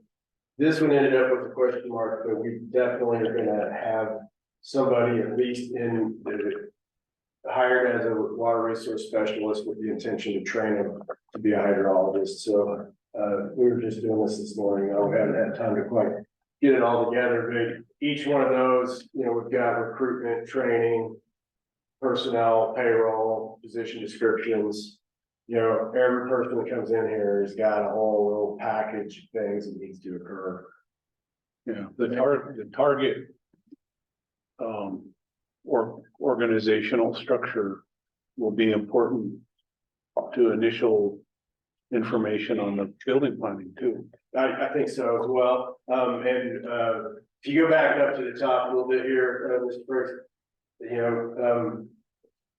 This one ended up with a question mark, but we definitely are gonna have somebody at least in the hired as a water resource specialist with the intention to train them to be a hydrologist. So, we were just doing this morning. I haven't had time to quite get it all together, but each one of those, we've got recruitment, training, personnel, payroll, position descriptions. Every person that comes in here has got a whole little package of things that needs to occur. Yeah, the target. Or organizational structure will be important to initial information on the building planning too. I think so as well. If you go back up to the top a little bit here, Mr. Briggs,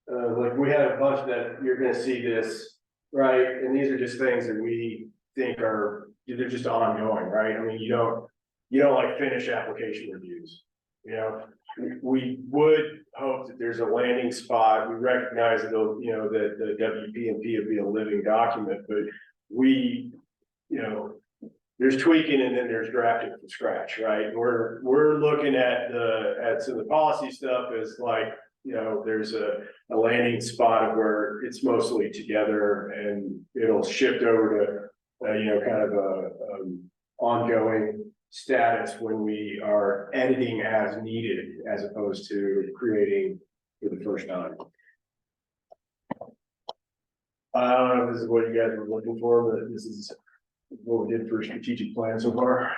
like we have a bunch that you're gonna see this, right? And these are just things that we think they're just ongoing, right? I mean, you don't like finish application reviews, We would hope that there's a landing spot. We recognize that, that the WP&P would be a living document, but there's tweaking and then there's drafting from scratch, right? We're looking at some of the policy stuff as like, there's a landing spot of where it's mostly together and it'll shift over to, kind of a ongoing status when we are editing as needed, as opposed to creating for the first time. I don't know if this is what you guys were looking for, but this is what we did for a strategic plan so far.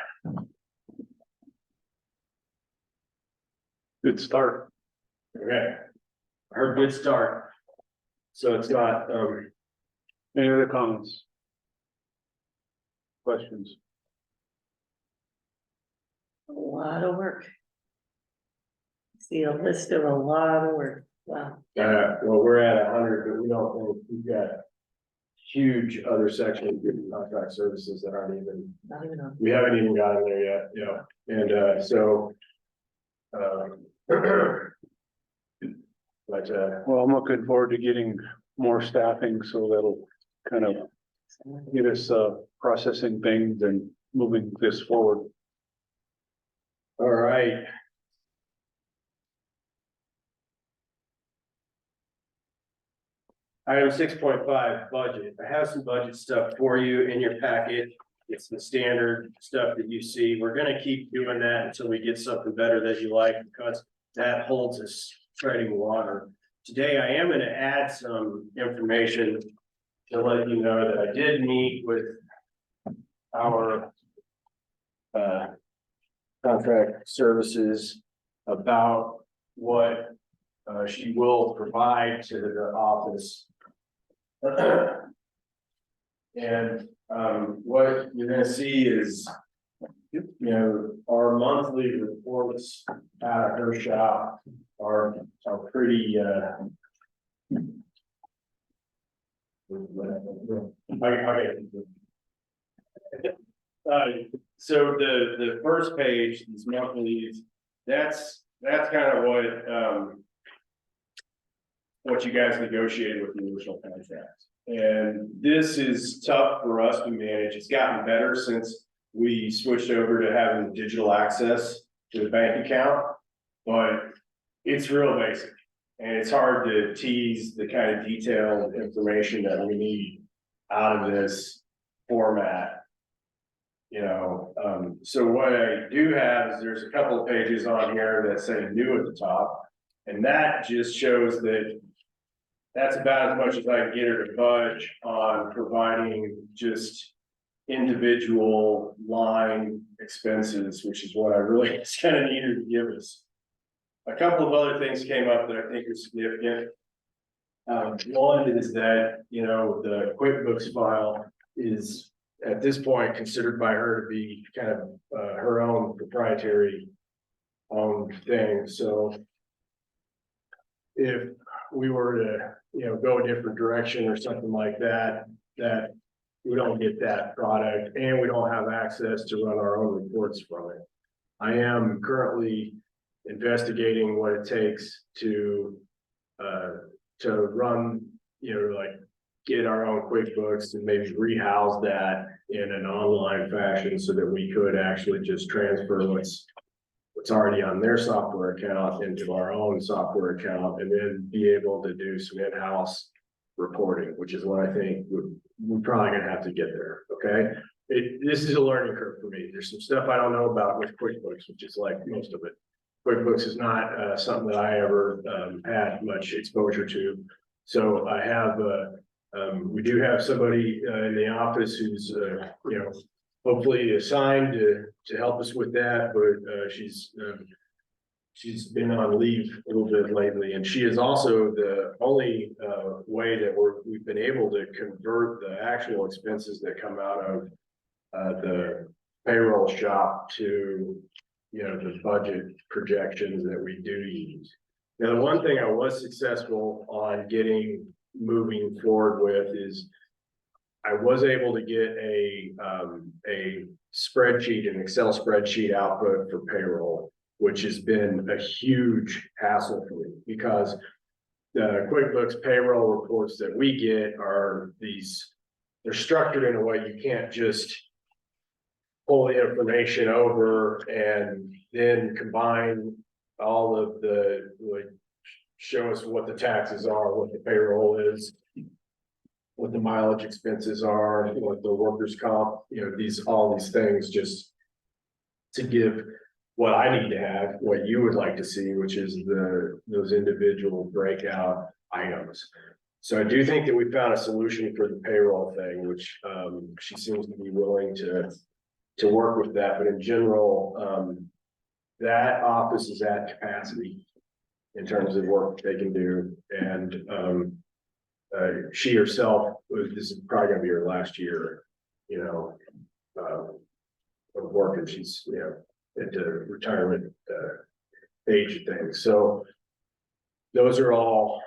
Good start. Okay. I heard good start. So it's not, Any other comments? Questions? A lot of work. See a list of a lot of work. Wow. well, we're at 100, but we don't think we've got huge other sections of contract services that aren't even, Not even on. we haven't even gotten there yet, and so. But Well, I'm looking forward to getting more staffing, so that'll kind of get us processing things and moving this forward. all right. Item 6.5, budget. I have some budget stuff for you in your packet. It's the standard stuff that you see. We're gonna keep doing that until we get something better that you like, because that holds us treading water. Today, I am gonna add some information to let you know that I did meet with our contract services about what she will provide to the office. And what you're gonna see is, our monthly reports out of her shop are pretty so the first page, these monthlies, that's kind of what you guys negotiated with the original contract. And this is tough for us to manage. It's gotten better since we switched over to having digital access to the bank account, but it's real basic. And it's hard to tease the kind of detailed information that we need out of this format. So what I do have is there's a couple of pages on here that say new at the top. And that just shows that that's about as much as I can get her to budge on providing just individual line expenses, which is what I really kind of need her to give us. A couple of other things came up that I think are significant. One is that, the QuickBooks file is at this point considered by her to be kind of her own proprietary thing. So if we were to, go a different direction or something like that, that we don't get that product and we don't have access to run our own reports from it. I am currently investigating what it takes to run, like get our own QuickBooks and maybe rehouse that in an online fashion so that we could actually just transfer what's already on their software account into our own software account and then be able to do some in-house reporting, which is what I think we're probably gonna have to get there, okay? This is a learning curve for me. There's some stuff I don't know about with QuickBooks, which is like most of it. QuickBooks is not something that I ever had much exposure to. So I have, we do have somebody in the office who's, hopefully assigned to help us with that, but she's been on leave a little bit lately, and she is also the only way that we've been able to convert the actual expenses that come out of the payroll shop to, the budget projections that we do use. Now, the one thing I was successful on getting moving forward with is I was able to get a spreadsheet, an Excel spreadsheet output for payroll, which has been a huge hassle for me because the QuickBooks payroll reports that we get are they're structured in a way you can't just pull the information over and then combine all of show us what the taxes are, what the payroll is, what the mileage expenses are, what the workers' comp, all these things just to give what I need to have, what you would like to see, which is those individual breakout items. So I do think that we found a solution for the payroll thing, which she seems to be willing to work with that. But in general, that office is at capacity in terms of work they can do. And she herself, this is probably gonna be her last year, of work, and she's, into retirement age things. So those are all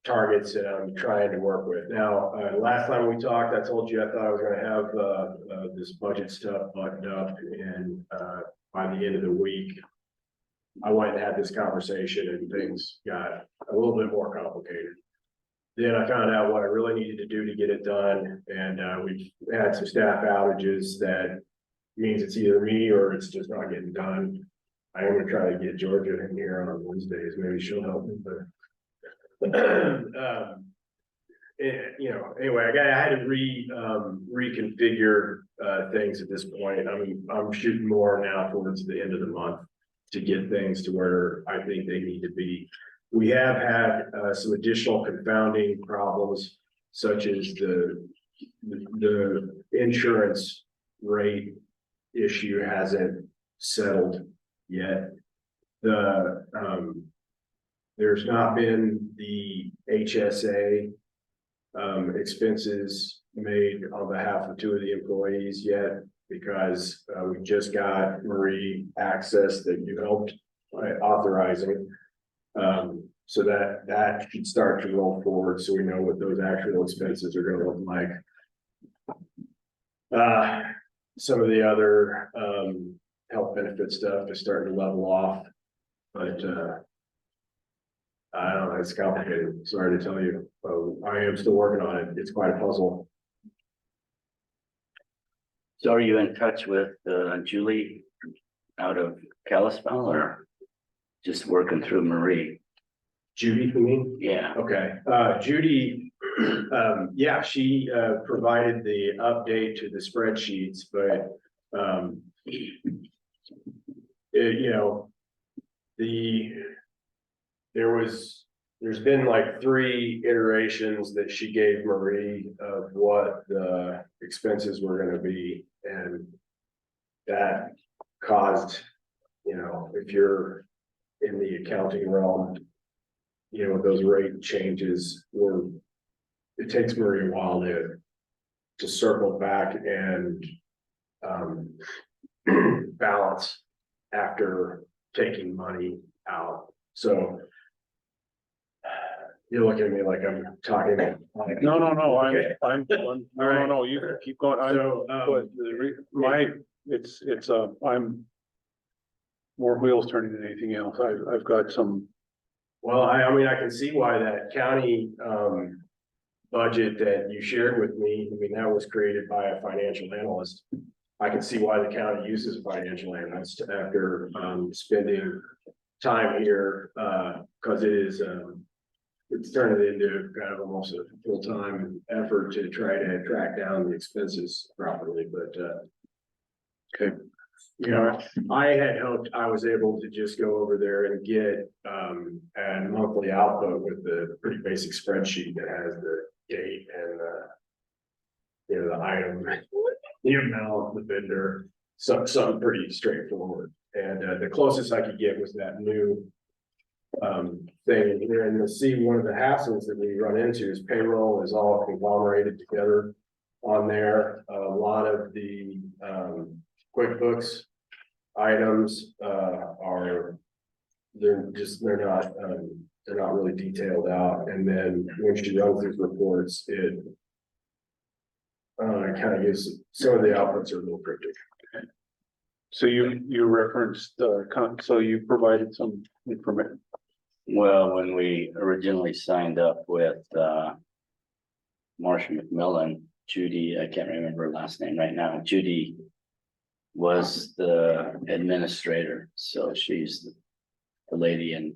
targets that I'm trying to work with. Now, last time we talked, I told you I thought I was gonna have this budget stuff buttoned up, and by the end of the week, I went and had this conversation and things got a little bit more complicated. Then I found out what I really needed to do to get it done, and we've had some staff outages that means it's either me or it's just not getting done. I am gonna try to get Georgia in here on Wednesdays, maybe she'll help me, but anyway, I had to reconfigure things at this point. I mean, I'm shooting more now towards the end of the month to get things to where I think they need to be. We have had some additional confounding problems, such as the insurance rate issue hasn't settled yet. There's not been the HSA expenses made on behalf of 2 of the employees yet, because we just got Marie access that you helped by authorizing. So that should start to roll forward, so we know what those actual expenses are gonna look like. Some of the other health benefit stuff is starting to level off, but I don't know, it's complicated, sorry to tell you. I am still working on it, it's quite a puzzle. So are you in touch with Julie out of Kalispell, or just working through Marie? Judy, you mean? Yeah. Okay, Judy, yeah, she provided the update to the spreadsheets, but there's been like 3 iterations that she gave Marie of what the expenses were gonna be, and that caused, if you're in the accounting realm, those rate changes it takes Marie a while to circle back and balance after taking money out. So You're looking at me like I'm talking. No, Okay. no, you keep going, So, but I'm more wheels turning than anything else, I've got some, well, I mean, I can see why that county, budget that you shared with me, I mean, that was created by a financial analyst. I can see why the county uses a financial analyst after, spending time here, cause it is, it's turned it into kind of almost a full-time effort to try to track down the expenses properly, but, okay. you know, I had hoped I was able to just go over there and get, a monthly output with the pretty basic spreadsheet that has the date and, you know, the item, the amount, the vendor, something pretty straightforward. And, the closest I could get was that new, thing here, and you'll see one of the hassles that we run into is payroll is all conglomerated together on there. A lot of the, QuickBooks items, they're not really detailed out. And then when she runs these reports, it kind of gives, some of the outputs are a little cryptic. So you referenced, so you provided some information. Well, when we originally signed up with Marcia McMillan, Judy, I can't remember her last name right now, Judy was the administrator, so she's the lady in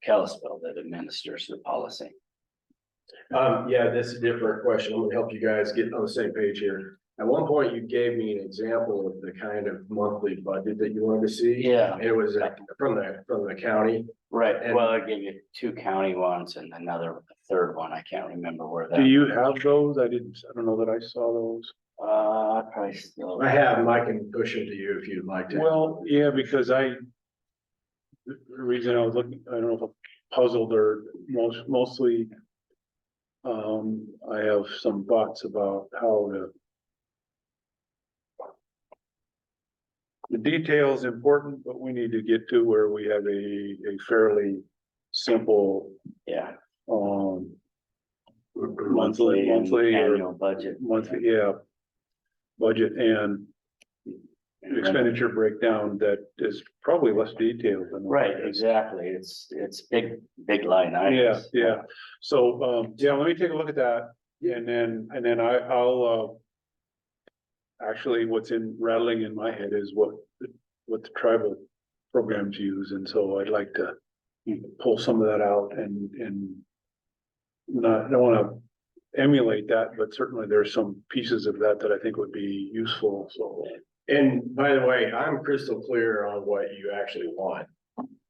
Kalispell that administers the policy. Yeah, this is a different question. I'm gonna help you guys get on the same page here. At one point, you gave me an example of the kind of monthly budget that you wanted to see. Yeah, And it was from the county. right. And- Well, I gave you two county ones and another third one. I can't remember where that. Do you have those? I don't know that I saw those. I probably still. I have them. I can push them to you if you'd like to. Well, yeah, because the reason I was looking, I don't know if I'm puzzled or mostly. I have some thoughts about how the detail is important, but we need to get to where we have a fairly simple, Yeah. monthly or Annual budget. monthly, yeah. Budget and expenditure breakdown that is probably less detailed than. Right, exactly. It's big line items. Yeah. So, yeah, let me take a look at that and then I'll, actually, what's rattling in my head is what the tribal programs use. And so I'd like to pull some of that out and I don't want to emulate that, but certainly there's some pieces of that I think would be useful. So. And by the way, I'm crystal clear on what you actually want.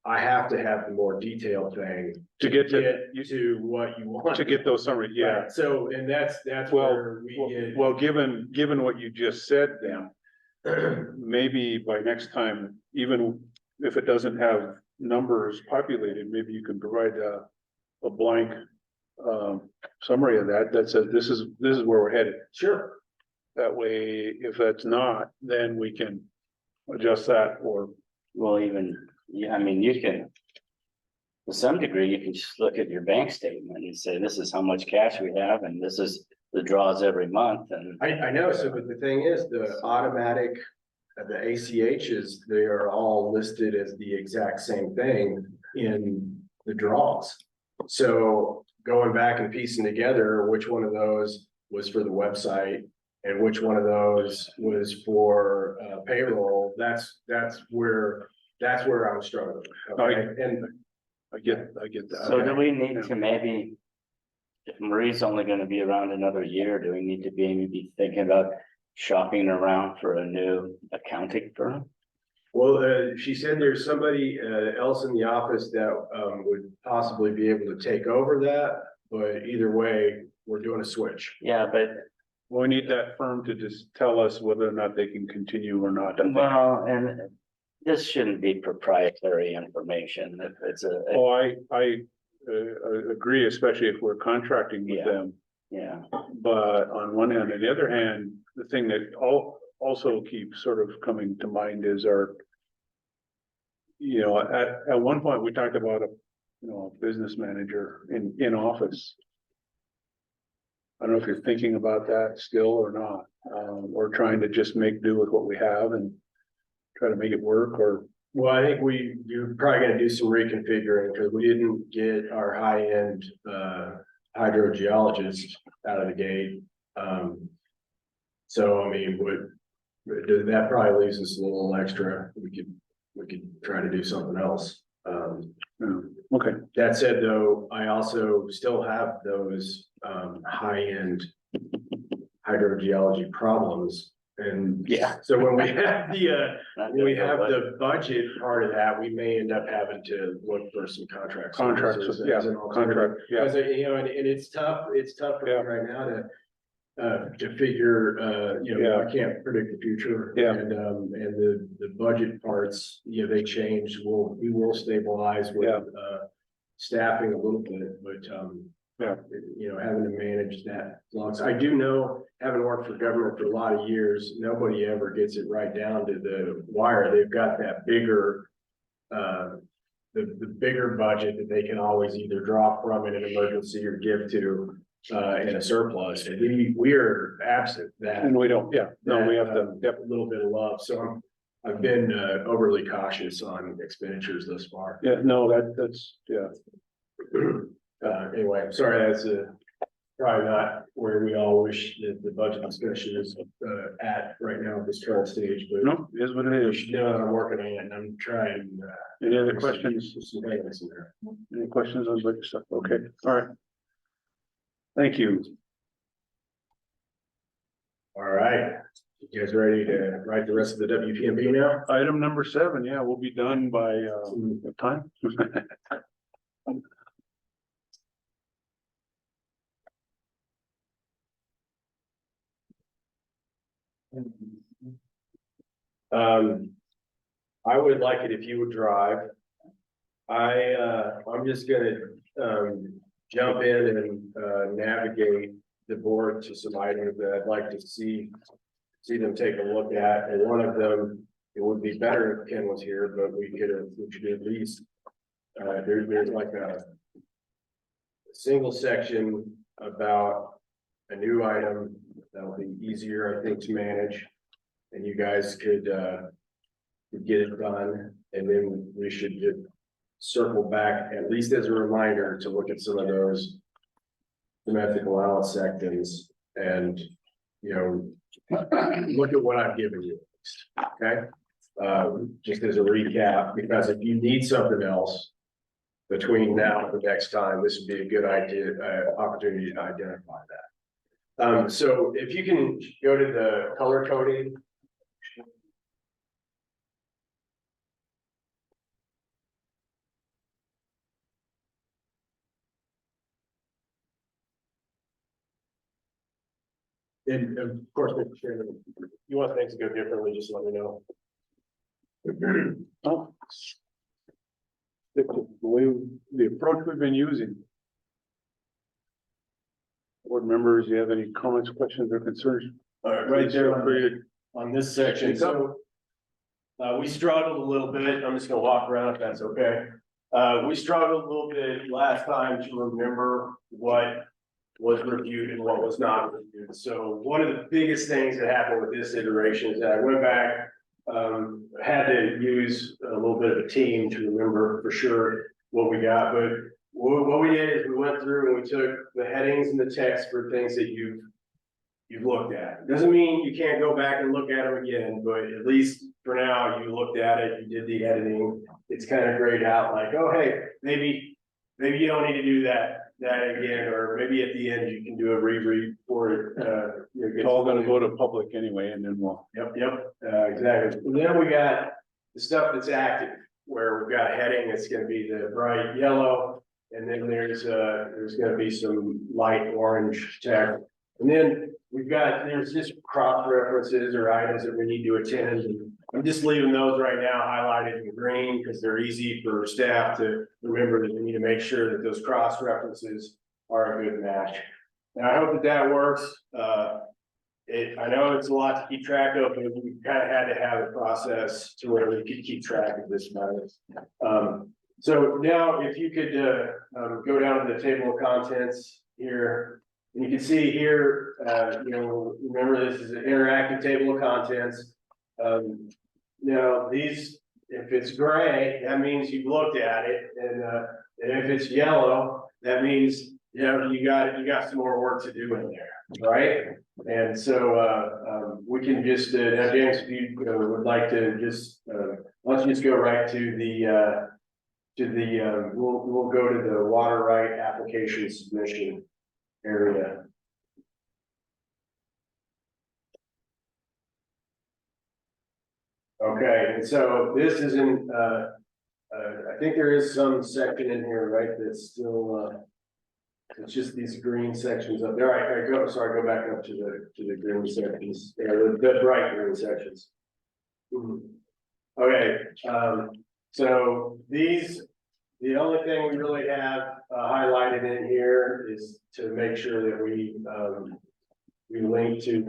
I have to have the more detailed thing To get to what you want. to get those summaries, yeah. Right, so, and that's where we get. Well, given what you just said, then maybe by next time, even if it doesn't have numbers populated, maybe you can provide a blank summary of that says this is where we're headed. Sure. That way, if that's not, then we can adjust that or. Well, even, yeah, I mean, you can. To some degree, you can just look at your bank statement and say, this is how much cash we have and this is the draws every month and. I know, so but the thing is, the automatic, the ACHs, they are all listed as the exact same thing in the draws. So going back and piecing together which one of those was for the website and which one of those was for payroll, that's where I'm struggling. Okay, and I get that. So do we need to maybe, if Marie's only gonna be around another year, do we need to maybe thinking about shopping around for a new accounting firm? well, she said there's somebody else in the office that would possibly be able to take over that, but either way, we're doing a switch. Yeah, but, We need that firm to just tell us whether or not they can continue or not. well, and this shouldn't be proprietary information, if it's a, Oh, I agree, especially if we're contracting with Yeah. them. yeah. But on one hand, on the other hand, the thing that also keeps sort of coming to mind is our. You know, at one point, we talked about you know, a business manager in office. I don't know if you're thinking about that still or not, or trying to just make do with what we have and try to make it work, or, Well, I think you're probably gonna do some reconfiguring, because we didn't get our high-end, hydrogeologist out of the gate. So, I mean, that probably leaves us a little extra, we could try to do something else. okay, That said, though, I also still have those, high-end hydrogeology problems. And Yeah. so when we have Not when we gonna have go, the budget part of that, we may end up having to look for some contract contracts, services yeah, as an alternative. contract, yeah, As a, you know, and it's tough for me Yeah. right now to figure, you know, I can't predict the future. Yeah. And the budget parts, you know, they change, we will stabilize with, Yeah. staffing a little bit, but, Yeah. you know, having to manage that flux. I do know, having worked for government for a lot of years, nobody ever gets it right down to the wire. They've got that bigger, the bigger budget that they can always either draw from in an emergency or give to, in a surplus. And we are absent that. and we don't, yeah, no, we have to, Yep, a little bit of love. So I've been overly cautious on expenditures thus far. yeah, no, that's, yeah, Anyway, I'm sorry, that's probably not where we all wish that the budget discussion is at right now at this current stage, but no, it is what it you is. should know that I'm working on it and I'm trying. Any other questions? Some things in there. Any questions on budget stuff? Okay, all right. Thank you. All right, you guys ready to write the rest of the WP&P now? Item number 7, yeah, we'll be done by, what time? I would like it if you would drive. I'm just gonna, jump in and, navigate the board to some items that I'd like to see them take a look at, and one of them, it would be better if Ken was here, but we could at least, there's like a single section about a new item that'll be easier, I think, to manage. And you guys could get it done, and then we should just circle back, at least as a reminder, to look at some of those domestic allowance sections and, you know, look at what I've given you, okay? Just as a recap, because if you need something else between now and the next time, this would be a good idea, opportunity to identify that. So if you can go to the color coding. And of course, Mr. Chairman, if you want things to go differently, just let me know. Oh. The approach we've been using. Board members, you have any comments, questions, or concerns? All right, right there Feel free to- on this section, so. We struggled a little bit, I'm just gonna walk around if that's okay. We struggled a little bit last time to remember what was reviewed and what was not reviewed. So one of the biggest things that happened with this iteration is that I went back, had to use a little bit of a team to remember for sure what we got, but what we did is we went through and we took the headings and the text for things that you've looked at. Doesn't mean you can't go back and look at them again, but at least for now, you looked at it, you did the editing. It's kind of grayed out like, oh, hey, maybe you don't need to do that again, or maybe at the end you can do a reread for It's all gonna go to public anyway, and then we'll. Yep, exactly. And then we got the stuff that's active, where we've got a heading that's gonna be the bright yellow, and then there's gonna be some light orange text. And then there's just cross references or items that we need to attend. And I'm just leaving those right now highlighted in green because they're easy for staff to remember that we need to make sure that those cross references are a good match. And I hope that works. I know it's a lot to keep track of, but we kind of had to have a process to where we could keep track of this matter. So now if you could, go down to the table of contents here, and you can see here, remember this is an interactive table of contents. Now these, if it's gray, that means you've looked at it, and if it's yellow, that means, you got some more work to do in there, right? And so, we can just, now James, if you would like to just, let's just go right to the, we'll go to the water right application submission area. Okay, and so this is in, I think there is some section in here, right, that's still, it's just these green sections up there. I go back up to the green sections, the bright green sections. Okay, so the only thing we really have highlighted in here is to make sure that we link to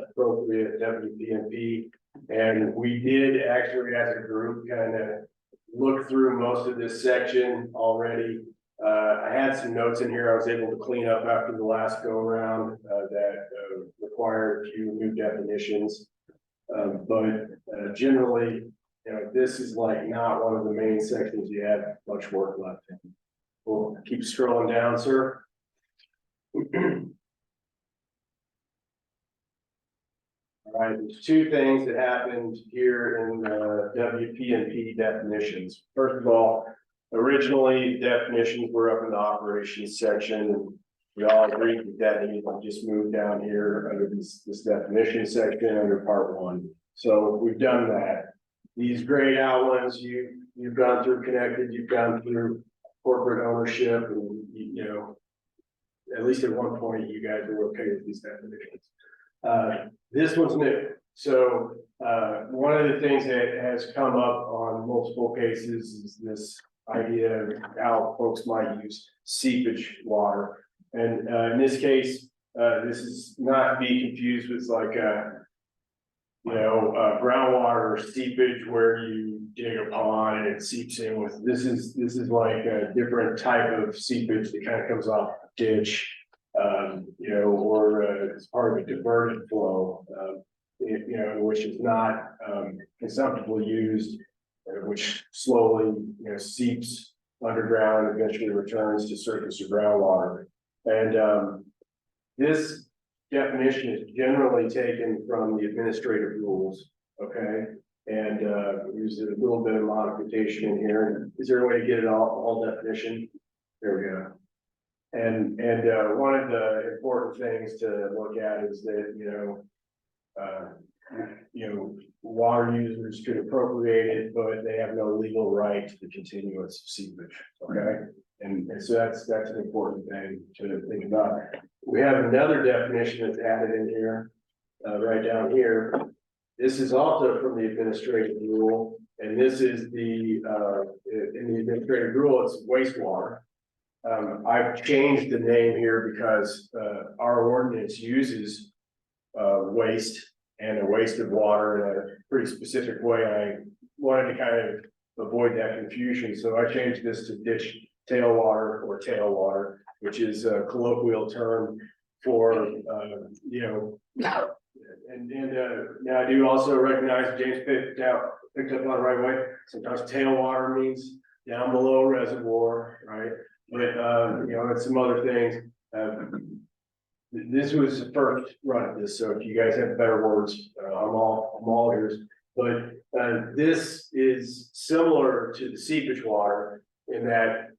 appropriate WP&P. And we did actually, as a group, kind of look through most of this section already. I had some notes in here I was able to clean up after the last go around that required a few new definitions. But generally, this is like not one of the main sections you have much work left in. We'll keep scrolling down, sir. All right, there's two things that happened here in WP&P definitions. First of all, originally definitions were up in the operations section, and we all agreed that needed to just move down here under this definition section under part 1. So we've done that. These grayed out ones, you've gone through connected, you've gone through corporate ownership, and at least at one point you guys were okay with these definitions. This one's new. So one of the things that has come up on multiple cases is this idea of how folks might use seepage water. And in this case, this is not to be confused with like groundwater seepage where you dig a pond and it seeps in with, this is like a different type of seepage that kind of comes off a ditch, or it's part of a diverted flow, which is not consumptively used, which slowly, seeps underground and eventually returns to surface or groundwater. And this definition is generally taken from the administrative rules, okay? And there's a little bit of modification in here. Is there a way to get it all definition? There we go. And one of the important things to look at is that, water users could appropriate it, but they have no legal right to the continuance of seepage, okay? And so that's an important thing to think about. We have another definition that's added in here, right down here. This is also from the administrative rule, and this is in the administrative rule, it's wastewater. I've changed the name here because our ordinance uses waste and a waste of water in a pretty specific way. I wanted to kind of avoid that confusion, so I changed this to ditch tailwater or tailwater, which is a colloquial term for now I do also recognize James picked up on the right way. Sometimes tailwater means down below reservoir, right? But and some other things. This was the first run at this, so if you guys have better words, I'm all ears. But this is similar to the seepage water in that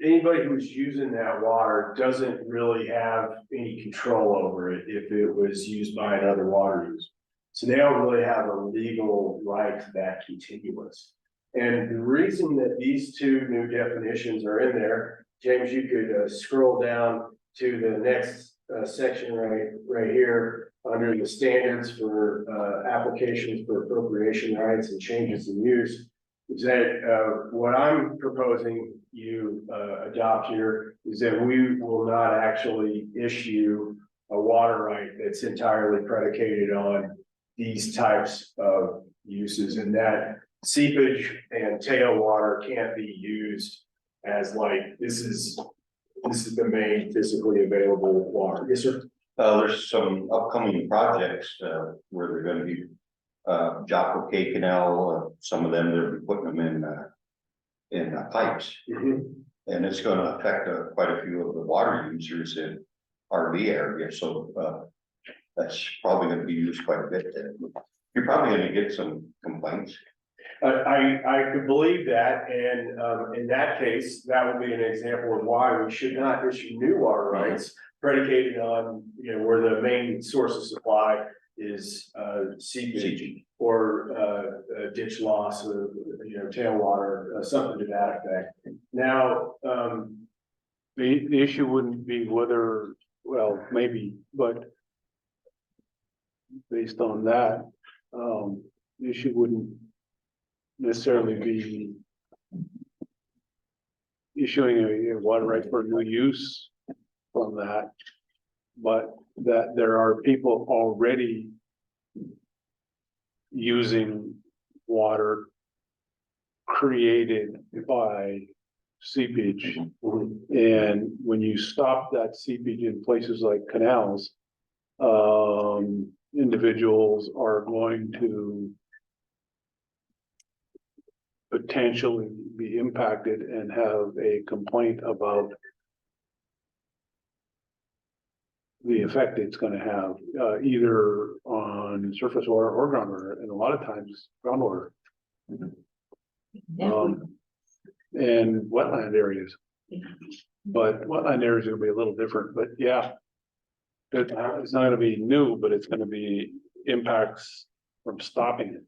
anybody who's using that water doesn't really have any control over it if it was used by another water user. So they don't really have a legal right to that continuance. And the reason that these two new definitions are in there, James, you could scroll down to the next section right here under the standards for applications for appropriation rights and changes in use. Is that what I'm proposing you adopt here is that we will not actually issue a water right that's entirely predicated on these types of uses, and that seepage and tailwater can't be used as like, this is the main physically available water. Yes, sir. There's some upcoming projects, where they're gonna be, Joppa K Canal, some of them, they'll be putting them in pipes. And it's gonna affect quite a few of the water users in RV area, so, that's probably gonna be used quite a bit then. You're probably gonna get some complaints. I could believe that, and in that case, that would be an example of why we should not issue new water rights predicated on, where the main source of supply is seepage or ditch loss or, tailwater, something to that effect. Now, The issue wouldn't be whether, well, maybe, but based on that, the issue wouldn't necessarily be issuing a water right for new use from that, but that there are people already using water created by seepage. And when you stop that seepage in places like canals, individuals are going to potentially be impacted and have a complaint about the effect it's going to have, either on surface water or groundwater, and a lot of times groundwater. And wetland areas. But wetland areas are gonna be a little different, but yeah. It's not gonna be new, but it's gonna be impacts from stopping it.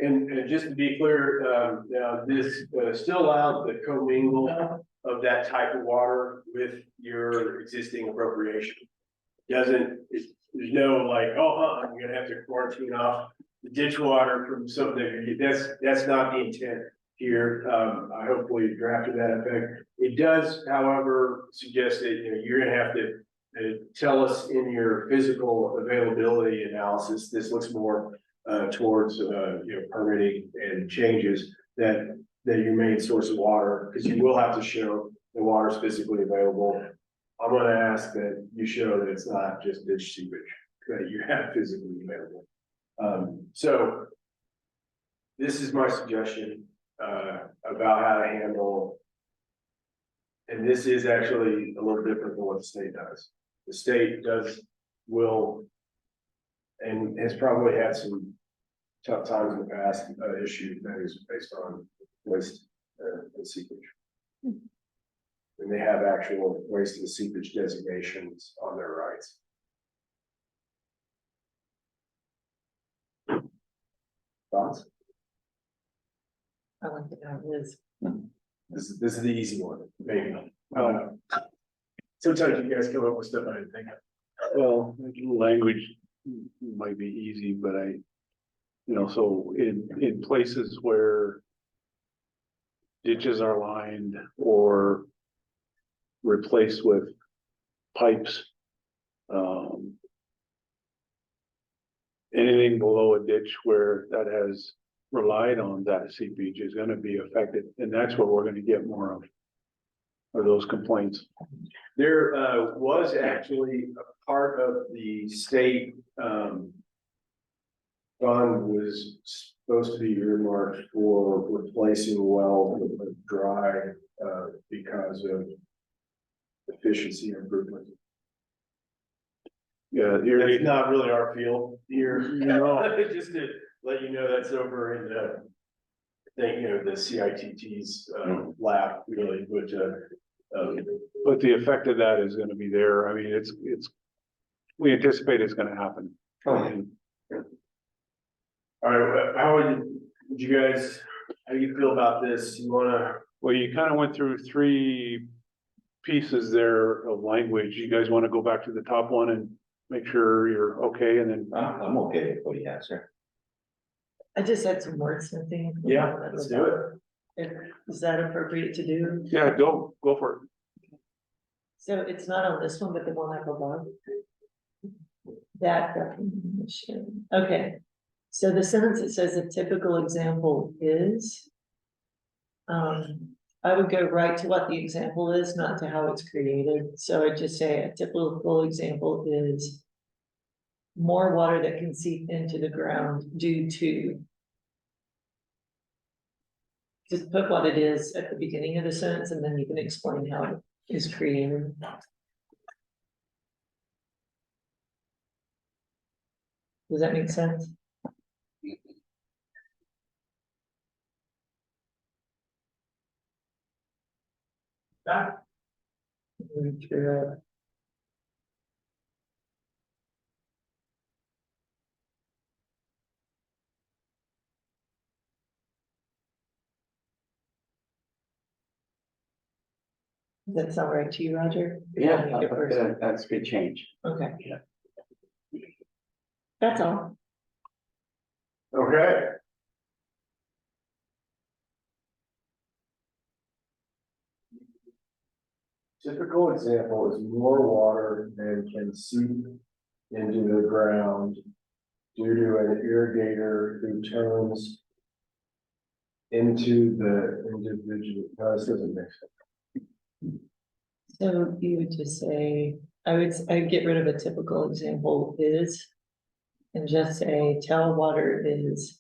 and just to be clear, now this still allows the commingle of that type of water with your existing appropriation. There's no like, I'm gonna have to quarantine off the ditch water from something, that's not the intent here. I hopefully drafted that effect. It does, however, suggest that, you're gonna have to tell us in your physical availability analysis, this looks more towards, permitting and changes that your main source of water, because you will have to show the water is physically available. I'm gonna ask that you show that it's not just ditch seepage, that you have physically available. So this is my suggestion about how to handle. And this is actually a little different than what the state does. The state will, and has probably had some tough times in the past, issues that is based on waste and seepage. And they have actual waste and seepage designations on their rights. Thoughts? I like it how it is. This is the easy one, maybe. Sometimes you guys come up with stuff I didn't think of. Well, language might be easy, but so in places where ditches are lined or replaced with pipes, anything below a ditch where that has relied on that seepage is gonna be affected, and that's what we're gonna get more of. Are those complaints? There was actually a part of the state fund was supposed to be earmarked for replacing wells with dry because of efficiency improvement. Yeah, It's not really our field here. No. Just to let you know, that's over in the CITT's lab, really, but the effect of that is gonna be there. I mean, we anticipate it's gonna happen. All right, how would you guys, how do you feel about this? You wanna? Well, you kind of went through three pieces there of language. You guys want to go back to the top one and make sure you're okay, and then I'm okay with what he has there. I just had some wordsmithing. Yeah, let's do it. Is that appropriate to do? yeah, go for it. So it's not on this one, but the one up above. That definition, okay. So the sentence that says a typical example is. I would go right to what the example is, not to how it's created. So I'd just say a typical example is. More water that can seep into the ground due to. Just put what it is at the beginning of the sentence and then you can explain how it is created. Does that make sense? Read through it. Does that sound right to you, Roger? Yeah, Make it first. that's a good change. Okay. Yeah. That's all. Okay. Typical example is more water than can seep into the ground due to an irrigator who turns into the individual, no, this doesn't make sense. So you would just say, I'd get rid of a typical example is. And just say tailwater is.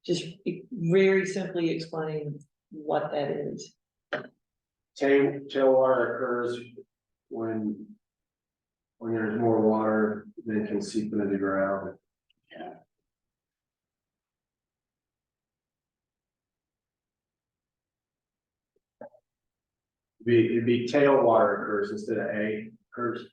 Just very simply explain what that is. Tailwater occurs when there's more water than can seep into the ground. Yeah. It'd be tailwater occurs instead of a occurs.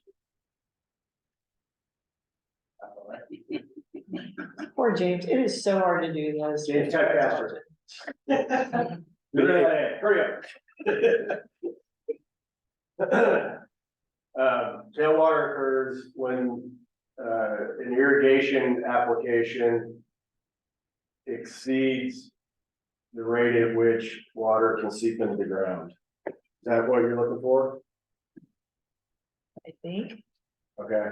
Poor James, it is so hard to do those. James, type faster. Hurry up. Tailwater occurs when an irrigation application exceeds the rate at which water can seep into the ground. Is that what you're looking for? I think. Okay.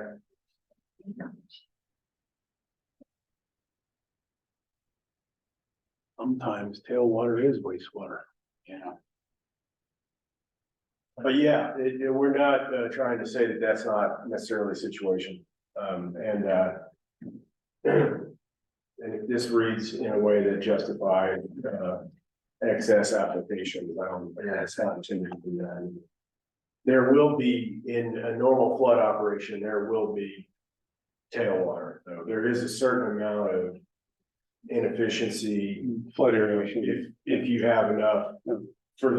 Sometimes tailwater is wastewater. Yeah. But yeah, we're not trying to say that that's not necessarily the situation. And if this reads in a way that justifies excess applications, it's not intended to do that. There will be, in a normal flood operation, there will be tailwater, though. There is a certain amount of inefficiency, flood irrigation, if you have enough for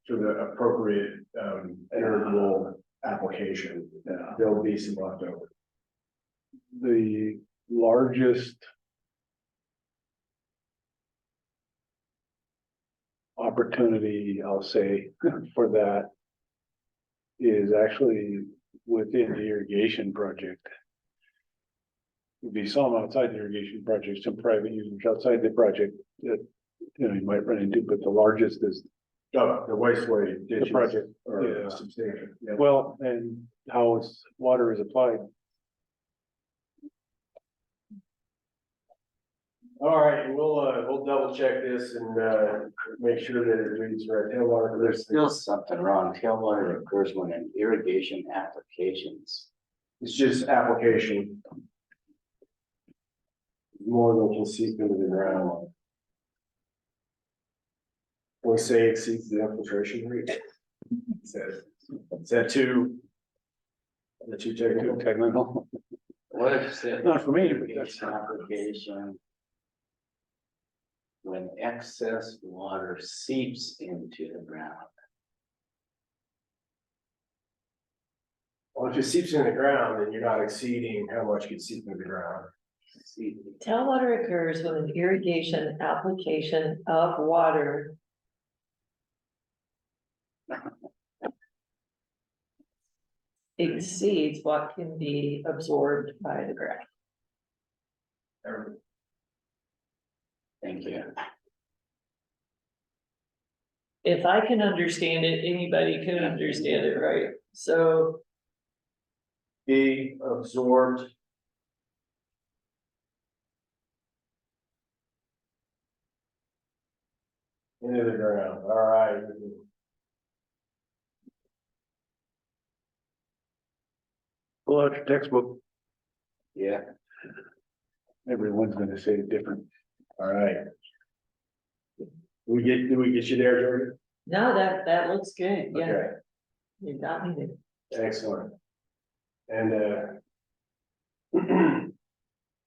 the appropriate interval application, there'll be some leftover. The largest opportunity, I'll say, for that is actually within the irrigation project. There'd be some outside the irrigation project, some private users outside the project that, you might run into, but the largest is The wasteway the ditches project. are Yeah. substantial. Yeah. Well, and how its water is applied. All right, we'll double check this and make sure that it reads right. Tailwater, There's still something wrong. Tailwater occurs when an irrigation applications. it's just application. More than can seep into the ground. We say exceeds the infiltration rate. Is that too? The too technical? Technical. What if it? Not for me, but Irrigation application. When excess water seeps into the ground. Well, if it seeps in the ground, then you're not exceeding how much can seep into the ground. Tailwater occurs when an irrigation application of water. Exceeds what can be absorbed by the ground. Thank you. If I can understand it, anybody can understand it, right? So Be absorbed. Into the ground, all right. Pull out your textbook. Yeah. Everyone's gonna say it different. All right. Did we get you there, Jordan? No, that looks good, yeah, Okay, you got me there. excellent. And,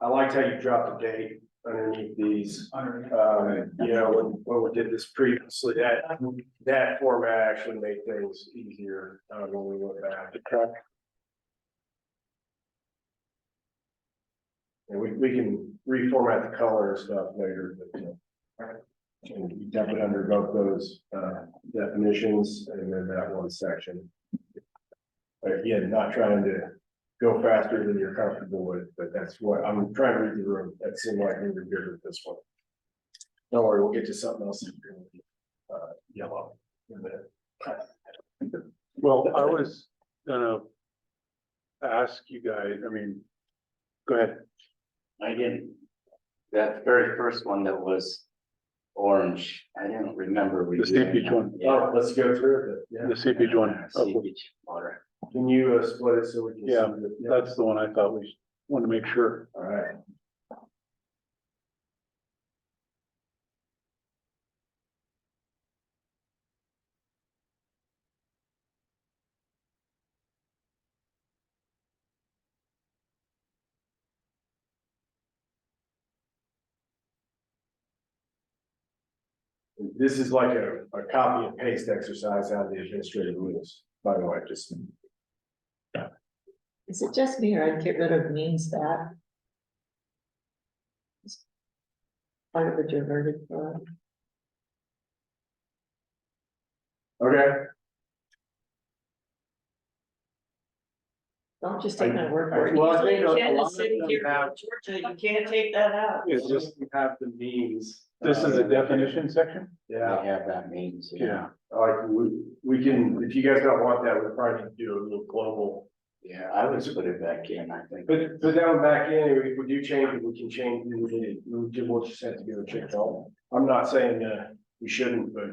I liked how you dropped the date underneath these. You know, when we did this previously, that format actually made things easier, when we went back. And we can reformat the color and stuff later, but, and you dump it under both those, definitions and then that one section. Again, not trying to go faster than you're comfortable with, but that's what, I'm trying to read the room. That seemed like we were good with this one. Don't worry, we'll get to something else. Yellow. In a minute. Well, I was gonna ask you guys, I mean, go ahead. I didn't, that very first one that was orange, I didn't remember. The seepage one. Yeah. Oh, let's go through it. Yeah. The seepage one. Seepage water. Can you split it so we can? see Yeah, the- that's the one I thought we want to make sure. All right. This is like a copy and paste exercise out of the administrative rules, by the way, just. Is it just me or I'd get rid of means that? Part of the diverted fund. Okay. Don't just take my word for it. Well, I Usually think in a lot Kansas of City them here in have- Georgia, you can't take that out. It's just, We have the means. this is a definition section? Yeah, They have that means. like we can, if you guys don't want that, we probably need to do a little global. Yeah, I would put it back in, I think. But put that one back in, if we do change it, we can change, we'll just have to give it a check. I'm not saying we shouldn't, but.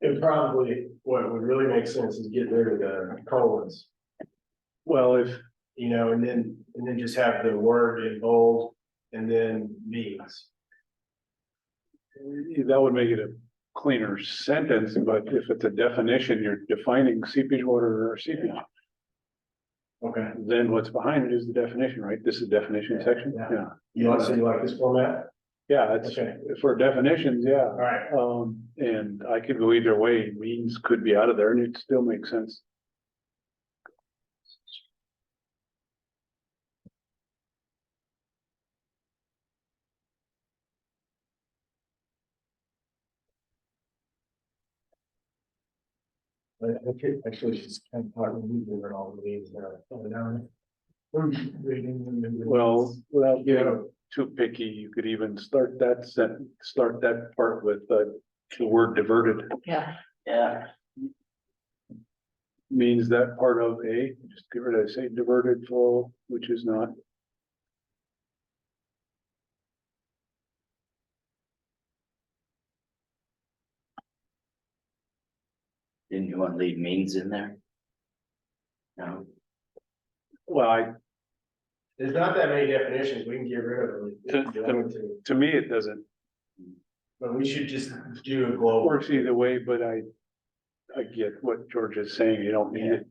It probably, what would really make sense is get rid of the colons, Well, if, you know, and then just have the word in bold and then means. that would make it a cleaner sentence, but if it's a definition, you're defining seepage water or seepage. Okay. Then what's behind it is the definition, right? This is definition section, Yeah. yeah. You like this format? Yeah, it's Okay. for definitions, yeah. All right. And I could go either way, means could be out of there and it still makes sense. Okay, actually, she's kind of part of moving all the leaves there. Well, without getting too picky, you could even start that part with the word diverted. Yeah. Yeah, Means that part of a, just get rid of, say diverted flow, which is not. didn't you want to leave means in there? No, Well, There's not that many definitions, we can get rid of them. if you want to. to me, it doesn't But we should just do a global. works either way, but I get what George is saying, you don't need it.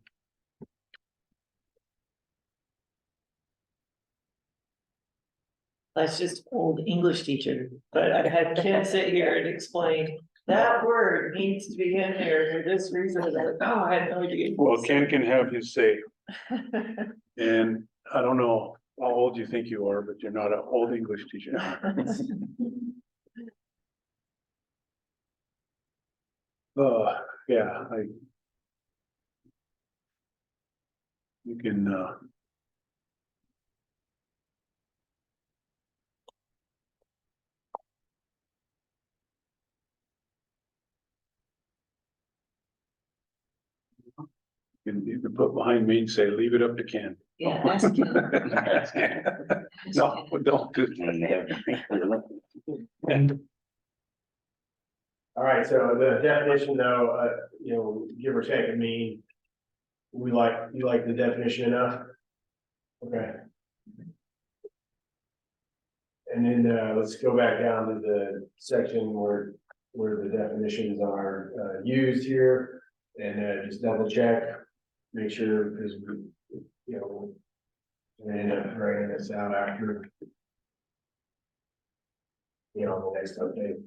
That's just old English teacher, but I had Ken sit here and explain, that word needs to be in there for this reason. And I'm like, oh, I had no idea. Well, Ken can have his say, and I don't know how old you think you are, but you're not an old English teacher. Yeah, you can, You can put behind me and say, leave it up to Ken. Yeah, ask him. No, don't do that. All right, so the definition though, you know, give or take, I mean, you like the definition enough? Okay. And then, let's go back down to the section where the definitions are, used here. And, just double check, make sure, because we, you know, we end up writing this out after. You know, the next update.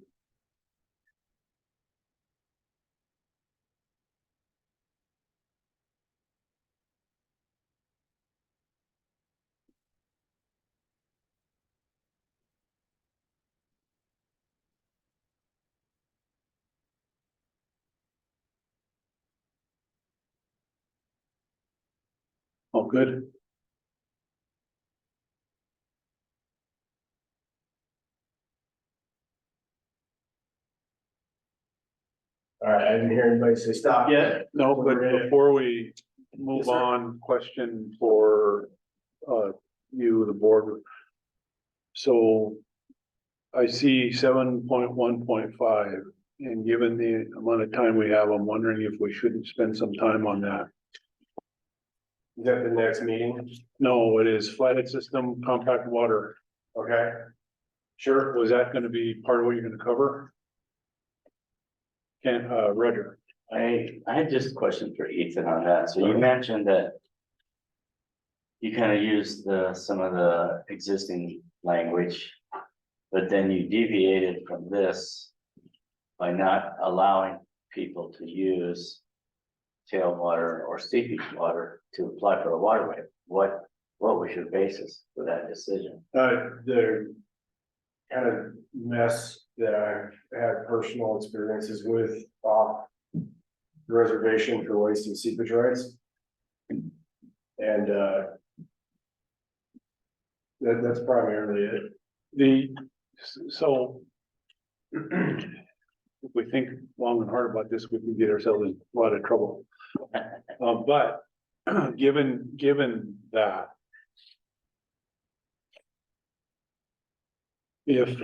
Oh, good. All right, I didn't hear anybody say stop yet. No, but before we move Yes, sir. on, question for you, the board. So I see 7.1.5, and given the amount of time we have, I'm wondering if we shouldn't spend some time on that. Is that the next meeting? No, it is flathead system, compact water. Okay. Sure. Was that gonna be part of what you're gonna cover? Roger. I had just a question for Ethan on that. So you mentioned that you kind of used some of the existing language, but then you deviated from this by not allowing people to use tailwater or seepage water to apply for a waterway. What was your basis for that decision? The kind of mess that I've had personal experiences with off the reservation for waste and seepage rights. And that's primarily it. So if we think long and hard about this, we can get ourselves in a lot of trouble. But given that, if,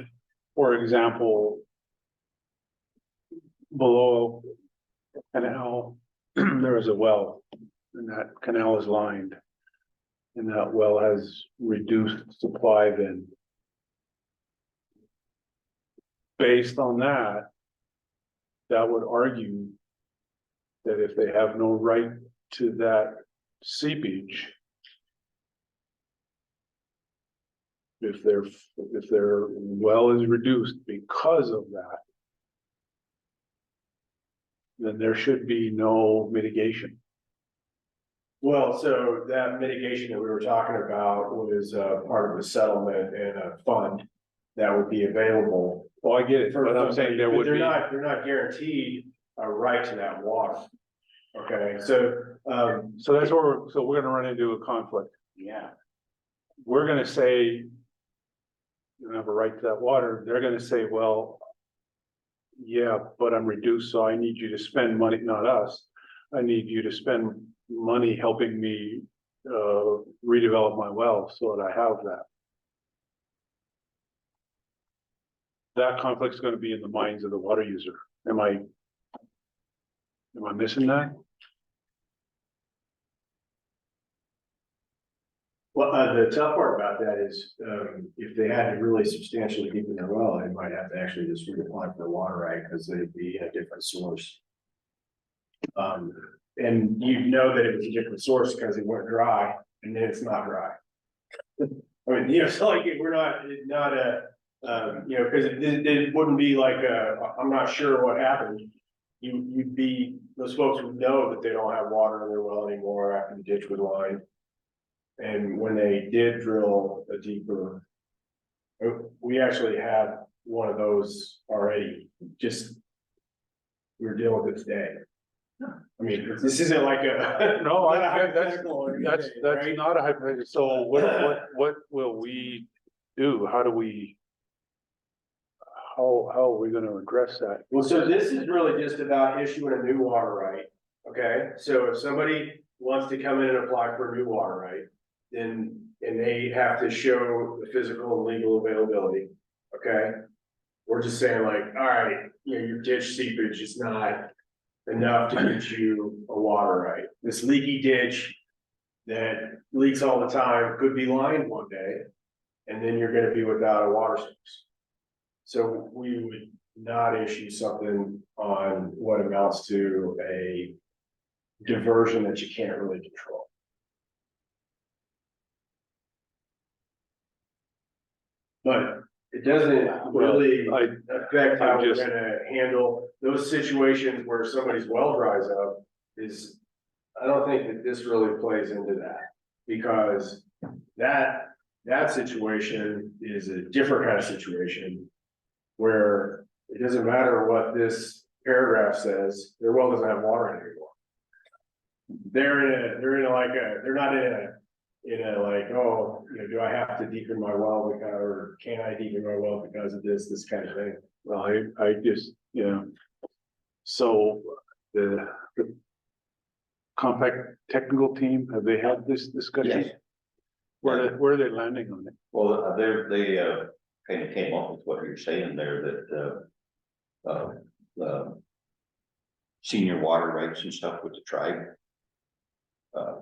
for example, below a canal, there is a well, and that canal is lined, and that well has reduced supply, then based on that, that would argue that if they have no right to that seepage, if their well is reduced because of that, then there should be no mitigation. Well, so that mitigation that we were talking about was part of the settlement and a fund that would be available. Well, I get it, but I'm saying there But would be. they're not guaranteed a right to that water. Okay, so, So that's where we're gonna run into a conflict. Yeah. We're gonna say, you don't have a right to that water. They're gonna say, well, yeah, but I'm reduced, so I need you to spend money, not us. I need you to spend money helping me redevelop my well so that I have that. That conflict's gonna be in the minds of the water user. Am I missing that? well, the tough part about that is, if they had to really substantially deepen their well, they might have to actually just reapply for the water right, because they'd be a different source. And you know that it was a different source because it went dry, and then it's not dry. I mean, you know, it's like, we're not a, you know, because it wouldn't be like I'm not sure what happened. You'd be, those folks would know that they don't have water in their well anymore after the ditch was lined. And when they did drill a deeper, we actually had one of those already, just, we were dealing with it today. I mean, this isn't like a. No, not a that's hypothetical or anything, right? not a hypothetical. So what will we do? How are we gonna address that? Well, so this is really just about issuing a new water right Okay, so if somebody wants to come in and apply for a new water right, then, and they have to show the physical and legal availability, okay? We're just saying like, all right, you know, your ditch seepage is not enough to get you a water right. This leaky ditch that leaks all the time could be lined one day, and then you're gonna be without a water source. So we would not issue something on what amounts to a diversion that you can't really control. But it doesn't really affect how we're gonna handle those situations where somebody's well dries up is, I don't think that this really plays into that. Because that situation is a different kind of situation where it doesn't matter what this paragraph says, their well doesn't have water in it anymore. They're not in a like, oh, you know, do I have to deepen my well because, or can I deepen my well because of this kind of thing? Well, I just, you know, so the compact technical team, have they had this discussion? Yes. Where are they landing on it? Well, they kind of came up with what you're saying there, that senior water rights and stuff with the tribe.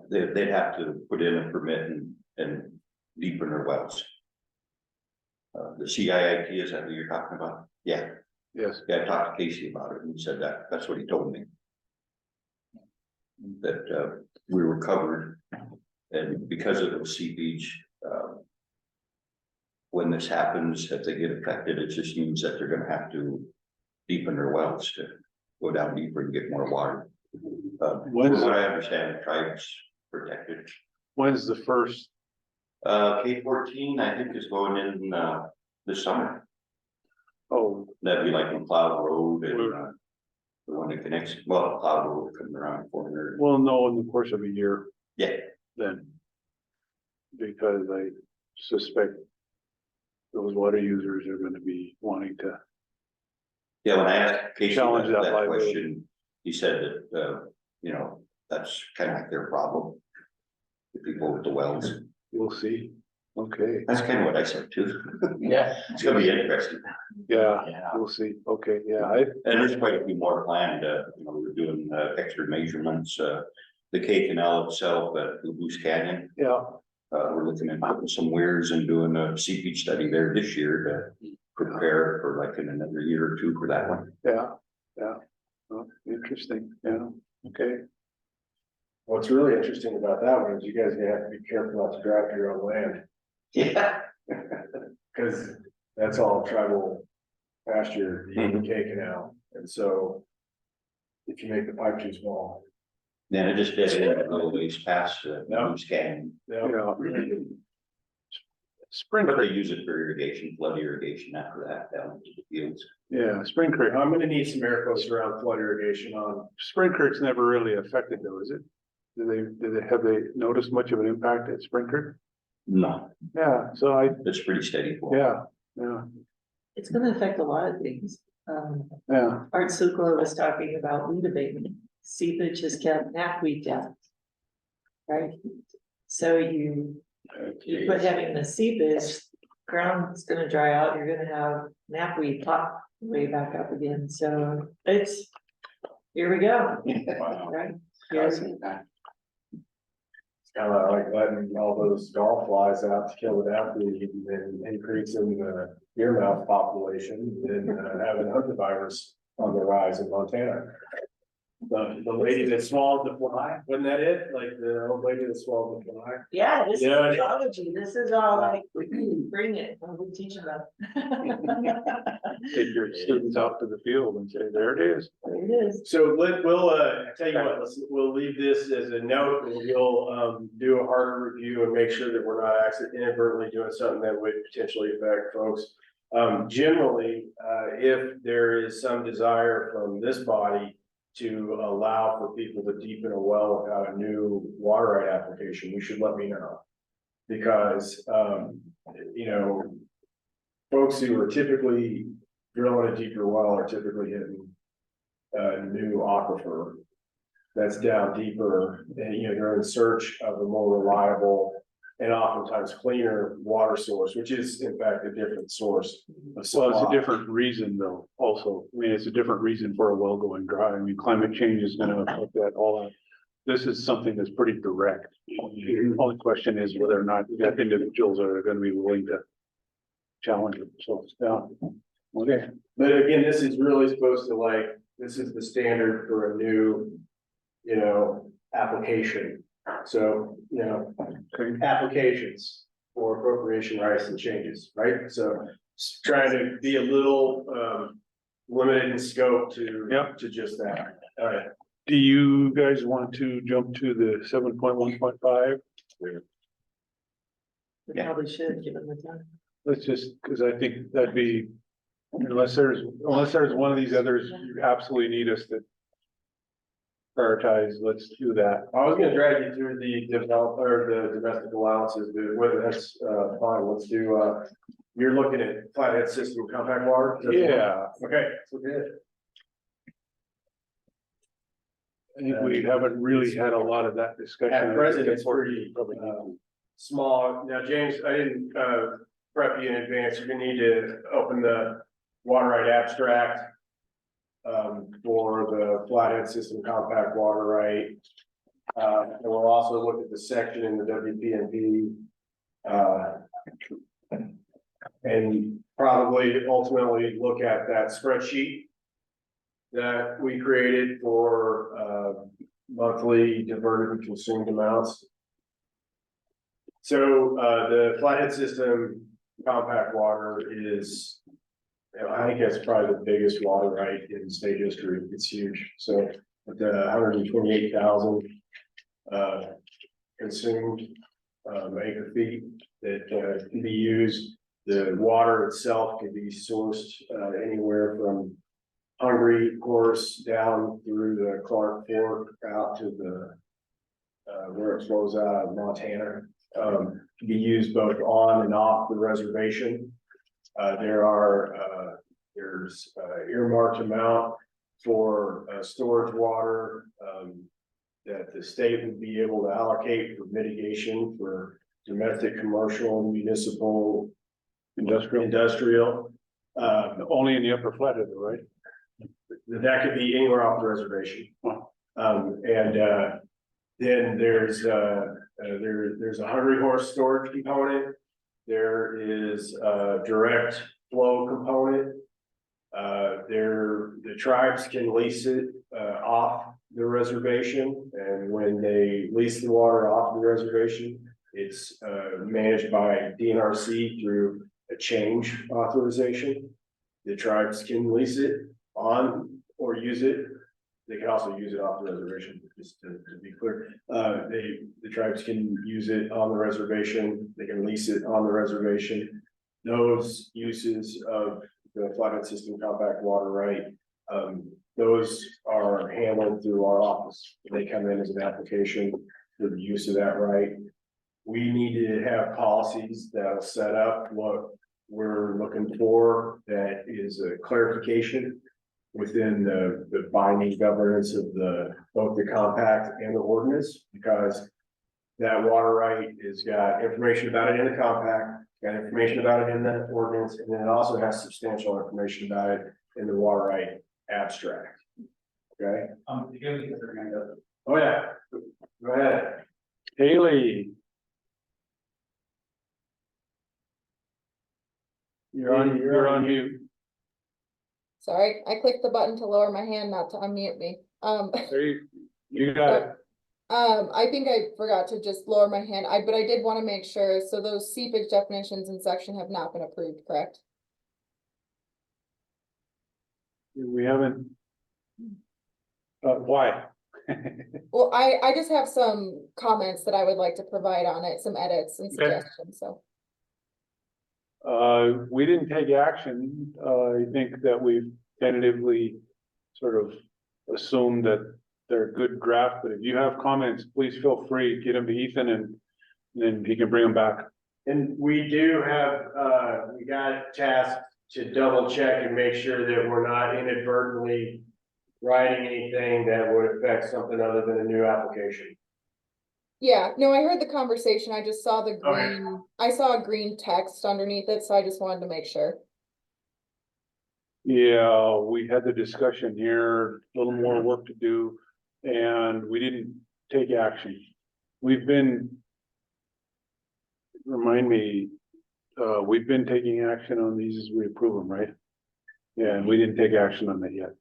They'd have to put in a permit and deepen their wells. The CIIT, is that what you're talking about? Yeah, Yes. yeah, I talked to Casey about it and he said that's what he told me. That we were covered, and because of the seepage, when this happens, if they get affected, it just means that they're gonna have to deepen their wells to go down deeper and get more water. From what I understand, the tribe's protected. When's the first? K-14, I think, is going in this summer. Oh, That'd be like McLeod Road and the one that connects, well, McLeod Road coming around the corner. we'll know in the course of a year Yeah, then. Because I suspect those water users are gonna be wanting to. yeah, when I asked Casey Challenge that that liability. question, he said that, you know, that's kind of like their problem. The people with the wells. We'll see. Okay, That's kind of what I said too. Yeah. It's gonna be interesting. yeah, Yeah. we'll see. Okay, yeah, And there's quite a few more planned, you know, we're doing extra measurements, the K Canal itself at the Goose Canyon. yeah, We're looking at putting some weirs and doing a seepage study there this year to prepare for like in another year or two for that one. yeah. Oh, interesting, yeah, okay. What's really interesting about that one is you guys are gonna have to be careful not to drive to your own land. Yeah. Cause that's all tribal pasture, the Mhm. K Canal, and so. If you make the pipe too small. Then it just did a little ways past Yeah. Goose Canyon. Yeah. Spring But they Creek, use it for irrigation, flood irrigation after that down to the fields. yeah, Spring Creek, I'm gonna need some air quotes around flood irrigation on. Spring Creek's never really affected though, is it? Have they noticed much of an impact at Spring Creek? No, Yeah, so it's pretty steady. yeah, It's gonna affect a lot of things. yeah, Art Sukla was talking about weed abatement. Seepage has kept knapweed down. Right? So you put having the seepage, ground's gonna dry out, you're gonna have knapweed pop way back up again, so it's, here we go, right? Here's- It's kind of like letting all those golf flies out to kill the knapweed and then increasing the earmouth population and having huntavirus on the rise in Montana. The lady that swallowed the fly, wasn't that it? Like the old lady that swallowed the fly? Yeah, this is Yeah. ecology, this is all like, bring it, we'll teach about. take your students out to the field and say, there it is. There it is. So we'll, tell you what, we'll leave this as a note and we'll, do a harder review and make sure that we're not inadvertently doing something that would potentially affect folks. Generally, if there is some desire from this body to allow for people to deepen a well without a new water right application, you should let me know. Because, you know, folks who are typically drilling a deeper well are typically hitting a new aquifer. that's down deeper, and, you know, they're in search of a more reliable and oftentimes cleaner water source, which is in fact a different source of Well, it's supply. a different reason though, also. I mean, it's a different reason for a well going dry. I mean, climate change is gonna affect that all out. This is something that's pretty direct. The only question is whether or not you got individuals that are gonna be willing to challenge it. So, yeah. Okay. But again, this is really supposed to like, this is the standard for a new, you know, application. So, you know, Okay. applications for appropriation rights and changes, right? So trying to be a little limited in scope to Yep. to just that. All right. Do you guys want to jump to the 7.1.5? We probably should, given the time. Let's just, because I think that'd be, unless there's one of these others, you absolutely need us to prioritize, let's do that. I was gonna drag you through the the domestic allowances, but whether that's fine, let's do you're looking at flathead system compact water? Is that the one? Yeah, Okay, so good. I think we haven't really had a lot of that discussion. At present, it's pretty Probably small. Now, James, I didn't prep you in advance. You're gonna need to open the water right abstract for the flathead system compact water right. And we'll also look at the section in the WP&P. And probably ultimately look at that spreadsheet that we created for monthly diverted and consumed amounts. So the flathead system compact water is, you know, I think that's probably the biggest water right in state history. It's huge. So with the 128,000 consumed acre feet that can be used. The water itself can be sourced anywhere from Hungary, of course, down through the Clark Fork out to the where it flows out of Montana. Can be used both on and off the reservation. There's earmarked amount for storage water that the state would be able to allocate for mitigation for domestic, commercial, municipal, industrial. only in the upper flathead, right? That could be anywhere off the reservation. Wow. Then there's a 100-horse storage component. There is a direct flow component. The tribes can lease it off the reservation, and when they lease the water off the reservation, it's managed by DNRC through a change authorization. The tribes can lease it on or use it. They can also use it off the reservation, just to be clear. The tribes can use it on the reservation. They can lease it on the reservation. Those uses of the flathead system compact water right, those are handled through our office. They come in as an application for the use of that right. We need to have policies that'll set up what we're looking for. That is a clarification within the binding governance of both the compact and the ordinance, because that water right has got information about it in the compact, got information about it in the ordinance, and then it also has substantial information about it in the water right abstract. Okay? You give me the hand up. Oh, yeah. Go ahead. Haley. You're on mute. Sorry, I clicked the button to lower my hand, not to unmute me. There you got it. I think I forgot to just lower my hand, but I did want to make sure, so those seepage definitions in section have not been approved, correct? We haven't. Why? Well, I just have some comments that I would like to provide on it, some edits and Okay. suggestions, so. We didn't take action. I think that we've tentatively sort of assumed that they're good draft, but if you have comments, please feel free, get them to Ethan and then he can bring them back. And we do have, we got tasked to double check and make sure that we're not inadvertently writing anything that would affect something other than a new application. Yeah, no, I heard the conversation. I just saw the Okay. green, I saw a green text underneath it, so I just wanted to make sure. Yeah, we had the discussion here, a little more work to do, and we didn't take action. We've been. Remind me, we've been taking action on these as we approve them, right? Yeah, and we didn't take action on that yet.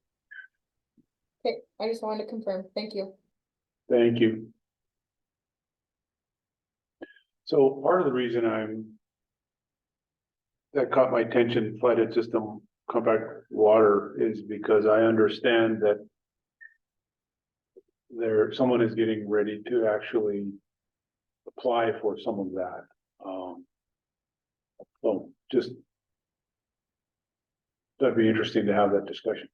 Okay, I just wanted to confirm. Thank you. Thank you. So part of the reason that caught my attention, flooded system compact water, is because I understand that someone is getting ready to actually apply for some of that. So just that'd be interesting to have that discussion.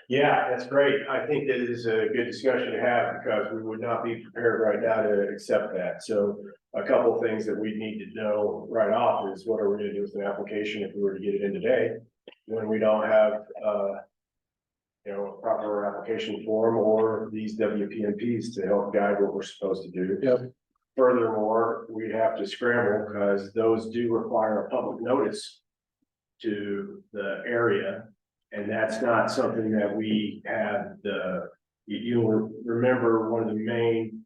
Yeah, that's great. I think that is a good discussion to have because we would not be prepared right now to accept that. So a couple of things that we need to know right off is what are we gonna do with an application if we were to get it in today? When we don't have, a proper application form or these WP&Ps to help guide what we're supposed to do. Yep. Furthermore, we have to scramble because those do require a public notice to the area. And that's not something that we have you'll remember one of the main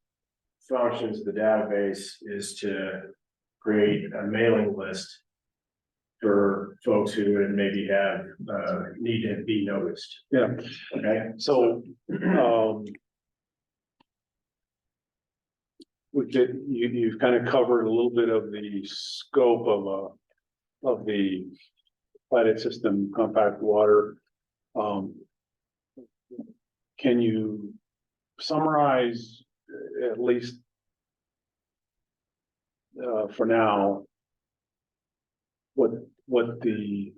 functions of the database is to create a mailing list for folks who would maybe have, need to be noticed. Yeah. Okay, So, you've kind of covered a little bit of the scope of the platted system compact water. Can you summarize at least for now what the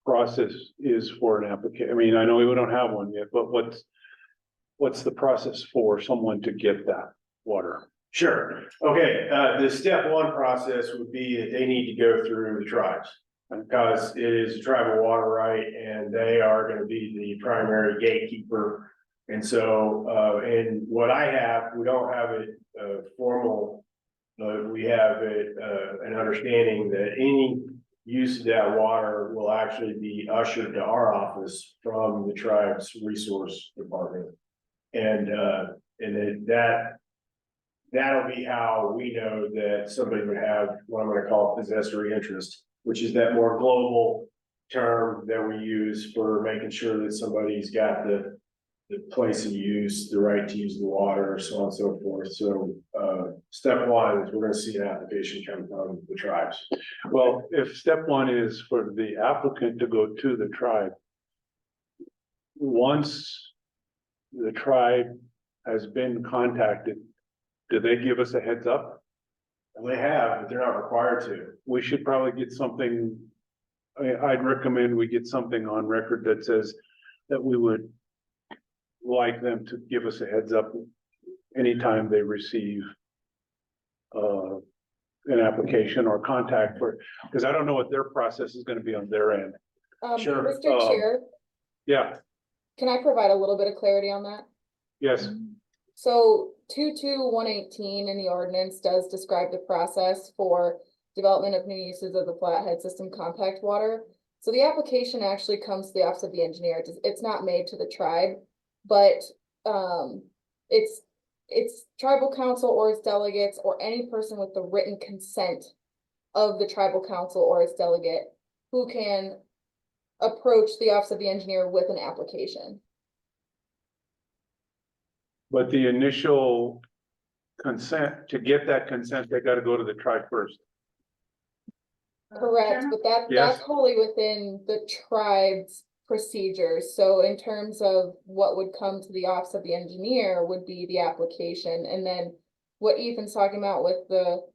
process is for an application? I mean, I know we don't have one yet, but what's the process for someone to get that water? sure. Okay, the step one process would be that they need to go through the tribes. Because it is a tribal water right and they are gonna be the primary gatekeeper. And so, and what I have, we don't have it, formal, but we have it, an understanding that any use of that water will actually be ushered to our office from the tribe's resource department. And that'll be how we know that somebody would have what I'm gonna call possessory interest, which is that more global term that we use for making sure that somebody's got the place of use, the right to use the water, so on and so forth. So, step one is we're gonna see an application come from the tribes. Well, if step one is for the applicant to go to the tribe, once the tribe has been contacted, do they give us a heads up? They have, but they're not required to. We should probably get something. I'd recommend we get something on record that says that we would like them to give us a heads up anytime they receive an application or contact for, because I don't know what their process is gonna be on their end. Sure. Mr. Chair, Yeah, can I provide a little bit of clarity on that? yes, So 22118 in the ordinance does describe the process for development of new uses of the Flathead System compact water. So the application actually comes to the Office of the Engineer. It's not made to the tribe, but it's tribal council or its delegates or any person with the written consent of the tribal council or its delegate who can approach the Office of the Engineer with an application. but the initial consent, to get that consent, they gotta go to the tribe first. Correct, but that's Yes. wholly within the tribe's procedures. So in terms of what would come to the Office of the Engineer would be the application. And then what Ethan's talking about with the,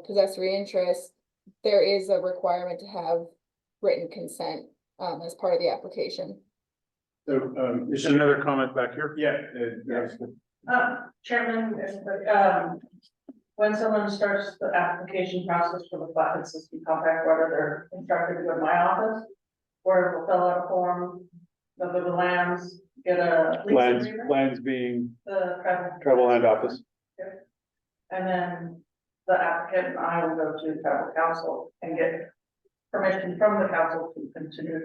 possessory interest, there is a requirement to have written consent as part of the application. So, Is there another comment back here? Chairman, when someone starts the application process for the Flathead System compact water, they're instructed to go to my office, where we'll fill out a form the lands, get a lease Lands, agreement, lands being the travel land office. And then the applicant and I will go to tribal council and get permission from the council to continue.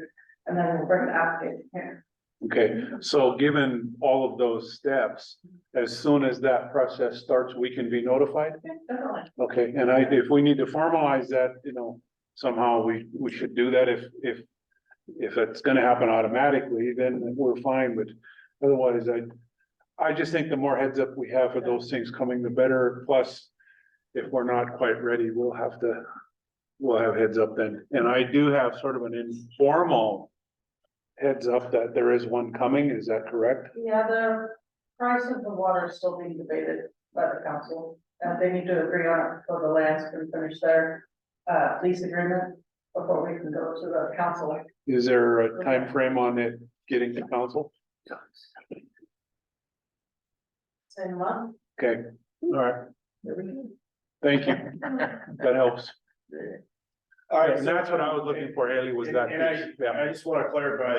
And then we'll bring the application here. Okay, so given all of those steps, as soon as that process starts, we can be notified? Definitely. Okay, and if we need to formalize that, you know, somehow we should do that if it's gonna happen automatically, then we're fine, but otherwise, I just think the more heads up we have for those things coming, the better, plus if we're not quite ready, we'll have heads up then, and I do have sort of an informal heads up that there is one coming, is that correct? Yeah, the price of the water is still being debated by the council. And they need to agree on it before the lands can finish their lease agreement before we can go to the council. Is there a time frame on it getting to council? Same month. Okay, all right, thank you, that helps. All right, And that's what I was looking for, Haley, was that. And I Yeah. just want to clarify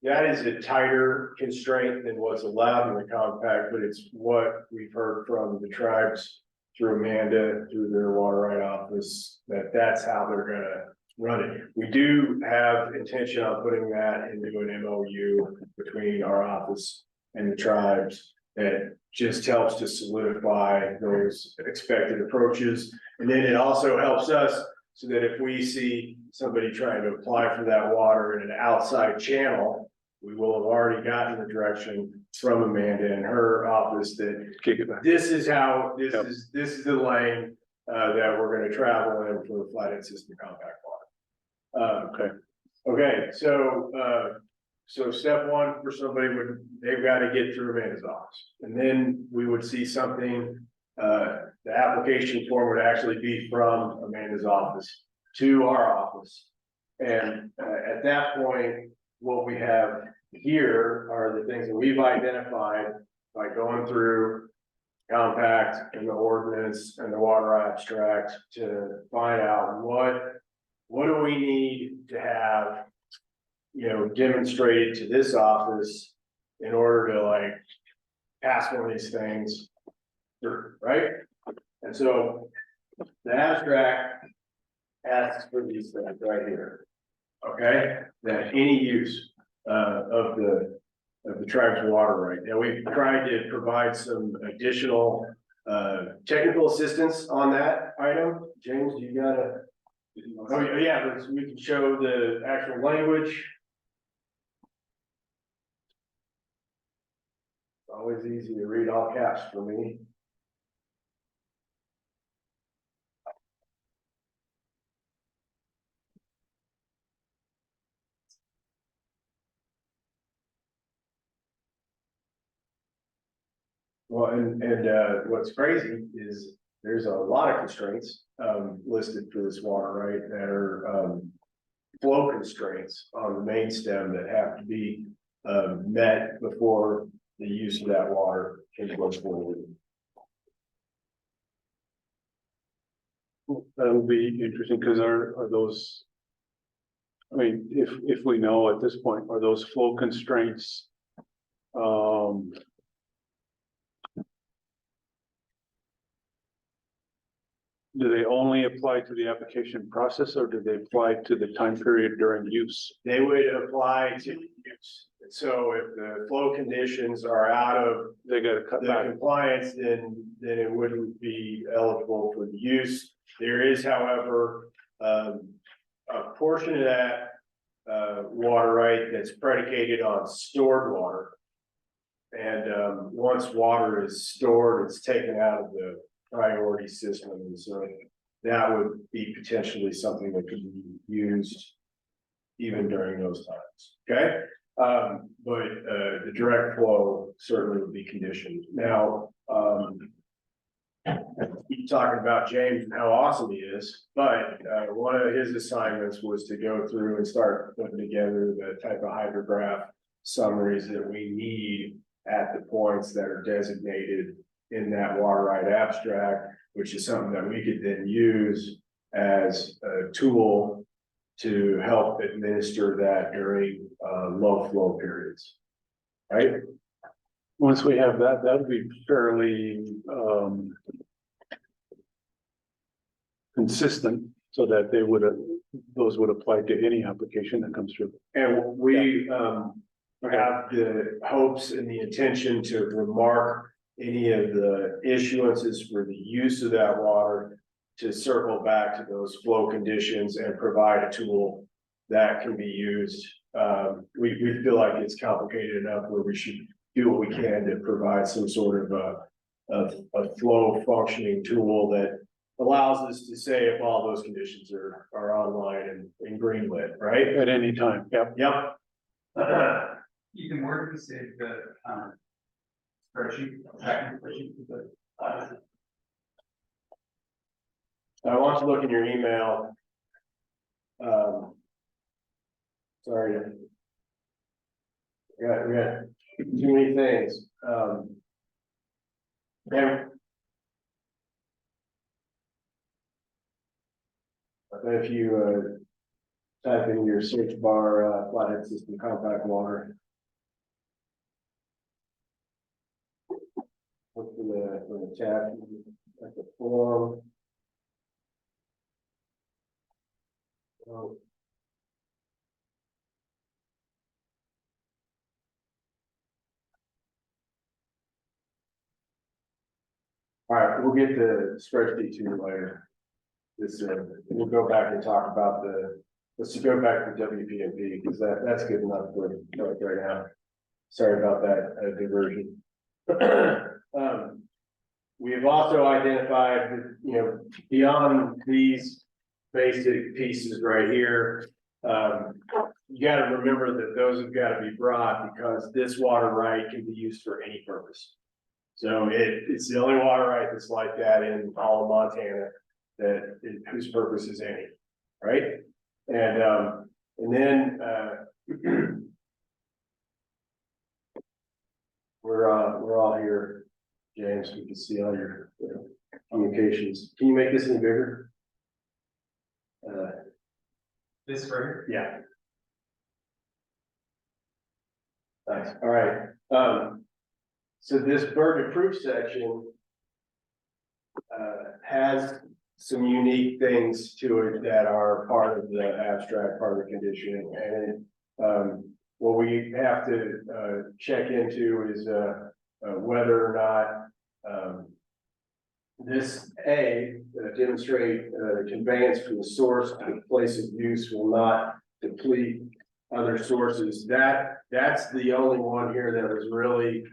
that is a tighter constraint than what's allowed in the compact, but it's what we've heard from the tribes through Amanda, through their water right office, that's how they're gonna run it. We do have intention on putting that into an MOU between our office and the tribes that just helps to solidify those expected approaches. And then it also helps us so that if we see somebody trying to apply for that water in an outside channel, we will have already gotten the direction from Amanda and her office that Kick it back. this is how, this Yep. is the lane that we're gonna travel in for the flathead system compact water. Okay, so step one for somebody they've got to get through Amanda's office. And then we would see something, the application form would actually be from Amanda's office to our office. And at that point, what we have here are the things that we've identified by going through compact and the ordinance and the water abstract to find out what do we need to have, you know, demonstrated to this office in order to like pass one of these things through, right? And so the abstract asks for these things right here. Okay, that any use of the tribe's water right. Now, we've tried to provide some additional technical assistance on that item. James, you gotta, oh yeah, we can show the actual language. It's always easy to read all caps for me. Well, and what's crazy is there's a lot of constraints listed for this water, right, that are flow constraints on the main stem that have to be met before the use of that water can go forward. That'll be interesting, because are those, I mean, if we know at this point, are those flow constraints do they only apply to the application process, or do they apply to the time period during use? They would apply to use. So if the flow conditions are out of They gotta cut the back. compliance, then it wouldn't be eligible for the use. There is, however, a portion of that water right that's predicated on stored water. And once water is stored, it's taken out of the priority system, and so that would be potentially something that could be used even during those times, okay? But the direct flow certainly would be conditioned. Now, keep talking about James and how awesome he is, but one of his assignments was to go through and start putting together the type of hydrograph summaries that we need at the points that are designated in that water right abstract, which is something that we could then use as a tool to help administer that during, low flow periods. Right? Once we have that, that would be fairly, consistent, so that they would, those would apply to any application that comes through. And we, have the hopes and the intention to remark any of the issuances for the use of that water to circle back to those flow conditions and provide a tool that can be used. We feel like it's complicated enough where we should do what we can to provide some sort of a flow functioning tool that allows us to say if all those conditions are online and green lit, right? At any time, yep. Yep. Ethan, where did you say the, spreadsheet, tracking spreadsheet, I want to look in your email. Sorry. We got too many things. And if you type in your search bar, flathead system compact water. Look for the chat at the form. Oh. All right, we'll get the spreadsheet to you later. This, we'll go back and talk about let's go back to WP&P because that's good enough for right now. Sorry about that diversion. We have also identified, beyond these basic pieces right here, you got to remember that those have got to be brought because this water right can be used for any purpose. So it's the only water right that's like that in all of Montana whose purpose is any, right? And then we're all here, James. We can see all your communications. Can you make this any bigger? this right here? Yeah. Nice. All right. So this burden of proof section has some unique things to it that are part of the abstract, part of the condition. And what we have to check into is whether or not this demonstrate conveyance from the source to the place of use will not deplete other sources. That's the only one here that was really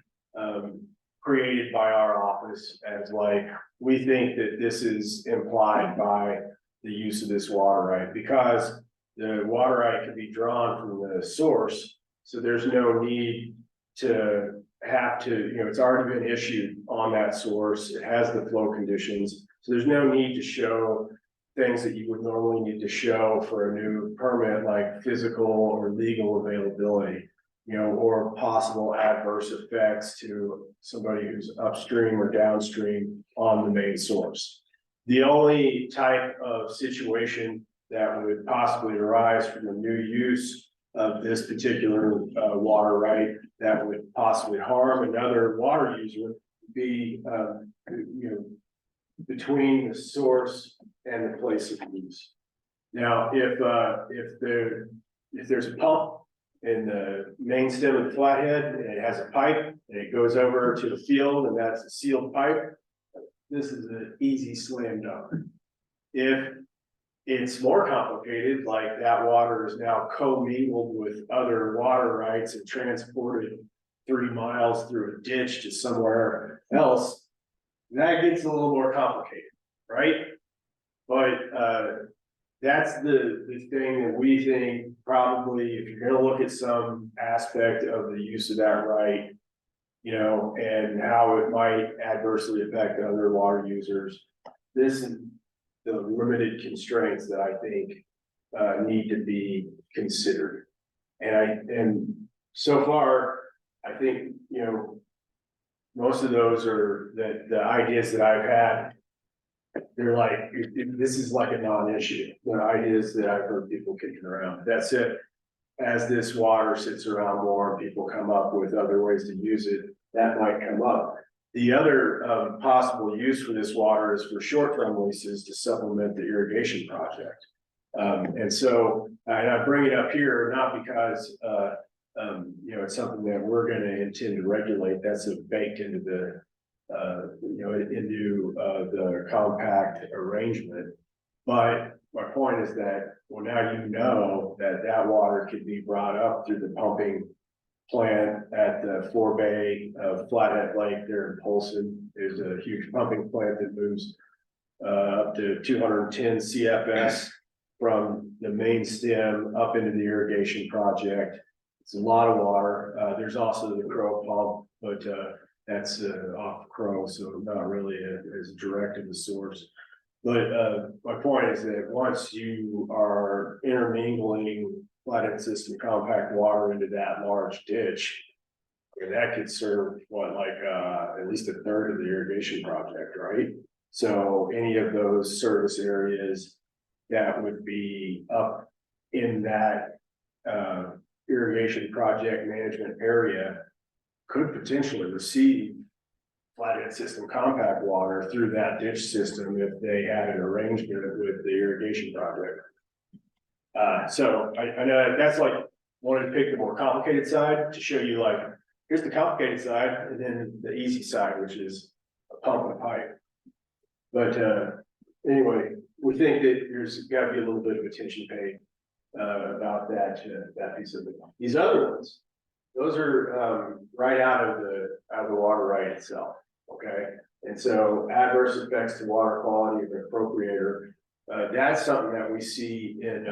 created by our office as like, we think that this is implied by the use of this water right, because the water right can be drawn from the source. So there's no need to have to, it's already been issued on that source. It has the flow conditions. So there's no need to show things that you would normally need to show for a new permit, like physical or legal availability, or possible adverse effects to somebody who's upstream or downstream on the main source. The only type of situation that would possibly arise from a new use of this particular water right that would possibly harm another water user would be, between the source and the place of use. Now, if there's a pump in the main stem of the flathead and it has a pipe and it goes over to the field and that's a sealed pipe, this is an easy slam dunk. If it's more complicated, like that water is now commingled with other water rights and transported 3 miles through a ditch to somewhere else, that gets a little more complicated, right? But that's the thing that we think probably, if you're gonna look at some aspect of the use of that right, and how it might adversely affect other water users, this is the limited constraints that I think need to be considered. And so far, I think, most of those are the ideas that I've had they're like, this is like a non-issue. The ideas that I've heard people kicking around, that's it. As this water sits around more and people come up with other ways to use it, that might come up. The other possible use for this water is for short-term leases to supplement the irrigation project. And so, and I bring it up here, not because, you know, it's something that we're gonna intend to regulate, that's baked into the, you know, into the compact arrangement. But my point is that, well, now you know that that water could be brought up through the pumping plant at the forebay of Flathead Lake there in Polson. There's a huge pumping plant that moves up to 210 CFS from the main stem up into the irrigation project. It's a lot of water. There's also the Crow pump, but that's off Crow, so not really as direct of a source. But my point is that once you are intermingling Flathead system compact water into that large ditch, and that could serve what, like at least a third of the irrigation project, right? So any of those service areas that would be up in that irrigation project management area could potentially receive Flathead system compact water through that ditch system if they had an arrangement with the irrigation project. So I know that's like, wanted to pick the more complicated side to show you like, here's the complicated side and then the easy side, which is a pump and a pipe. But anyway, we think that there's gotta be a little bit of attention paid about that piece of it. These other ones, those are right out of the water right itself, okay? And so adverse effects to water quality of an appropriator, that's something that we see in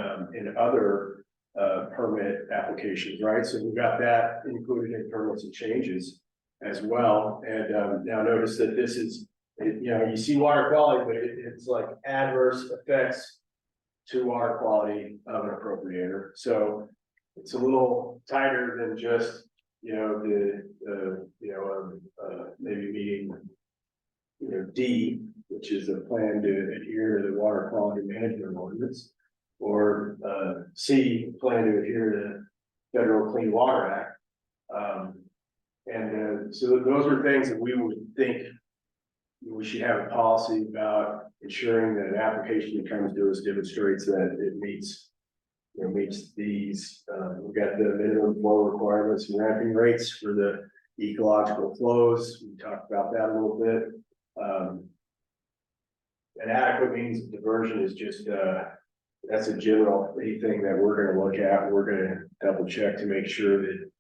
other permit applications, right? So we've got that included in permits and changes as well. And now notice that this is, you know, you see water quality, but it's like adverse effects to water quality of an appropriator. So it's a little tighter than just, you know, maybe meeting, you know, D, which is a plan to adhere to the water quality management ordinance, or C, plan to adhere to Federal Clean Water Act. So those are things that we would think we should have a policy about ensuring that an application that comes to us demonstrates that it meets, you know, meets these. We've got the minimum flow requirements and ramping rates for the ecological flows. We talked about that a little bit. An adequate means of diversion is just that's a general thing that we're going to look at. We're going to double check to make sure that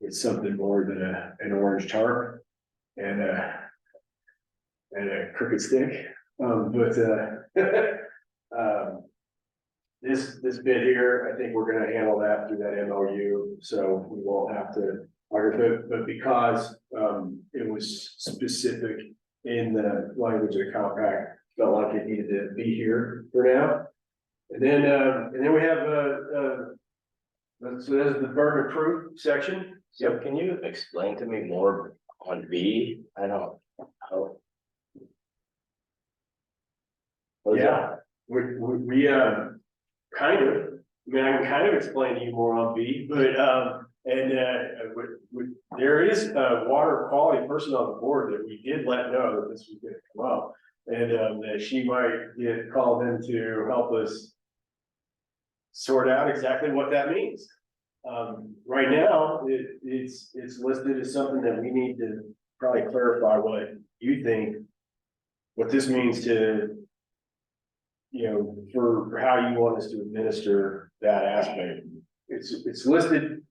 it's something more than an orange tarp and a crooked stick. This bit here, I think we're going to handle that through that MOU, so we won't have to. But because it was specific in the language of the compact, felt like it needed to be here for now. And then we have so there's the burden of proof section. So can you explain to me more on B? I don't know. Yeah, we kind of, I mean, I can kind of explain to you more on B, but there is a water quality person on the board that we did let know that this was going to come up, and that she might get called in to help us sort out exactly what that means. Right now, it's listed as something that we need to probably clarify what you think, what this means to, you know, for how you want us to administer that aspect. It's listed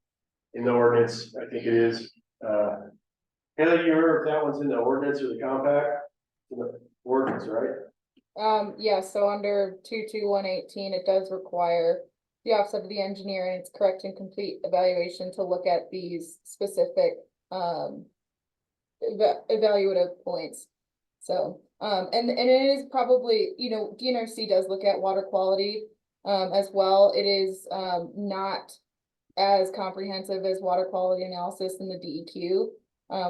in the ordinance, I think it is. Pelah, you remember if that one's in the ordinance or the compact? The ordinance, right? Yeah, so under 22118, it does require the office of the engineer and its correct and complete evaluation to look at these specific evaluative points. So and it is probably, you know, DNRC does look at water quality as well. It is not as comprehensive as water quality analysis in the DEQ,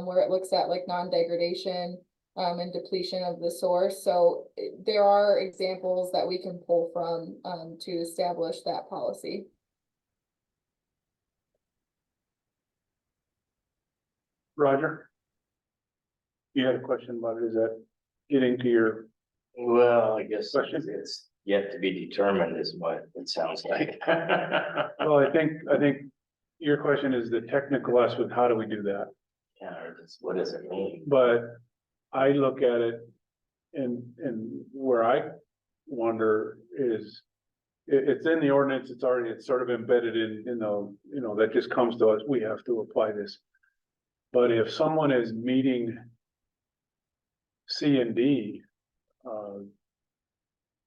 where it looks at like non-degradation and depletion of the source. So there are examples that we can pull from, to establish that policy. Roger? You had a question about it, is that getting to your, Well, I guess Question? it's yet to be determined is what it sounds like. well, I think your question is the technical aspect, how do we do that? Yeah, or just, what does it mean? But I look at it and where I wonder is it's in the ordinance, it's sort of embedded in the, you know, that just comes to us, we have to apply this. But if someone is meeting C and D,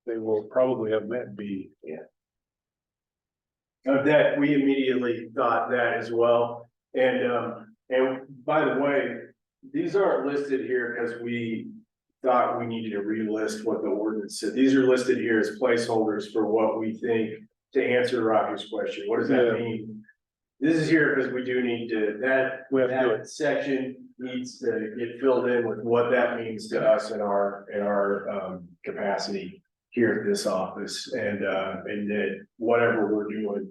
they will probably have met B. That we immediately thought that as well. And by the way, these aren't listed here because we thought we needed to relist what the ordinance said. These are listed here as placeholders for what we think, to answer Roger's question. What does that Yeah. mean? This is here because we do need to, We have to do that section needs to get filled in with what that means to us in our capacity here at this office, and that whatever we're doing,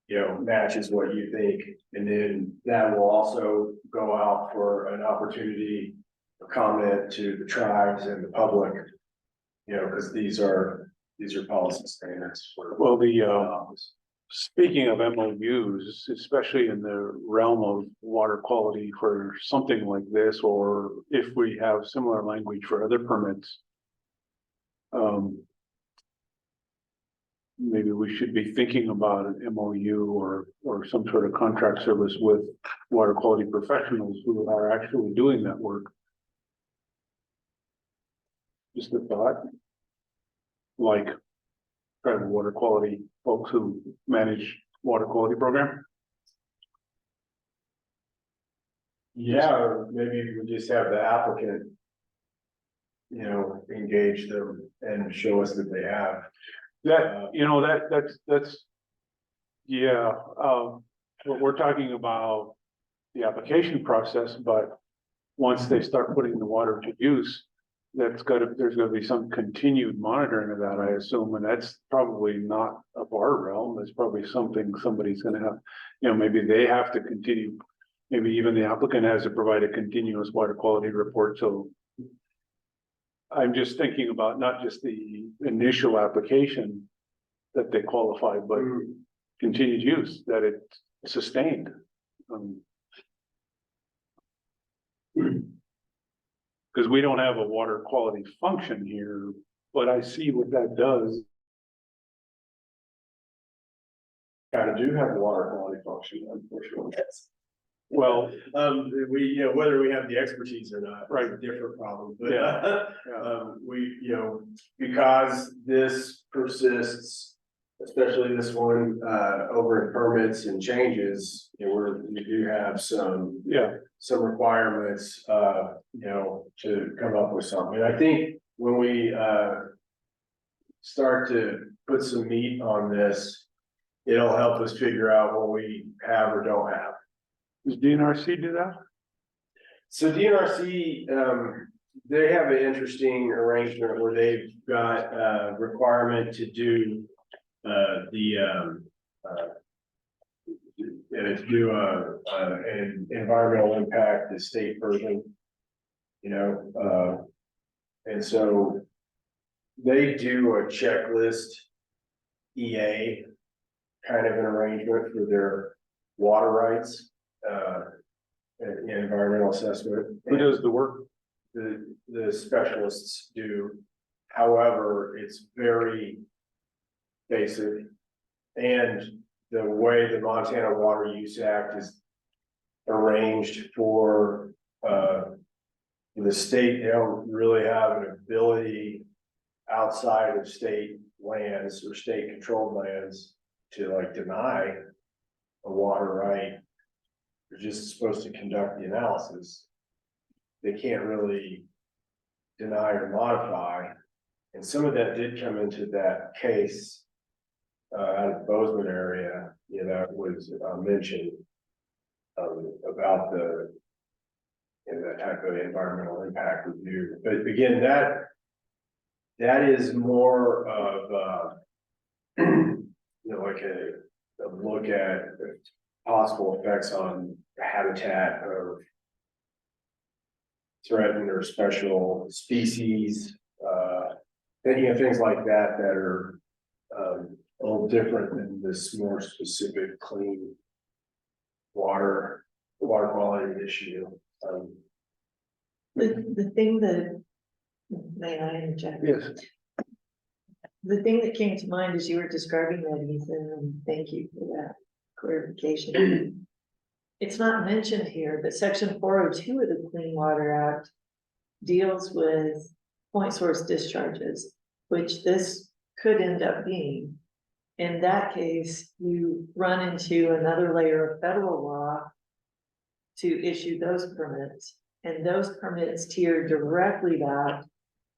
you know, matches what you think, and then that will also go out for an opportunity, a comment to the tribes and the public, you know, because these are policy standards for Well, the, office. speaking of MOUs, especially in the realm of water quality for something like this, or if we have similar language for other permits. Maybe we should be thinking about an MOU or some sort of contract service with water quality professionals who are actually doing that work. Just a thought. Like tribal water quality folks who manage water quality program. Yeah, or maybe we just have the applicant, you know, engage them and show us that they have. That, you know, that's. Yeah, we're talking about the application process, but once they start putting the water to use. There's gotta be some continued monitoring of that, I assume, and that's probably not of our realm. That's probably something somebody's gonna have, you know, maybe they have to continue. Maybe even the applicant has to provide a continuous water quality report, so. I'm just thinking about not just the initial application that they qualify, but continued use, that it's sustained. Because we don't have a water quality function here, but I see what that does. Kind of do have a water quality function, unfortunately. Well, We, you know, whether we have the expertise or not, Right. is a different problem, but, Yeah. we, you know, because this persists, especially this one, over in permits and changes, you know, we do have some requirements, you know, to come up with something. And I think when we, start to put some meat on this, it'll help us figure out what we have or don't have. Does DNRC do that? So DNRC, they have an interesting arrangement where they've got a requirement to do an environmental impact, the state version. You know, and so they do a checklist EA kind of an arrangement for their water rights. Environmental assessment. Who does the work? The specialists do. However, it's very basic. And the way the Montana Water Use Act is arranged for, the state, they don't really have an ability outside of state lands or state controlled lands to like deny a water right. They're just supposed to conduct the analysis. They can't really deny or modify. And some of that did come into that case out of the Bozeman area, you know, that was mentioned about in that type of environmental impact review. But again, that is more of, you know, like a look at the possible effects on habitat of threatened or special species, you know, things like that that are a little different than this more specific clean water quality issue. The thing that, may I interject? Yes. The thing that came to mind as you were describing that, Ethan, and thank you for that clarification. It's not mentioned here, but section 402 of the Clean Water Act deals with point source discharges, which this could end up being. In that case, you run into another layer of federal law to issue those permits, and those permits tier directly back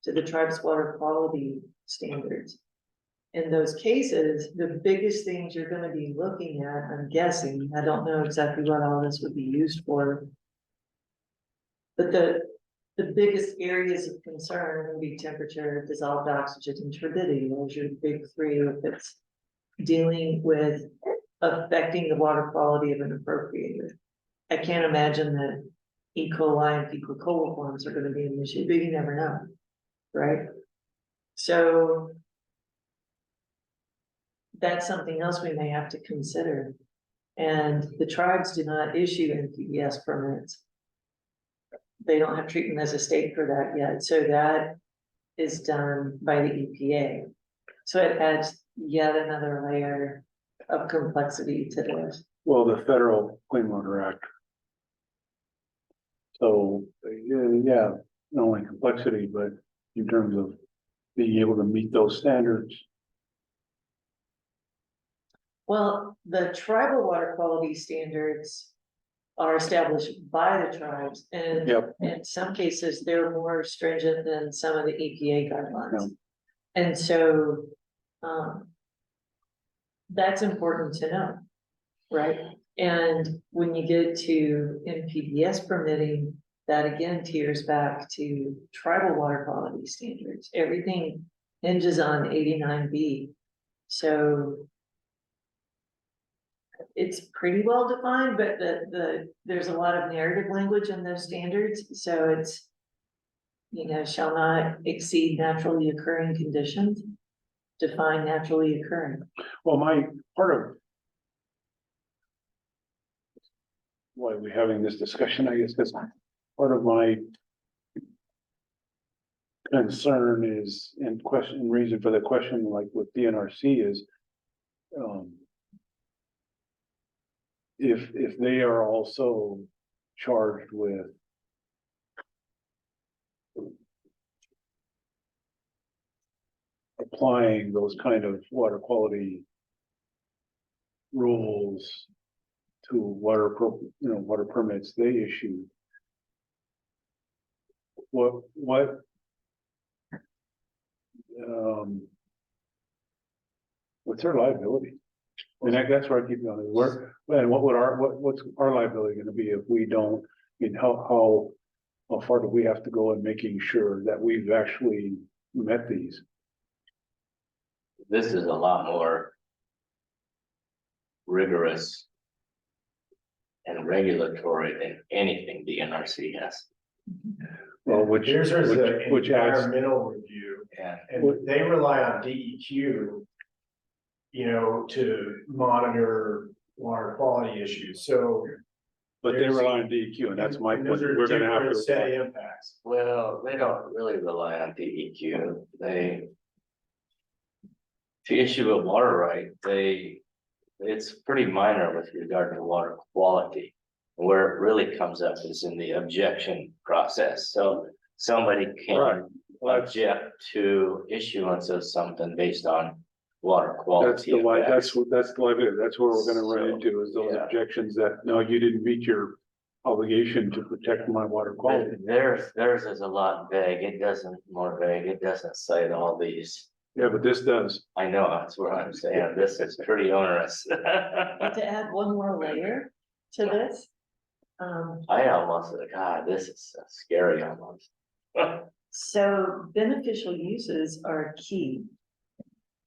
to the tribe's water quality standards. In those cases, the biggest things you're gonna be looking at, I'm guessing, I don't know exactly what all this would be used for. But the biggest areas of concern would be temperature, dissolved oxygen, and turbidity. Those are the big three if it's dealing with affecting the water quality of an appropriator. I can't imagine that E. coli and fecal coliforms are gonna be an issue, but you never know, right? So that's something else we may have to consider. And the tribes do not issue NPDES permits. They don't have treatment as a state for that yet, so that is done by the EPA. So it adds yet another layer of complexity to this. Well, the Federal Clean Water Act. So, yeah, not only complexity, but in terms of being able to meet those standards. Well, the tribal water quality standards are established by the tribes, and Yep. in some cases, they're more stringent than some of the EPA guidelines. Yeah. And so, that's important to know, right? And when you get to NPDES permitting, that again tiers back to tribal water quality standards. Everything hinges on 89B. So it's pretty well defined, but there's a lot of narrative language in those standards, so it's, you know, shall not exceed naturally occurring conditions, define naturally occurring. Well, my part of why we're having this discussion, I guess, because part of my concern is, and question, reason for the question, like with DNRC is, if they are also charged with applying those kind of water quality rules to water permits they issue. What's their liability? And that's where I keep going, what's our liability gonna be if we don't, I mean, how far do we have to go in making sure that we've actually met these? This is a lot more rigorous and regulatory than anything the NRC has. Well, which Theirs is an which adds, environmental review, And and they rely on DEQ, you know, to monitor water quality issues, so. but they rely on DEQ, and that's my, and those are we're gonna have different to. steady impacts. well, they don't really rely on DEQ. To issue a water right, it's pretty minor with regard to water quality. Where it really comes up is in the objection process, so somebody Right. can object to issuance of something based on water That's quality. the line, effects. that's the liability, that's where we're gonna run So, into, is those yeah. objections that, no, you didn't meet your obligation to protect my water quality. Theirs is a lot vague, it doesn't cite all these. Yeah, but this does. I know, that's what I'm saying, this is pretty onerous. And to add one more layer to this, I almost, God, this is scary almost. So beneficial uses are key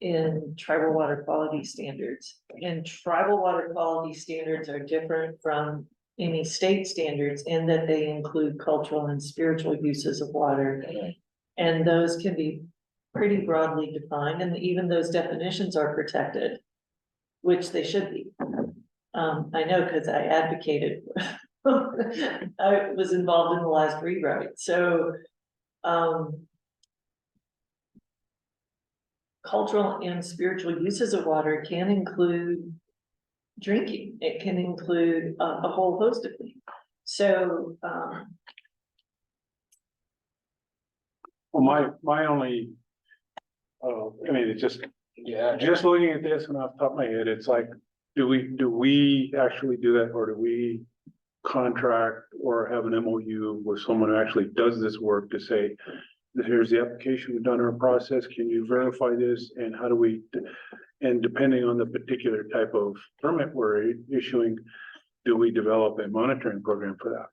in tribal water quality standards. And tribal water quality standards are different from any state standards in that they include cultural and spiritual uses of water. And those can be pretty broadly defined, and even those definitions are protected, which they should be. I know because I advocated, I was involved in the last rewrite, so cultural and spiritual uses of water can include drinking. It can include a whole host of things. So, well, my only, I mean, it's just, just looking at this and off the top of my head, it's like, do we actually do that, or do we contract or have an MOU with someone who actually does this work to say, here's the application, we've done our process, can you verify this, and how do we, and depending on the particular type of permit we're issuing, do we develop a monitoring program for that?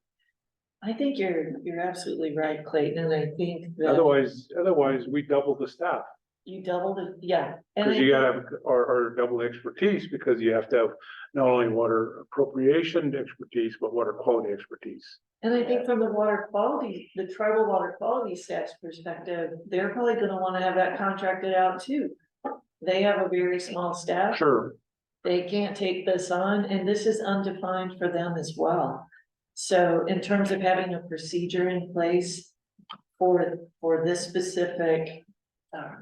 I think you're absolutely right, Clayton, and I think that Otherwise we double the staff. you doubled it, yeah. And Cause I you think- gotta have, or double expertise, because you have to have not only water appropriation expertise, but water quality expertise. And I think from the water quality, the tribal water quality staff's perspective, they're probably gonna wanna have that contracted out too. They have a very small staff. Sure, They can't take this on, and this is undefined for them as well. So in terms of having a procedure in place for this specific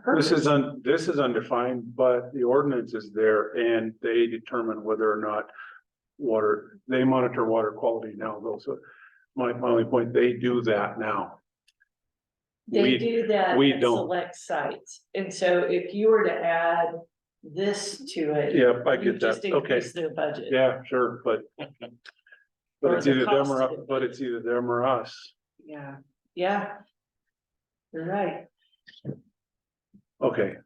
purpose. this is undefined, but the ordinance is there, and they determine whether or not they monitor water quality now, though, so my only point, they do that now. They do that we at don't. select sites, and so if you were to add this to it. Yeah, I you get just that, okay, increase their budget. yeah, sure, but Or it's the either them cost or, of it. but it's either them or us. Yeah, yeah. You're right. Okay.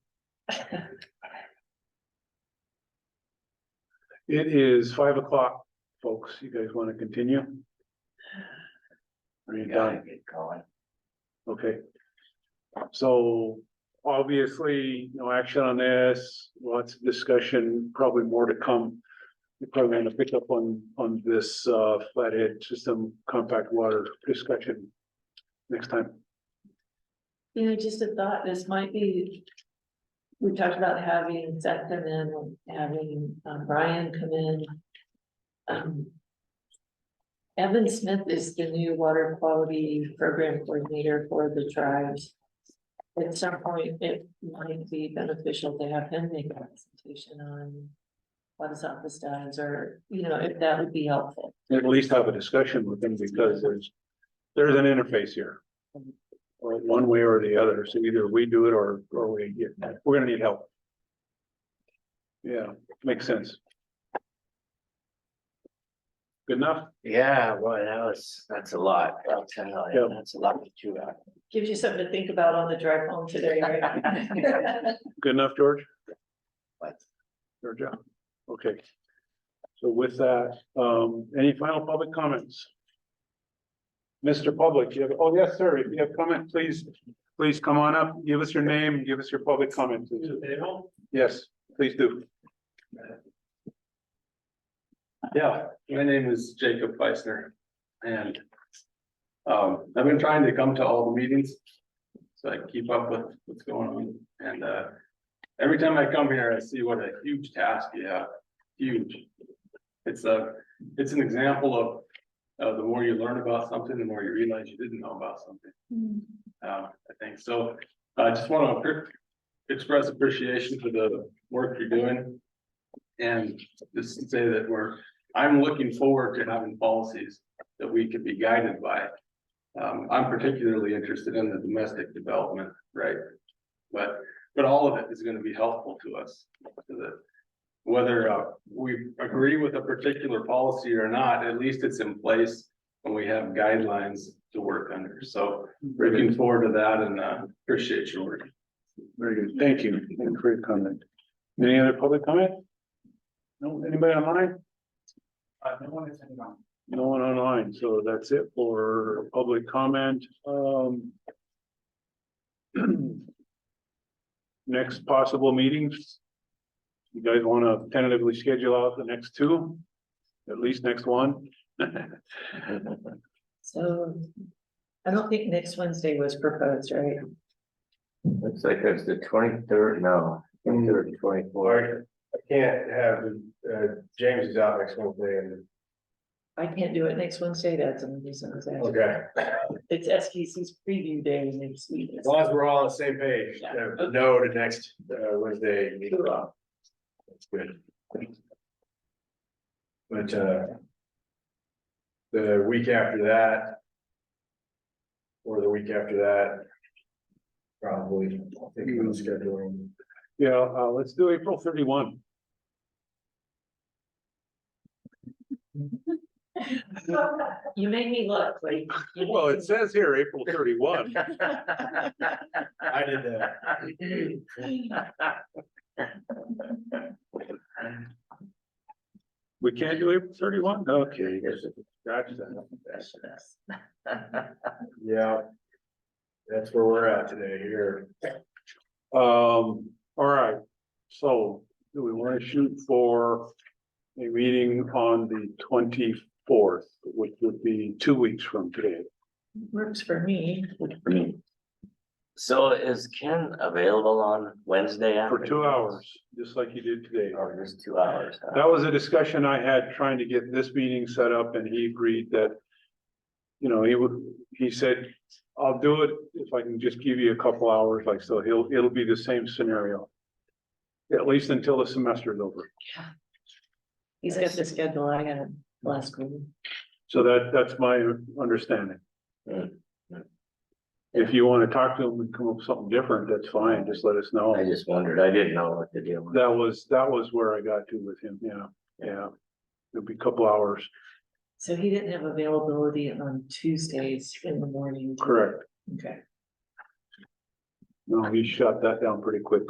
It is 5 o'clock, folks. You guys want to continue? Are you Gotta done? get going. Okay. So obviously, no action on this, lots of discussion, probably more to come. We're probably going to pick up on this flathead system compact water discussion next time. You know, just a thought, this might be. We talked about having Seth come in, having Brian come in. Evan Smith is the new water quality program coordinator for the tribes. At some point, it might be beneficial to have him make a presentation on what his office does, or, you know, if that would be helpful. At least have a discussion with them, because there's an interface here. Or one way or the other, so either we do it or we're gonna need help. Yeah, makes sense. Good enough? Yeah, boy, that's a lot. I'll tell you, Yeah. that's a lot to chew on. Gives you something to think about on the drive home today, right? Good enough, George? What? Georgia? Okay. So with that, any final public comments? Mr. Public, you have, oh, yes, sir, if you have comment, please come on up, give us your name, give us your public comment, please. Yes, please do. Yeah, my name is Jacob Feisner, and I've been trying to come to all the meetings, so I can keep up with what's going on, and every time I come here, I see what a huge task you have, huge. It's an example of the more you learn about something, the more you realize you didn't know about something. I think so. I just want to express appreciation for the work you're doing, and just to say that I'm looking forward to having policies that we could be guided by. I'm particularly interested in the domestic development, right? But all of it is going to be helpful to us, so that whether we agree with a particular policy or not, at least it's in place and we have guidelines to work under. So looking forward to that, and appreciate your work. Very good, thank you. Thank you for your comment. Any other public comment? No, anybody online? No one is anyone. No one online, so that's it for public comment. Next possible meetings. You guys want to tentatively schedule out the next two? At least next one? So I don't think next Wednesday was proposed, right? Looks like it's the 23rd, no, 23rd and 24th. I can't have, James is out next Wednesday and. I can't do it next Wednesday, that's the reason I was asking. Okay, It's SKC's preview day next week. as long as we're all on the same page, no to next, Wednesday. meeting. Cool. That's good. But, the week after that. Or the week after that. Probably, thinking of scheduling. Yeah, let's do April 31. You made me look like. Well, it says here April 31. I did that. We can't do April 31? Okay, gotcha. Yeah. That's where we're at today here. All right, so do we want to shoot for a meeting on the 24th, which would be 2 weeks from today? Works for me. So is Ken available on Wednesday? For afternoon? 2 hours, just like you did today. Or just 2 hours? Huh? That was a discussion I had trying to get this meeting set up, and he agreed that, you know, he said, I'll do it if I can just give you a couple hours, like, so it'll be the same scenario. At least until the semester's over. He's got the schedule I had last week. So that's my understanding. Mm. If you want to talk to him and come up with something different, that's fine, just let us know. I just wondered, I didn't know what to deal with. That was where I got to with him, yeah. It'll be a couple hours, So he didn't have availability on Tuesdays in the morning. correct. Okay. No, he shut that down pretty quick.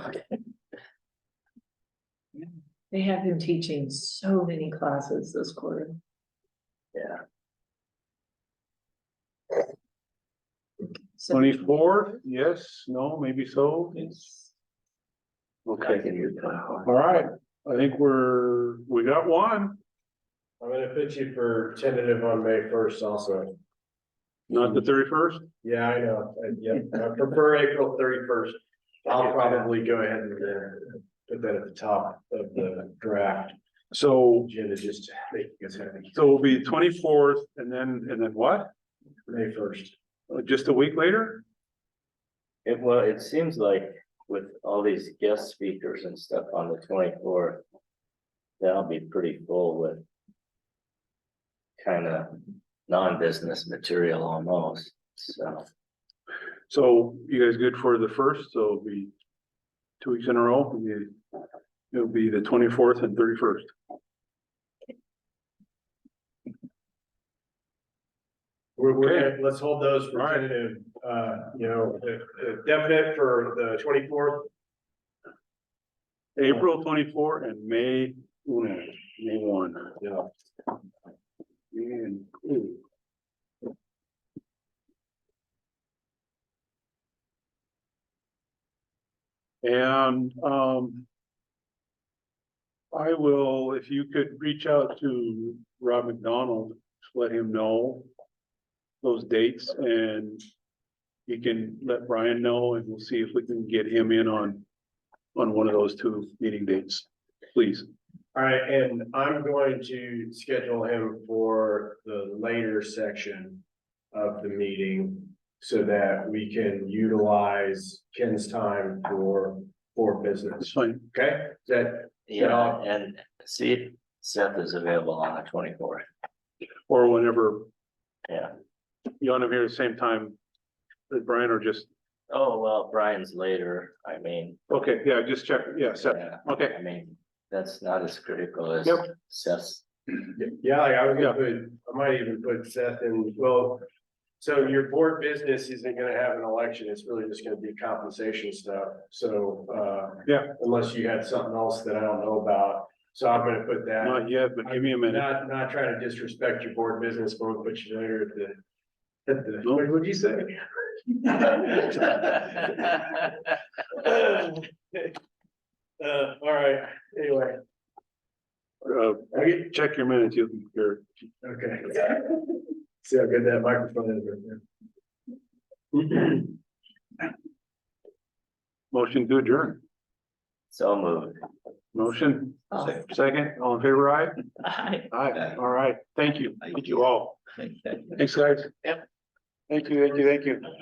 They have him teaching so many classes this quarter. Yeah. So 24th, yes, no, maybe so. I Okay, can do 24th. all right, I think we got one, I'm gonna put you for tentative on May 1st also. not the 31st. Yeah, I know. Yeah, I prefer April 31st. I'll probably go ahead and put that at the top of the draft So, agenda, just to make you guys happy. so it'll be 24th and then what? May 1st. Just a week later? Well, it seems like with all these guest speakers and stuff on the 24th, that'll be pretty full with kind of non-business material almost, so. So you guys good for the first? So it'll be 2 weeks in a row. It'll be the 24th and 31st. Let's hold those for All right. tentative, if definite for the 24th. April 24 and May 1. Yeah. And, I will, if you could reach out to Rob McDonald, let him know those dates, and he can let Brian know, and we'll see if we can get him in on one of those two meeting dates, please. All right, and I'm going to schedule him for the later section of the meeting so that we can utilize Ken's time for That's business. fine. Okay, is that? Yeah, and see if Seth is available on the 24th. Or whenever Yeah. you want him here at the same time as Brian, or just, Oh, well, Brian's later, I mean. okay, yeah, just check, yeah, Seth, Yeah, okay. I mean, that's not as critical as Yep. Seth's. Yeah, like I was gonna I might even put Seth in, well, so your board business isn't gonna have an election, it's really just gonna be compensation stuff, so, Yeah. unless you had something else that I don't know about, So I'm gonna put that. Not yet, but give me a minute. Not trying to disrespect your board business, but we'll put you later at the, No. what would you say? All right, anyway, Check your minutes, you'll be here. okay. See how good that microphone is right there. Motion to adjourn. So moved. Motion, Oh. second, all in favor, aye? Aye. Aye, all right, thank you all. Thank you. Thanks, guys. Yep. Thank you.